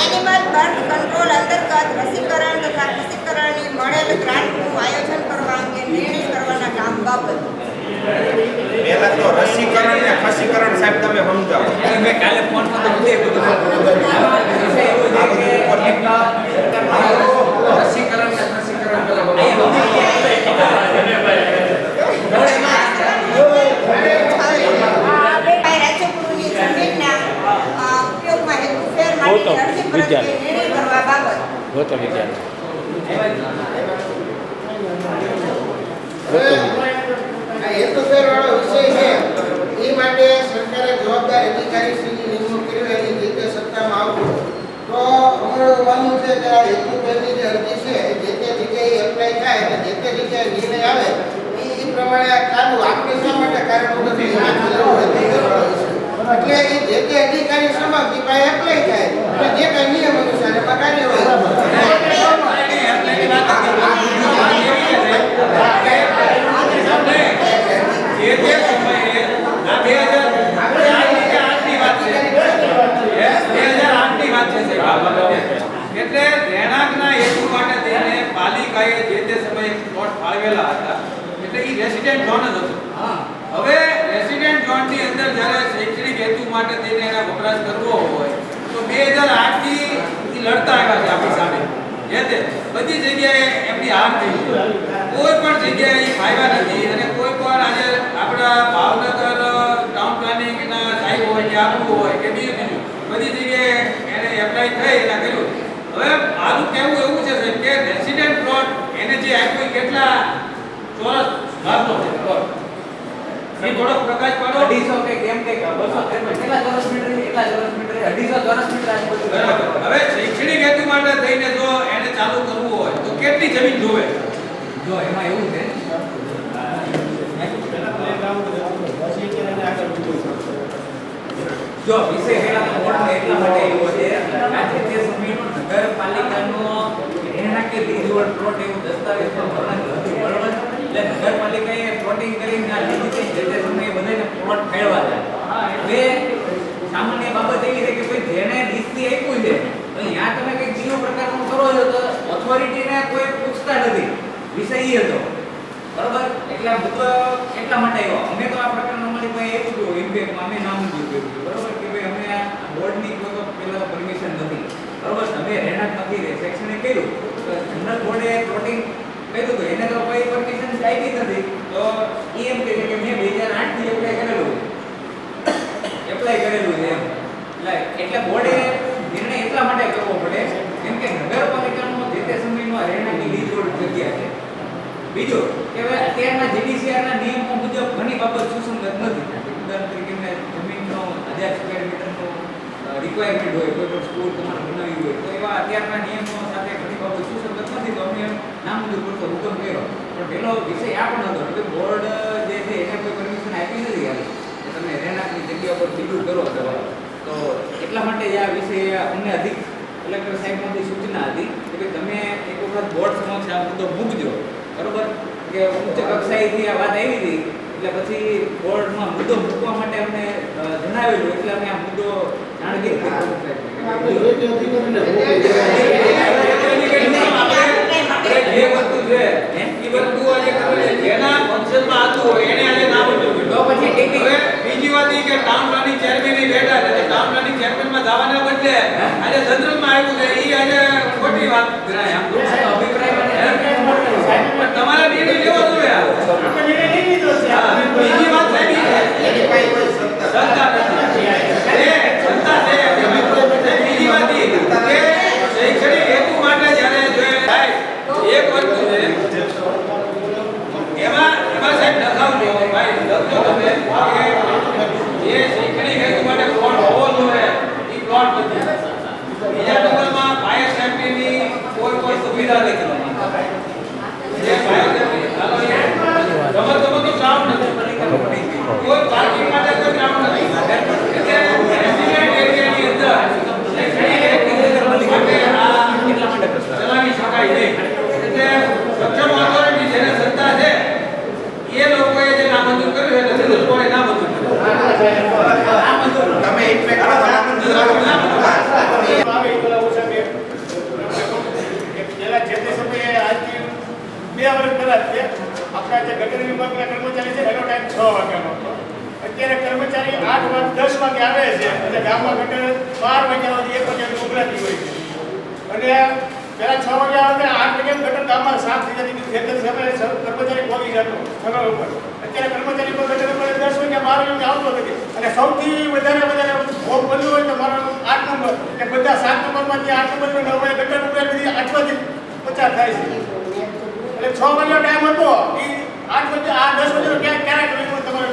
એનિમલ બર્થ કંટ્રોલ અંતર્ગત રસીકરણ તથા રસીકરણની મળેલ ગ્રાન્ટનું આયોજન કરવા અંગે નિર્ણય કરવાના કામ બાબત. પહેલા તો રસીકરણ ને ખસીકરણ સાહેબ તમે સમજાવો. મેં કાલે ફોનમાં તો બધું વિષય એવો છે કે એક રસીકરણ ને ખસીકરણ પેલા રાજ્યગુરુની જમીનના ઉપયોગમાં હેતુફેર માટે અરજી પ્રત્યે નિર્ણય કરવા બાબત. આ હેતુફેરવાળો વિષય છે એ માટે સરકારે જવાબદાર અધિકારીશ્રીની નિમણૂક કરી હોય એની જે તે સત્તામાં આવતું તો અમારું માનવું છે કે આ હેતુફેરની જે અરજી છે એ જે તે જગ્યાએ એપ્લાય થાય અને જે તે જગ્યાએ નિર્ણય આવે એ પ્રમાણે આ ચાલુ આપણે શા માટે કારણ વગર હેતુફેરવાળો વિષય એટલે એ જે તે અધિકારી સમક્ષ એ ભાઈ એપ્લાય થાય અને જે કાંઈ નિયમ અનુસાર એમાં કાર્યવાહી જે તે સમયે આ 2008ની વાત છે. 2008ની વાત છે સાહેબ. એટલે રહેણાંકના હેતુ માટે થઈને પાલિકાએ જે તે સમયે પ્લોટ ફાળવેલા હતા એટલે એ રેસિડેન્ટ ઝોન જ હતો. હવે રેસિડેન્ટ ઝોનની અંદર જ્યારે શૈક્ષણિક હેતુ માટે થઈને એનો વપરાશ કરવો હોય તો 2008 થી લડતા આવ્યા છે આપણી સામે. બધી જગ્યાએ એમની હાર થઈ છે. કોઈ પણ જગ્યાએ એ ફાયદા નથી અને કોઈ પણ આજે આપણા ભાવનગર ટાઉન પ્લાનિંગના સાહેબ હોય કે આપણું હોય કે બીજું બધી જગ્યાએ એને એપ્લાય થઈ એના કર્યું. હવે મારું કહેવું એવું છે સાહેબ કે રેસિડેન્ટ પ્લોટ એને જે આપ્યું કેટલા ચોરસ ભાગનો છે પ્લોટ એ થોડો પ્રકાશ પાડો. 250 કે કેમ કે 200 કેટલા ચોરસ મીટર એટલા ચોરસ મીટર 250 ચોરસ મીટર આજુબાજુ. હવે શૈક્ષણિક હેતુ માટે થઈને જો એને ચાલુ કરવું હોય તો કેટલી જમીન જોવે? જો એમાં એવું છે જો વિષય પહેલા બોર્ડમાં એટલા માટે એવો છે આજે તે સમયનો નગરપાલિકાનો એના કે લીઝવાળો પ્લોટ એવું દસ્તાવેજ પર ભરવાનું હતું બરોબર. એટલે નગરપાલિકાએ પ્લોટિંગ કરીને આ લીધી જે તે સમયે બધાને પ્લોટ ફાળવા હતા. હવે સામાન્ય બાબત એવી છે કે ભાઈ જેને લીઝથી આપ્યું છે તો ત્યાં તમે કંઈક બીજો પ્રકારનું કરો છો તો ઓથોરિટીને કોઈ પૂછતા નથી. વિષય એ હતો બરોબર. એટલે મુદ્દો એટલા માટે આવ્યો. અમે તો આ પ્રકારનું અમારી પાસે એવું હતું ઇમ્પેક્ટમાં અમે નામ મૂક્યું બરોબર કે ભાઈ અમે આ બોર્ડની કોઈ તો પહેલાં પરમિશન નથી બરોબર. તમે રહેણાંક નથી શૈક્ષણિક કર્યું તો જનરલ બોર્ડે પ્લોટિંગ કર્યું તો એને તો કોઈ પરમિશન આપી નથી. તો એ એમ કહે છે કે મેં 2008 થી એપ્લાય કરેલું છે એમ. એટલે બોર્ડે નિર્ણય એટલા માટે કરવો પડે કેમ કે નગરપાલિકાનો જે તે સમયનો રહેણાંકની લીઝવાળી જગ્યા છે. બીજું કે હવે અત્યારના જીડીસીઆરના નિયમો મુજબ ઘણી બાબત સુસંગત નથી. ઉદાહરણ તરીકે જમીનનો 1000 સ્ક્વેર મીટરનો રિક્વાયરમેન્ટ હોય કોઈ પણ સ્કૂલ તમારે બનાવવી હોય તો એવા અત્યારના નિયમો સાથે ઘણી બાબત સુસંગત નથી. તો અમે નામંજૂર કરતો હુકમ કર્યો પણ પેલો વિષય આ પણ હતો કે બોર્ડ જે છે એને કોઈ પરમિશન આપી નથી આવી કે તમે રહેણાંકની જગ્યા પર બીજું કરો તો એટલા માટે આ વિષય અમને અધિક કલેક્ટર સાહેબમાંથી સૂચના હતી કે તમે એક વખત બોર્ડ સમક્ષ આ મુદ્દો મૂકજો બરોબર. કે ઉચ્ચ કક્ષાએથી આ વાત આવી હતી એટલે પછી બોર્ડમાં મુદ્દો મૂકવા માટે અમને જણાવેલું એટલે અમે આ મુદ્દો જાણગીર એક વસ્તુ છે એ વસ્તુ આજે જેના ફંક્શનમાં આતું હોય એને આજે નામ મૂક્યું તો પછી હવે બીજી વાત એ કે ટાઉન પ્લાનિંગ ચેરમેન બેઠા છે ટાઉન પ્લાનિંગ ચેરમેનમાં જવાના બદલે આજે જનરલમાં આવ્યું છે એ આજે ખોટી વાત ગણાય. આમ અભિપ્રાય તમારે નિર્ણય લેવો જોઈએ. બીજી વાત સાહેબ સત્તા નથી સત્તા છે. બીજી વાત એ કે શૈક્ષણિક હેતુ માટે જ્યારે જોઈએ થાય એક વસ્તુ છે એમાં સાહેબ લખાવજો ભાઈ લખજો તમે કે જે શૈક્ષણિક હેતુ માટે પ્લોટ હોવો જોઈએ એ પ્લોટ નથી. બીજા નંબરમાં ફાયર સેફ્ટીની કોઈ સુવિધા નથી. જે ફાયર સેફ્ટી ચાલો ગમત તો ગ્રાઉન્ડ નથી કોઈ પાર્કિંગ માટે કોઈ ગ્રાઉન્ડ નથી. એટલે રેસિડેન્ટ એરિયાની અંદર શૈક્ષણિક હેતુ માટે આ ચલાવી શકાય નહીં. એટલે સક્ષમ ઓથોરિટી જેને સત્તા છે એ લોકોએ જે નામંજૂર કર્યું એટલે વાગે આવે છે એટલે ગામમાં ગટર 12 વાગ્યા સુધી 1 વાગ્યા ઉભરાતી હોય છે અને પહેલા 6 વાગ્યા આવે 8 વાગ્યા ગટર ગામમાં સાફ થઈ જતી ખેતર સમયે કર્મચારી પહોંચી જતો સમય ઉપર અત્યારે કર્મચારી પર ગટર ઉપર 10 વાગ્યા 12 વાગ્યા આવતો નથી અને સૌથી વધારે ભોગ બન્યું હોય તો મારો 8 નંબર કે બધા 7 નંબરમાંથી 8 નંબરનો 9 વાગ્યા ગટર ઉપર બધી 8 વાગે 50 થાય છે એટલે 6 વાગ્યાનો ટાઈમ હતો એ 8 વાગે આ 10 વાગ્યાનો ક્યારે કર્યો તમારે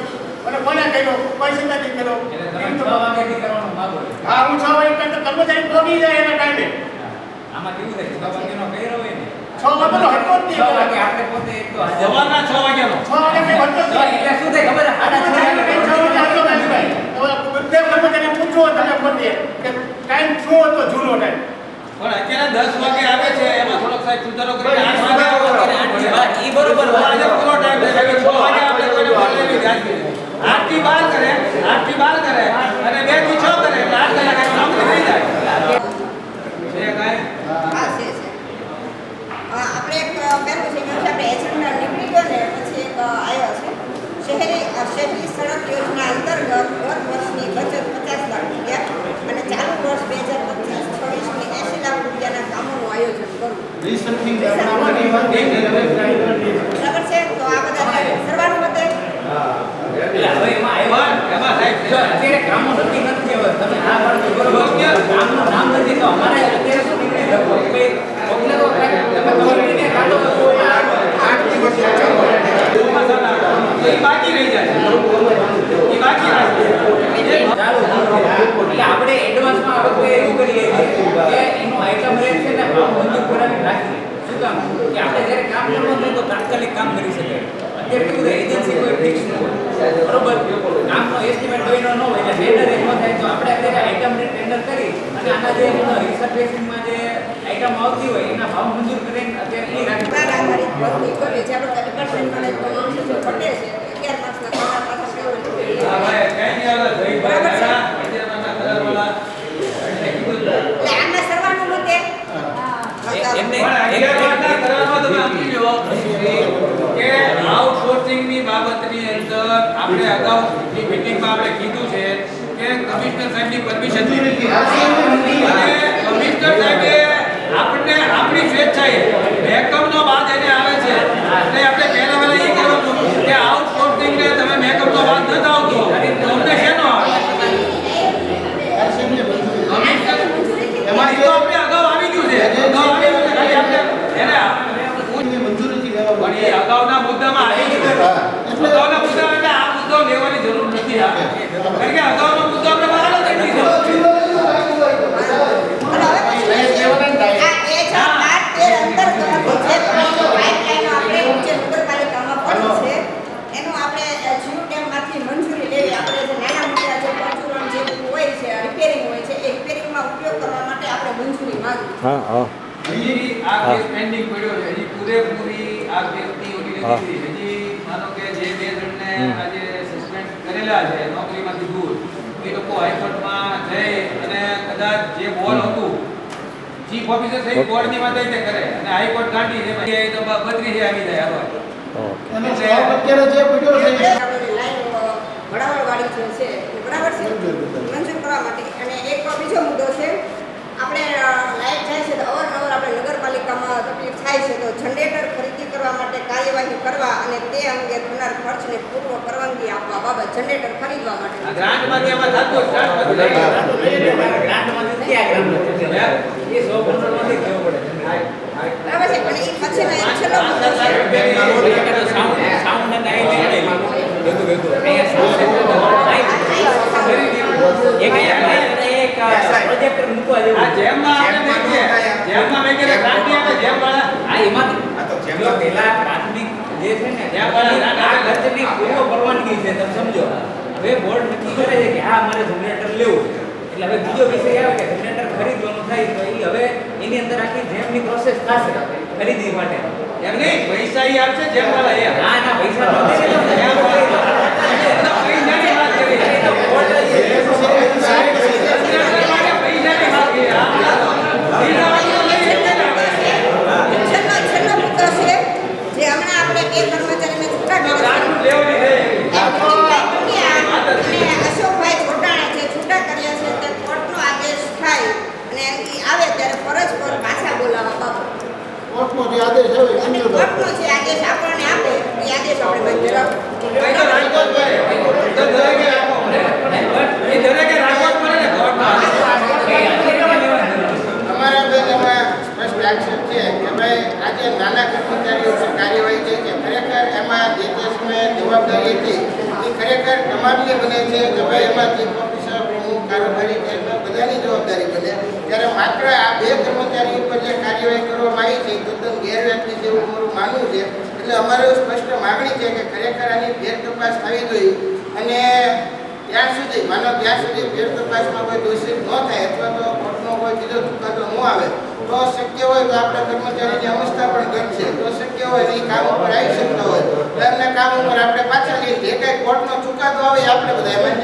અને કોને કર્યો પૈસા નથી કર્યો એટલે તમે 6 વાગ્યાથી કરવાનો માંગો છો? હા હું 6 વાગે કરતા કર્મચારી પહોંચી જાય એના ટાઈમે આમાં કેવું થાય 6 વાગ્યાનો કર્યો હોય ને 6 વાગ્યાનો હતો જ 6 વાગે આપણે પોતે એક તો સવારના 6 વાગ્યાનો 6 વાગે કઈ હતો જ નહીં. એટલે શું થાય ખબર? બધા કર્મચારી પૂછો તમે પોતે કે ટાઈમ શું હતો જૂનો ટાઈમ પણ અત્યારે 10 વાગે આવે છે એમાં થોડોક સાહેબ સુધારો કરીને 8 વાગે આવો તો 8 ઈ બરોબર વાત આજે પૂરો ટાઈમ છે કે 6 વાગે આપણે કોઈને બોલાવી જાગી 8 થી 12 કરે 8 થી 12 કરે અને 2 થી 6 કરે એટલે 8 કલાક નોકરી થઈ જાય છે કાઈ હા છે આપણે એક પહેલું છે કે આપણે એજન્ડા નીકળી ગયો ને પછી એક આવ્યો છે શહેરી સડક યોજના અંતર્ગત ગત વર્ષની બચત 50 લાખ રૂપિયા અને ચાલુ વર્ષ 2025-26ની 80 લાખ રૂપિયાના કામોનું આયોજન કરવું. રીસર્ચિંગ કરવાની વાત બરાબર છે તો આ બધા સર્વાનુમતે એટલે હવે એમાં સાહેબ જો અત્યારે કામો નક્કી નથી હવે તમે આ વાત બરોબર કે કામનું નામ નથી તો અમારે અત્યારે શું નીકળી શકો કે ઓકલે તો તમે કંપનીને કાઢો તો 8 દિવસ એ બાકી રહી જાય એ બાકી રહે ચાલુ એટલે આપણે એડવાન્સમાં હવે એવું કરીએ છીએ કે એનો આઈટમ રેટ છે ને ભાવ મંજૂર કરાવી રાખીએ શું કામ કે આપણે જ્યારે કામ કરવાનું હોય તો તાત્કાલિક કામ કરી શકીએ અત્યારે કેવું થાય એજન્સી કોઈ ફિક્સ ન હોય બરોબર કામનો એસ્ટિમેટ કોઈનો ન હોય એટલે ટેન્ડર એમ થાય તો આપણે અત્યારે આઈટમ રેટ ટેન્ડર કરી અને આના જે રિસર્વેશનમાં જે આઈટમ આવતી હોય એના ભાવ મંજૂર કરીને અત્યારે એ રાખી પ્લાન આધારિત ભરતી કરીએ છીએ આપણે ડિપાર્ટમેન્ટ મળે તો માણસો જે પટે છે 11 માસના ખાના પાછા કેવું હા ભાઈ કઈ નહીં આવે જય ભાઈ કરા અત્યારના કલરવાળા એટલે આના સર્વાનુમતે એમને પણ અત્યારના કલરમાં તમે સમજી લો કે આઉટસોર્સિંગની બાબતની અંદર આપણે અગાઉની મીટિંગમાં આપણે કીધું છે કે કમિશનર સાહેબની પરમિશન લીધી અને કમિશનર સાહેબે આપણને આપણી સ્વેચ્છાએ મેકઅપનો બાદ એને આવે છે એટલે આપણે પહેલા એ કહેવાનું કે આઉટસોર્સિંગને તમે મેકઅપનો બાદ ન આવતો તો અમને શેનો આવે એમાં તો આપણે અગાઉ આવી ગયું છે અગાઉ આવી ગયું છે ખાલી આપણે એને મંજૂરીથી લેવા પણ એ અગાઉના મુદ્દામાં આવી ગયું અગાઉના મુદ્દામાં એટલે આ મુદ્દો લેવાની જરૂર નથી કારણ કે અગાઉનો મુદ્દો આપણે બહાર જ કરી દીધો મંજૂરી લેવી આપણે જે નાના મોટા જે પરચુરણ જે હોય છે રિપેરિંગ હોય છે એ રિપેરિંગમાં ઉપયોગ કરવા માટે આપણે મંજૂરી માંગી હજી આ કેસ પેન્ડિંગ પડ્યો છે હજી પૂરેપૂરી આ કેસની ઓલી નથી હજી માનો કે જે બે જણને આજે સસ્પેન્ડ કરેલા છે નોકરીમાંથી દૂર એ લોકો હાઈકોર્ટમાં જઈ અને કદાચ જે બોલ હતું ચીફ ઓફિસર સહિત બોર્ડની વાત તે કરે અને હાઈકોર્ટ કાઢી છે એ તો 32 આવી જાય હવે એનો સ્ટોક અત્યારે જે પડ્યો છે ભડાવળવાળી જે છે એ બરાબર છે મંજૂર કરવા માટે અને એક બીજો મુદ્દો છે આપણે લાઇટ જાય છે તો અવારનવાર આપણે નગરપાલિકામાં તકલીફ થાય છે તો જનરેટર ખરીદી કરવા માટે કાર્યવાહી કરવા અને તે અંગે થનાર ખર્ચને પૂર્વ પરવાનગી આપવા બાબત જનરેટર ખરીદવા માટે ગ્રાન્ટમાંથી એમાં થતું ગ્રાન્ટમાંથી ક્યાં ગ્રાન્ટ એ 115 માંથી કેવું પડે બરાબર છે પણ એ પછીનો એક છેલ્લો મુદ્દો છે સાઉન્ડ અને આઈ બધું અહીંયા એક પ્રોજેક્ટર મૂકવા જેવું આ જેમમાં આપણે દેખીએ જેમમાં વગેરે ગ્રાન્ટ આપે જેમ વાળા આ એમાં જો પેલા પ્રાથમિક જે છે ને ત્યાં આ ખર્ચની પૂર્વ પરવાનગી છે તમે સમજો હવે બોર્ડ નક્કી કરે છે કે હા મારે જનરેટર લેવું એટલે હવે બીજો વિષય આવે કે જનરેટર ખરીદવાનું થાય તો એ હવે એની અંદર આખી જેમની પ્રોસેસ થશે ખરીદી માટે એમ નહીં પૈસા ઈ આપશે જેમ વાળા એ ના ના પૈસા તો દે ને જેમ વાળા પૈસાની વાત કરી પૈસાની વાત કરી છેલ્લો મુદ્દો છે જે હમણાં આપણે બે કર્મચારીને છૂટા કર્યા છે. લેવાની છે અને અશોકભાઈ જોડાણા છે કોર્ટનો જે આદેશ આવે એ અને મુજબ કોર્ટનો જે આદેશ આપણને આપે એ આદેશ આપણે ભાઈ તો રાખવો જ પડે. તો દરેકે રાખવો પડે. એ દરેકે રાખવો જ પડે ને કોર્ટમાં. અમારા બેન એમાં સ્પષ્ટ આક્ષેપ છે કે ભાઈ આજે નાના કર્મચારીઓ પર કાર્યવાહી થઈ છે. ખરેખર એમાં જે તે સમયે જવાબદારી હતી એ ખરેખર તમામની બને છે કે ભાઈ એમાં ચીફ ઓફિસર, પ્રમુખ, કારોબારી ચેરમેન બધાની જવાબદારી બને. ત્યારે માત્ર આ બે કર્મચારી ઉપર જે કાર્યવાહી કરવામાં આવી છે એ તદ્દન ગેરવ્યાજબી છે એવું અમારું માનવું છે. એટલે અમારી સ્પષ્ટ માગણી છે કે ખરેખર આની ફેર તપાસ થવી જોઈએ અને ત્યાં સુધી ફેર તપાસમાં કોઈ દોષિત ન થાય અથવા તો કોર્ટનો કોઈ બીજો ચુકાદો ન આવે તો શક્ય હોય તો આપણા કર્મચારીની અવસ્થા પણ ઘટશે. તો શક્ય હોય એ કામ ઉપર આવી શકતા હોય તો એમના કામ ઉપર આપણે પાછા લઈએ. જે કંઈ કોર્ટનો ચુકાદો આવે એ આપણે બધા માન્ય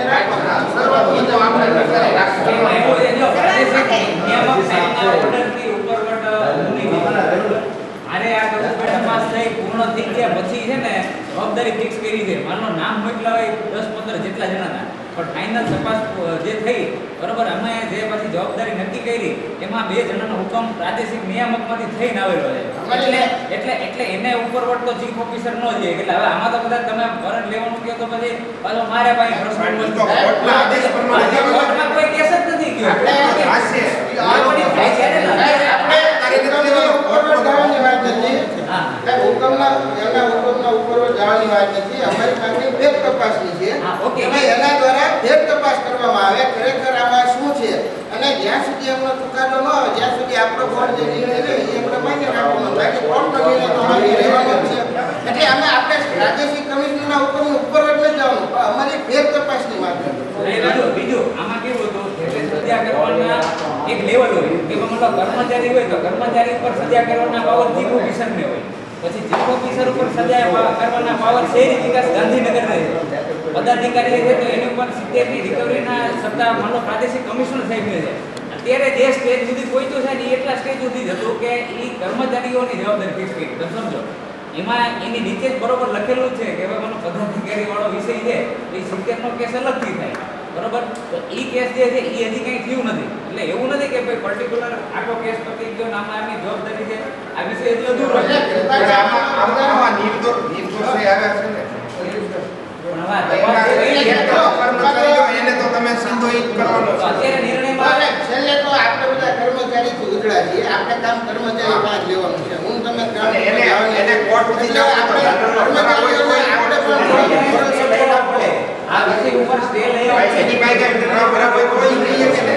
પૂર્ણ થઈ ગયા પછી છે ને જવાબદારી ફિક્સ કરી છે. માનો નામ મોકલા હોય 10-15 જેટલા જણાના, પણ ફાઇનલ તપાસ જે થઈ બરોબર અમે જે પછી જવાબદારી નક્કી કરી એમાં 2 જણાનો હુકમ પ્રાદેશિક નિયામકમાંથી થઈને આવેલો છે. એટલે એને ઉપરવટ તો ચીફ ઓફિસર નો છે. એટલે હવે આમાં તો બધા તમે વરણ લેવાનું કહો તો પછી પાછો મારે ભાઈ પ્રશ્ન કોર્ટના આદેશ પ્રમાણે કોર્ટમાં કોઈ કેસ જ નથી ગયો. અમારી પાસે ફેર તપાસની છે. હા, ઓકે. એના દ્વારા ફેર તપાસ કરવામાં આવે ખરેખર આમાં શું છે અને જ્યાં સુધી એમનો ચુકાદો ન આવે ત્યાં સુધી આપણો કોર્ટ જે નિર્ણય લે એ આપણે માન્ય રાખવાનો. બાકી કોર્ટનો નિર્ણય તો માન્ય રહેવાનો જ છે. એટલે અમે આપણે પ્રાદેશિક કમિશનરના હુકમની ઉપર જ નથી જવાનું, પણ અમારી ફેર તપાસની માંગ છે. બીજું આમાં કેવું હતું એટલે સજા કરવાના એક લેવલ હોય કે મતલબ કર્મચારી હોય તો કર્મચારી ઉપર સજા કરવાના પાવર ચીફ ઓફિસરને હોય. પછી ચીફ ઓફિસર ઉપર સજા કરવાના પાવર શહેરી વિકાસ ગાંધીનગરને છે. પદાધિકારી છે તો એની ઉપર 70 ની રિકવરીના સત્તા માનો પ્રાદેશિક કમિશનર સાહેબને છે. અત્યારે જે સ્ટેજ સુધી પહોંચ્યું છે ને એટલા સ્ટેજ સુધી જ હતું કે એ કર્મચારીઓની જવાબદારી ફિક્સ કરી. તમે સમજો એમાં એની નીચે જ બરોબર લખેલું છે કે હવે મને પદાધિકારી વાળો વિષય છે એ 70 નો કેસ અલગથી થાય બરોબર. તો એ કેસ જે છે એ હજી કંઈ થયું નથી. એટલે એવું નથી કે ભાઈ પર્ટિક્યુલર આખો કેસ પતી ગયો ને આમાં આની જવાબદારી છે આ વિષય હજી અધૂરો છે. આમાં નિર્દોષ આવ્યા છે ને એને તો તમે સીધો ઈ કરવાનો છે. અત્યારે નિર્ણયમાં છેલ્લે તો આપણે બધા કર્મચારીથી ઉજળા છીએ. આપણે કામ કર્મચારી પાસે લેવાનું છે. હું તમે કામ એને કોર્ટ સુધી જવાનું આપણે પણ મોરલ સપોર્ટ આપવો. આ વિષય ઉપર સ્ટે લઈ આવે એની પાસે બરાબર કોઈ નહીં છે ને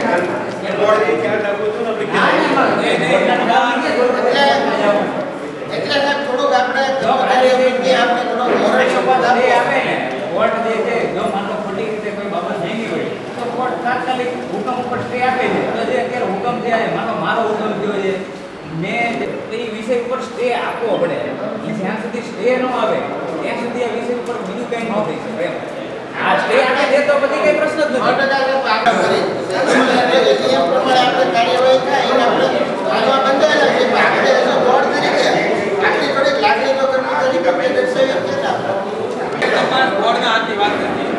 એટલે સાહેબ થોડુંક આપણે કર્મચારીઓ પ્રત્યે આપણે થોડોક મોરલ સપોર્ટ સ્ટે આપવો. આવે ને કોર્ટ જે છે જો માનો ખોટી રીતે કોઈ બાબત થઈ હોય તો કોર્ટ તાત્કાલિક હુકમ ઉપર સ્ટે આપે છે. તો જે અત્યારે હુકમ થયા છે માનો મારો હુકમ થયો છે મેં એ વિષય ઉપર સ્ટે આપવો પડે. જ્યાં સુધી સ્ટે ન આવે ત્યાં સુધી આ વિષય ઉપર બીજું કંઈ ન થઈ શકે. આ સ્ટે આપે છે તો પછી કઈ પ્રશ્ન જ નથી. નિયમ પ્રમાણે આપણે કાર્યવાહી થાય એને આપણે માનવા બંધાયેલા છે. આપણે એઝ અ બોર્ડ તરીકે આટલી થોડીક લાગણી તો કર્મચારી પ્રત્યે દર્શાવી છે ને આપણે. તપાસ બોર્ડના હાથની વાત નથી.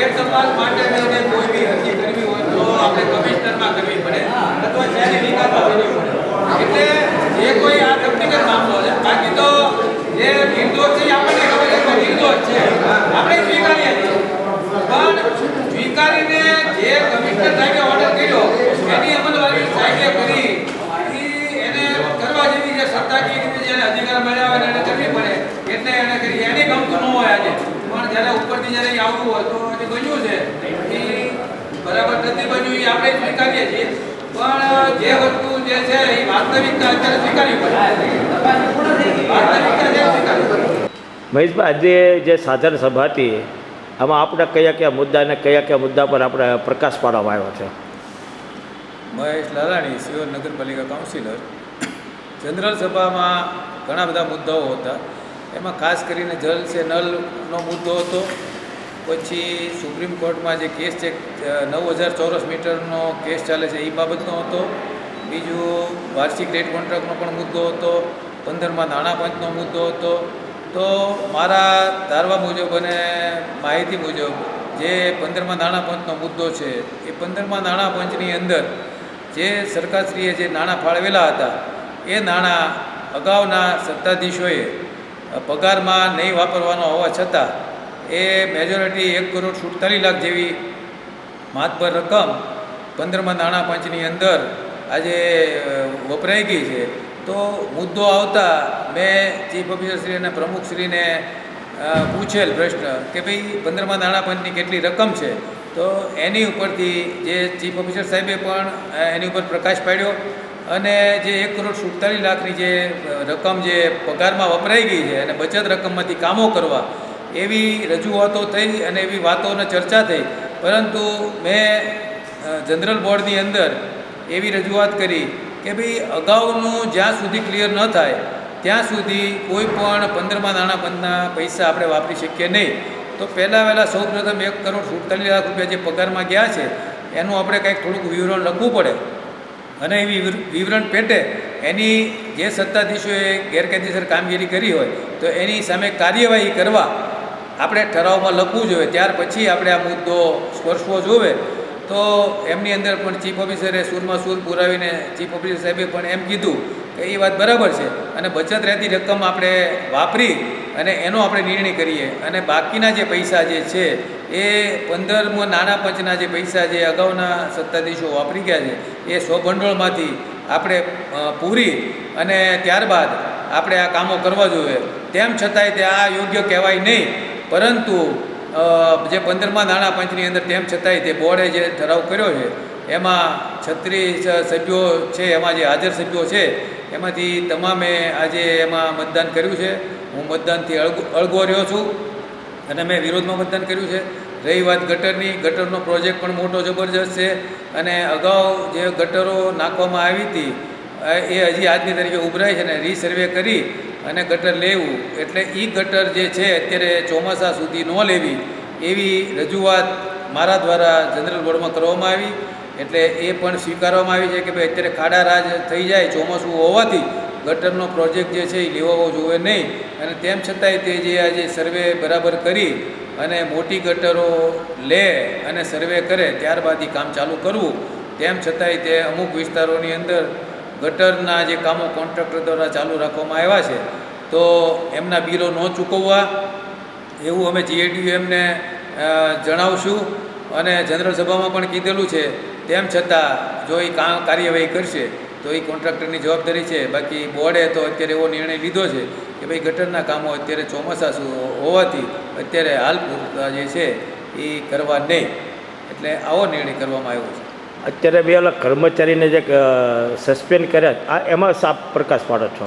એ તપાસ માટે થઈને કોઈ બી અરજી કરવી હોય તો આપણે કમિશનરમાં કરવી પડે અથવા શહેરી વિકાસમાં કરવી પડે. એટલે જે કોઈ આ વ્યક્તિગત મામલો છે. બાકી તો જે નિર્દોષ છે આપણને ખબર છે કે નિર્દોષ છે આપણે સ્વીકારીએ છીએ. પણ સ્વીકારીને જે કમિશનર સાહેબે ઓર્ડર કર્યો એની અમલવારી સાહેબે કરી એને કરવા જેવી જે સત્તાકીય રીતે જેને અધિકાર મળ્યા હોય એને કરવી પડે એટલે એને કરી. એની ગમતું ન હોય આજે પણ જ્યારે ઉપરથી જ્યારે આવવું હોય તો એ બન્યું છે એ બરાબર નથી બન્યું એ આપણે સ્વીકારીએ છીએ. પણ જે વસ્તુ જે છે એ વાસ્તવિકતા અત્યારે સ્વીકારવી પડે. વાસ્તવિકતા જે સ્વીકારવી પડે. મહેશભાઈ, આજે જે સાધારણ સભા હતી આમાં આપણે કયા મુદ્દા અને કયા મુદ્દા પર આપણે પ્રકાશ પાડવામાં આવ્યો છે? મહેશ લાલાણી, સિયોર નગરપાલિકા કાઉન્સિલર. જનરલ સભામાં ઘણા બધા મુદ્દાઓ હતા. એમાં ખાસ કરીને જલ સે નલનો મુદ્દો હતો. પછી સુપ્રીમ કોર્ટમાં જે કેસ છે 9000 ચોરસ મીટરનો કેસ ચાલે છે એ બાબતનો હતો. બીજું વાર્ષિક રેટ કોન્ટ્રાક્ટનો પણ મુદ્દો હતો. 15મા નાણાપંચનો મુદ્દો હતો. તો મારા ધારવા મુજબ અને માહિતી મુજબ જે 15મા નાણાપંચનો મુદ્દો છે એ 15મા નાણાપંચની અંદર જે સરકારશ્રીએ જે નાણાં ફાળવેલા હતા એ નાણાં અગાઉના સત્તાધીશોએ પગારમાં નહીં વાપરવાનો હોવા છતાં એ મેજોરિટી 1,47,00,000 જેવી માતબર રકમ 15મા નાણાં પંચની અંદર આજે વપરાઈ ગઈ છે. તો મુદ્દો આવતા મેં ચીફ ઓફિસરશ્રી અને પ્રમુખશ્રીને પૂછેલ પ્રશ્ન કે ભાઈ 15મા નાણાં પંચની કેટલી રકમ છે, તો એની ઉપરથી જે ચીફ ઓફિસર સાહેબે પણ એની ઉપર પ્રકાશ પાડ્યો અને જે 1,47,00,000ની જે રકમ જે પગારમાં વપરાઈ ગઈ છે અને બચત રકમમાંથી કામો કરવા એવી રજૂઆતો થઈ અને એવી વાતોને ચર્ચા થઈ. પરંતુ મેં જનરલ બોર્ડની અંદર એવી રજૂઆત કરી કે ભાઈ અગાઉનું જ્યાં સુધી ક્લિયર ન થાય ત્યાં સુધી કોઈ પણ 15મા નાણાં પંચના પૈસા આપણે વાપરી શકીએ નહીં. તો વહેલા સૌપ્રથમ 1,47,00,000 રૂપિયા જે પગારમાં ગયા છે એનું આપણે કંઈક થોડુંક વિવરણ લખવું પડે અને એ વિવરણ પેટે એની જે સત્તાધીશોએ ગેરકાયદેસર કામગીરી કરી હોય તો એની સામે કાર્યવાહી કરવા આપણે ઠરાવમાં લખવું જોઈએ. ત્યાર પછી આપણે આ મુદ્દો સ્પર્શવો જોઈએ. તો એમની અંદર પણ ચીફ ઓફિસરે સૂરમાં સૂર પુરાવીને ચીફ ઓફિસર સાહેબે પણ એમ કીધું કે એ વાત બરાબર છે અને બચત રહેતી રકમ આપણે વાપરી અને એનો આપણે નિર્ણય કરીએ અને બાકીના જે પૈસા જે છે એ 15મા નાણાં પંચના જે પૈસા જે અગાઉના સત્તાધીશો વાપરી ગયા છે એ સ્વભંડોળમાંથી આપણે પૂરી અને ત્યારબાદ આપણે આ કામો કરવા જોઈએ. તેમ છતાંય તે આ યોગ્ય કહેવાય નહીં. પરંતુ જે 15મા નાણાં પંચની અંદર તેમ છતાંય તે બોર્ડે જે ઠરાવ કર્યો છે એમાં 36 સભ્યો છે, એમાં જે હાજર સભ્યો છે એમાંથી તમામે આજે એમાં મતદાન કર્યું છે. હું મતદાનથી અળગો રહ્યો છું અને મેં વિરોધમાં મતદાન કર્યું છે. રહી વાત ગટરની, ગટરનો પ્રોજેક્ટ પણ મોટો જબરજસ્ત છે અને અગાઉ જે ગટરો નાખવામાં આવી હતી એ હજી આજની તારીખે ઉભરાય છે અને રીસર્વે કરી અને ગટર લેવું એટલે એ ગટર જે છે અત્યારે ચોમાસા સુધી ન લેવી એવી રજૂઆત મારા દ્વારા જનરલ બોર્ડમાં કરવામાં આવી. એટલે એ પણ સ્વીકારવામાં આવી છે કે ભાઈ અત્યારે ખાડા રાજ થઈ જાય ચોમાસું હોવાથી ગટરનો પ્રોજેક્ટ જે છે એ લેવાવો જોઈએ નહીં અને તેમ છતાંય તે જે આજે સર્વે બરાબર કરી અને મોટી ગટરો લે અને સર્વે કરે ત્યારબાદ એ કામ ચાલુ કરવું. તેમ છતાંય તે અમુક વિસ્તારોની અંદર ગટરના જે કામો કોન્ટ્રાક્ટર દ્વારા ચાલુ રાખવામાં આવ્યા છે તો એમના બિલો ન ચૂકવવા એવું અમે GADUને જણાવશું અને જનરલ સભામાં પણ કીધેલું છે. તેમ છતાં જો એ કાર્યવાહી કરશે તો એ કોન્ટ્રાક્ટરની જવાબદારી છે. બાકી બોર્ડે તો અત્યારે એવો નિર્ણય લીધો છે કે ભાઈ ગટરના કામો અત્યારે ચોમાસા હોવાથી અત્યારે હાલ પૂરતા જે છે એ કરવા નહીં. એટલે આવો નિર્ણય કરવામાં આવ્યો છે. અત્યારે બે ઓલા કર્મચારીને જે સસ્પેન્ડ કર્યા એમાં સાફ પ્રકાશ પાડો છો?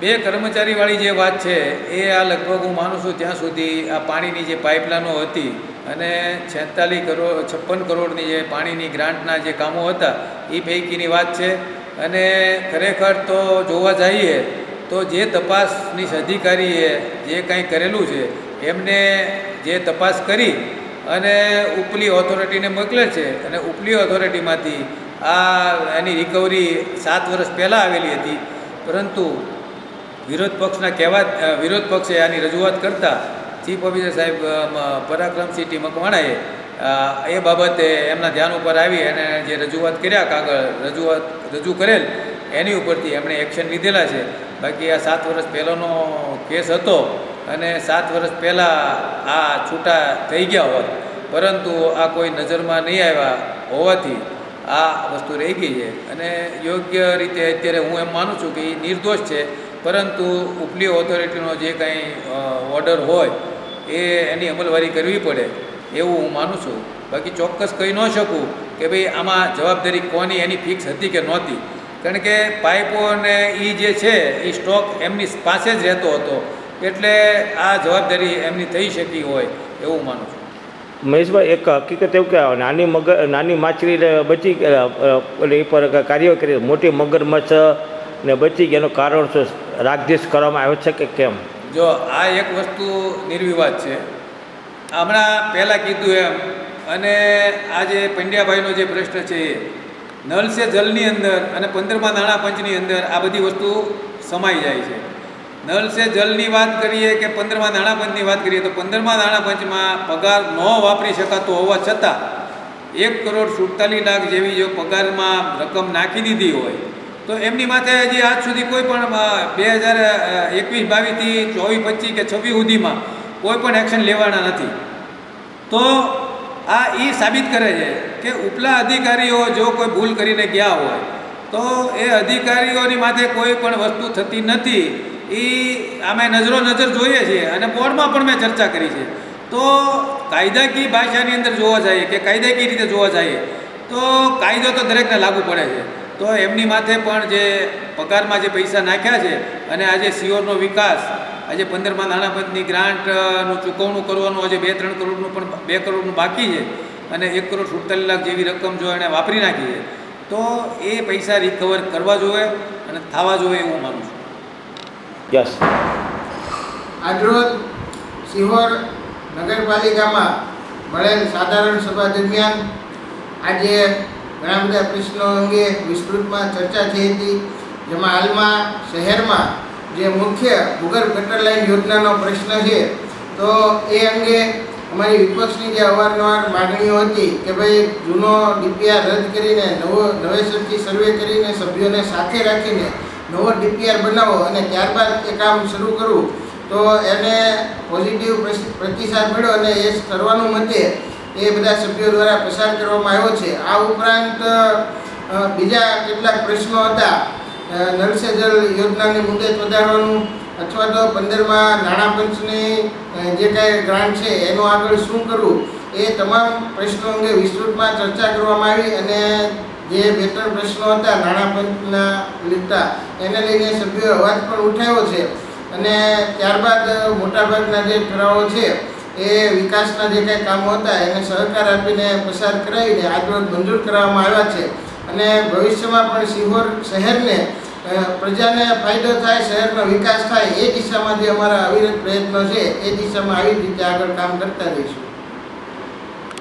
2 કર્મચારીવાળી જે વાત છે એ આ લગભગ હું માનું છું ત્યાં સુધી આ પાણીની જે પાઇપલાઈનો હતી અને 56 કરોડની જે પાણીની ગ્રાન્ટના જે કામો હતા એ પૈકીની વાત છે. અને ખરેખર તો જોવા જઈએ તો જે તપાસની અધિકારીએ જે કંઈ કરેલું છે એમને જે તપાસ કરી અને ઉપલી ઓથોરિટીને મોકલે છે અને ઉપલી ઓથોરિટીમાંથી આ એની રિકવરી 7 વર્ષ પહેલાં આવેલી હતી. પરંતુ વિરોધ પક્ષે આની રજૂઆત કરતાં ચીફ ઓફિસર સાહેબ પરાક્રમસિંહ ટી મકવાણાએ એ બાબતે એમના ધ્યાન ઉપર આવી અને જે રજૂઆત કર્યા રજૂ કરેલ એની ઉપરથી એમણે એક્શન લીધેલા છે. બાકી આ 7 વર્ષ પહેલાંનો કેસ હતો અને 7 વર્ષ પહેલાં આ છૂટા થઈ ગયા હોત પરંતુ આ કોઈ નજરમાં નહીં આવ્યા હોવાથી આ વસ્તુ રહી ગઈ છે અને યોગ્ય રીતે અત્યારે હું એમ માનું છું કે એ નિર્દોષ છે. પરંતુ ઉપલી ઓથોરિટીનો જે કંઈ ઓર્ડર હોય એ એની અમલવારી કરવી પડે એવું હું માનું છું. બાકી ચોક્કસ કહી ન શકું કે ભાઈ આમાં જવાબદારી કોની એની ફિક્સ હતી કે નહોતી. કારણ કે પાઇપો અને એ જે છે એ સ્ટોક એમની પાસે જ રહેતો હતો એટલે આ જવાબદારી એમની થઈ શકી હોય એવું માનું છું. મહેશભાઈ, એક હકીકત એવું કે નાની માછલી બચી એ પર કાર્યવાહી કરી, મોટી મગરમચ્છ ને બચી ગયા એનું કારણ શું રાગદ્વેષ કરવામાં આવ્યો છે કે કેમ? જો આ એક વસ્તુ નિર્વિવાદ છે. હમણાં પહેલાં કીધું એમ અને આ જે પંડ્યાભાઈનો જે પ્રશ્ન છે એ નલ સે જલની અંદર અને 15મા નાણાં પંચની અંદર આ બધી વસ્તુ સમાઈ જાય છે. નલ સે જલની વાત કરીએ કે 15મા નાણાં પંચની વાત કરીએ તો 15મા નાણાં પંચમાં પગાર ન વાપરી શકાતો હોવા છતાં 1,47,00,000 જેવી જો પગારમાં રકમ નાખી દીધી હોય તો એમની માથે હજી આજ સુધી કોઈ પણ 2021-22થી 24-25 કે 26 સુધીમાં કોઈ પણ એક્શન લેવાના નથી. તો આ એ સાબિત કરે છે કે ઉપલા અધિકારીઓ જો કોઈ ભૂલ કરીને ગયા હોય તો એ અધિકારીઓની માથે કોઈ પણ વસ્તુ થતી નથી. એ અમે નજર જોઈએ છીએ અને બોર્ડમાં પણ મેં ચર્ચા કરી છે. તો કાયદાકીય ભાષાની અંદર જોવા જઈએ કે કાયદાકીય રીતે જોવા જઈએ તો કાયદો તો દરેકને લાગુ પડે છે. તો એમની માથે પણ જે પગારમાં જે પૈસા નાખ્યા છે અને આજે સિયોરનો વિકાસ આજે 15મા નાણાપંચની ગ્રાન્ટનું ચૂકવણું કરવાનું આજે 2-3 કરોડનું પણ 2 કરોડનું બાકી છે અને 1,47 લાખ જેવી રકમ જો એણે વાપરી નાખી છે તો એ પૈસા રિકવર કરવા જોઈએ અને થવા જોઈએ એવું માનું છું. યસ. આજરોજ સિહોર નગરપાલિકામાં મળેલ સાધારણ સભા દરમિયાન આજે ઘણા બધા પ્રશ્નો અંગે વિસ્તૃતમાં ચર્ચા થઈ હતી, જેમાં હાલમાં શહેરમાં જે મુખ્ય ભૂગર્ભ ગટર લાઇન યોજનાનો પ્રશ્ન છે તો એ અંગે અમારી વિપક્ષની જે અવારનવાર માગણીઓ હતી કે ભાઈ જૂનો ડીપીઆર રદ કરીને નવેસરથી સર્વે કરીને સભ્યોને સાથે રાખીને નવો ડીપીઆર બનાવો અને ત્યારબાદ એ કામ શરૂ કરવું, તો એને પોઝિટિવ પ્રતિસાદ મળ્યો અને એ કરવાનું મતે એ બધા સભ્યો દ્વારા પસાર કરવામાં આવ્યો છે. આ ઉપરાંત બીજા કેટલાક પ્રશ્નો હતા, નળ સે જલ યોજનાની મુદત વધારવાનું અથવા તો 15મા નાણાપંચની જે કાંઈ ગ્રાન્ટ છે એનું આગળ શું કરવું, એ તમામ પ્રશ્નો અંગે વિસ્તૃતમાં ચર્ચા કરવામાં આવી અને જે 2-3 પ્રશ્નો હતા નાણાપંચના લીધા એને લઈને સભ્યોએ અવાજ પણ ઉઠાવ્યો છે અને ત્યારબાદ મોટાભાગના જે ઠરાવો છે એ વિકાસના જે કાંઈ કામો હતા એને સહકાર આપીને પસાર કરાવીને આજરોજ મંજૂર કરવામાં આવ્યા છે અને ભવિષ્યમાં પણ સિહોર શહેરને પ્રજાને ફાયદો થાય, શહેરનો વિકાસ થાય એ દિશામાં જે અમારા અવિરત પ્રયત્નો છે એ દિશામાં આવી રીતે આગળ કામ કરતા રહીશું.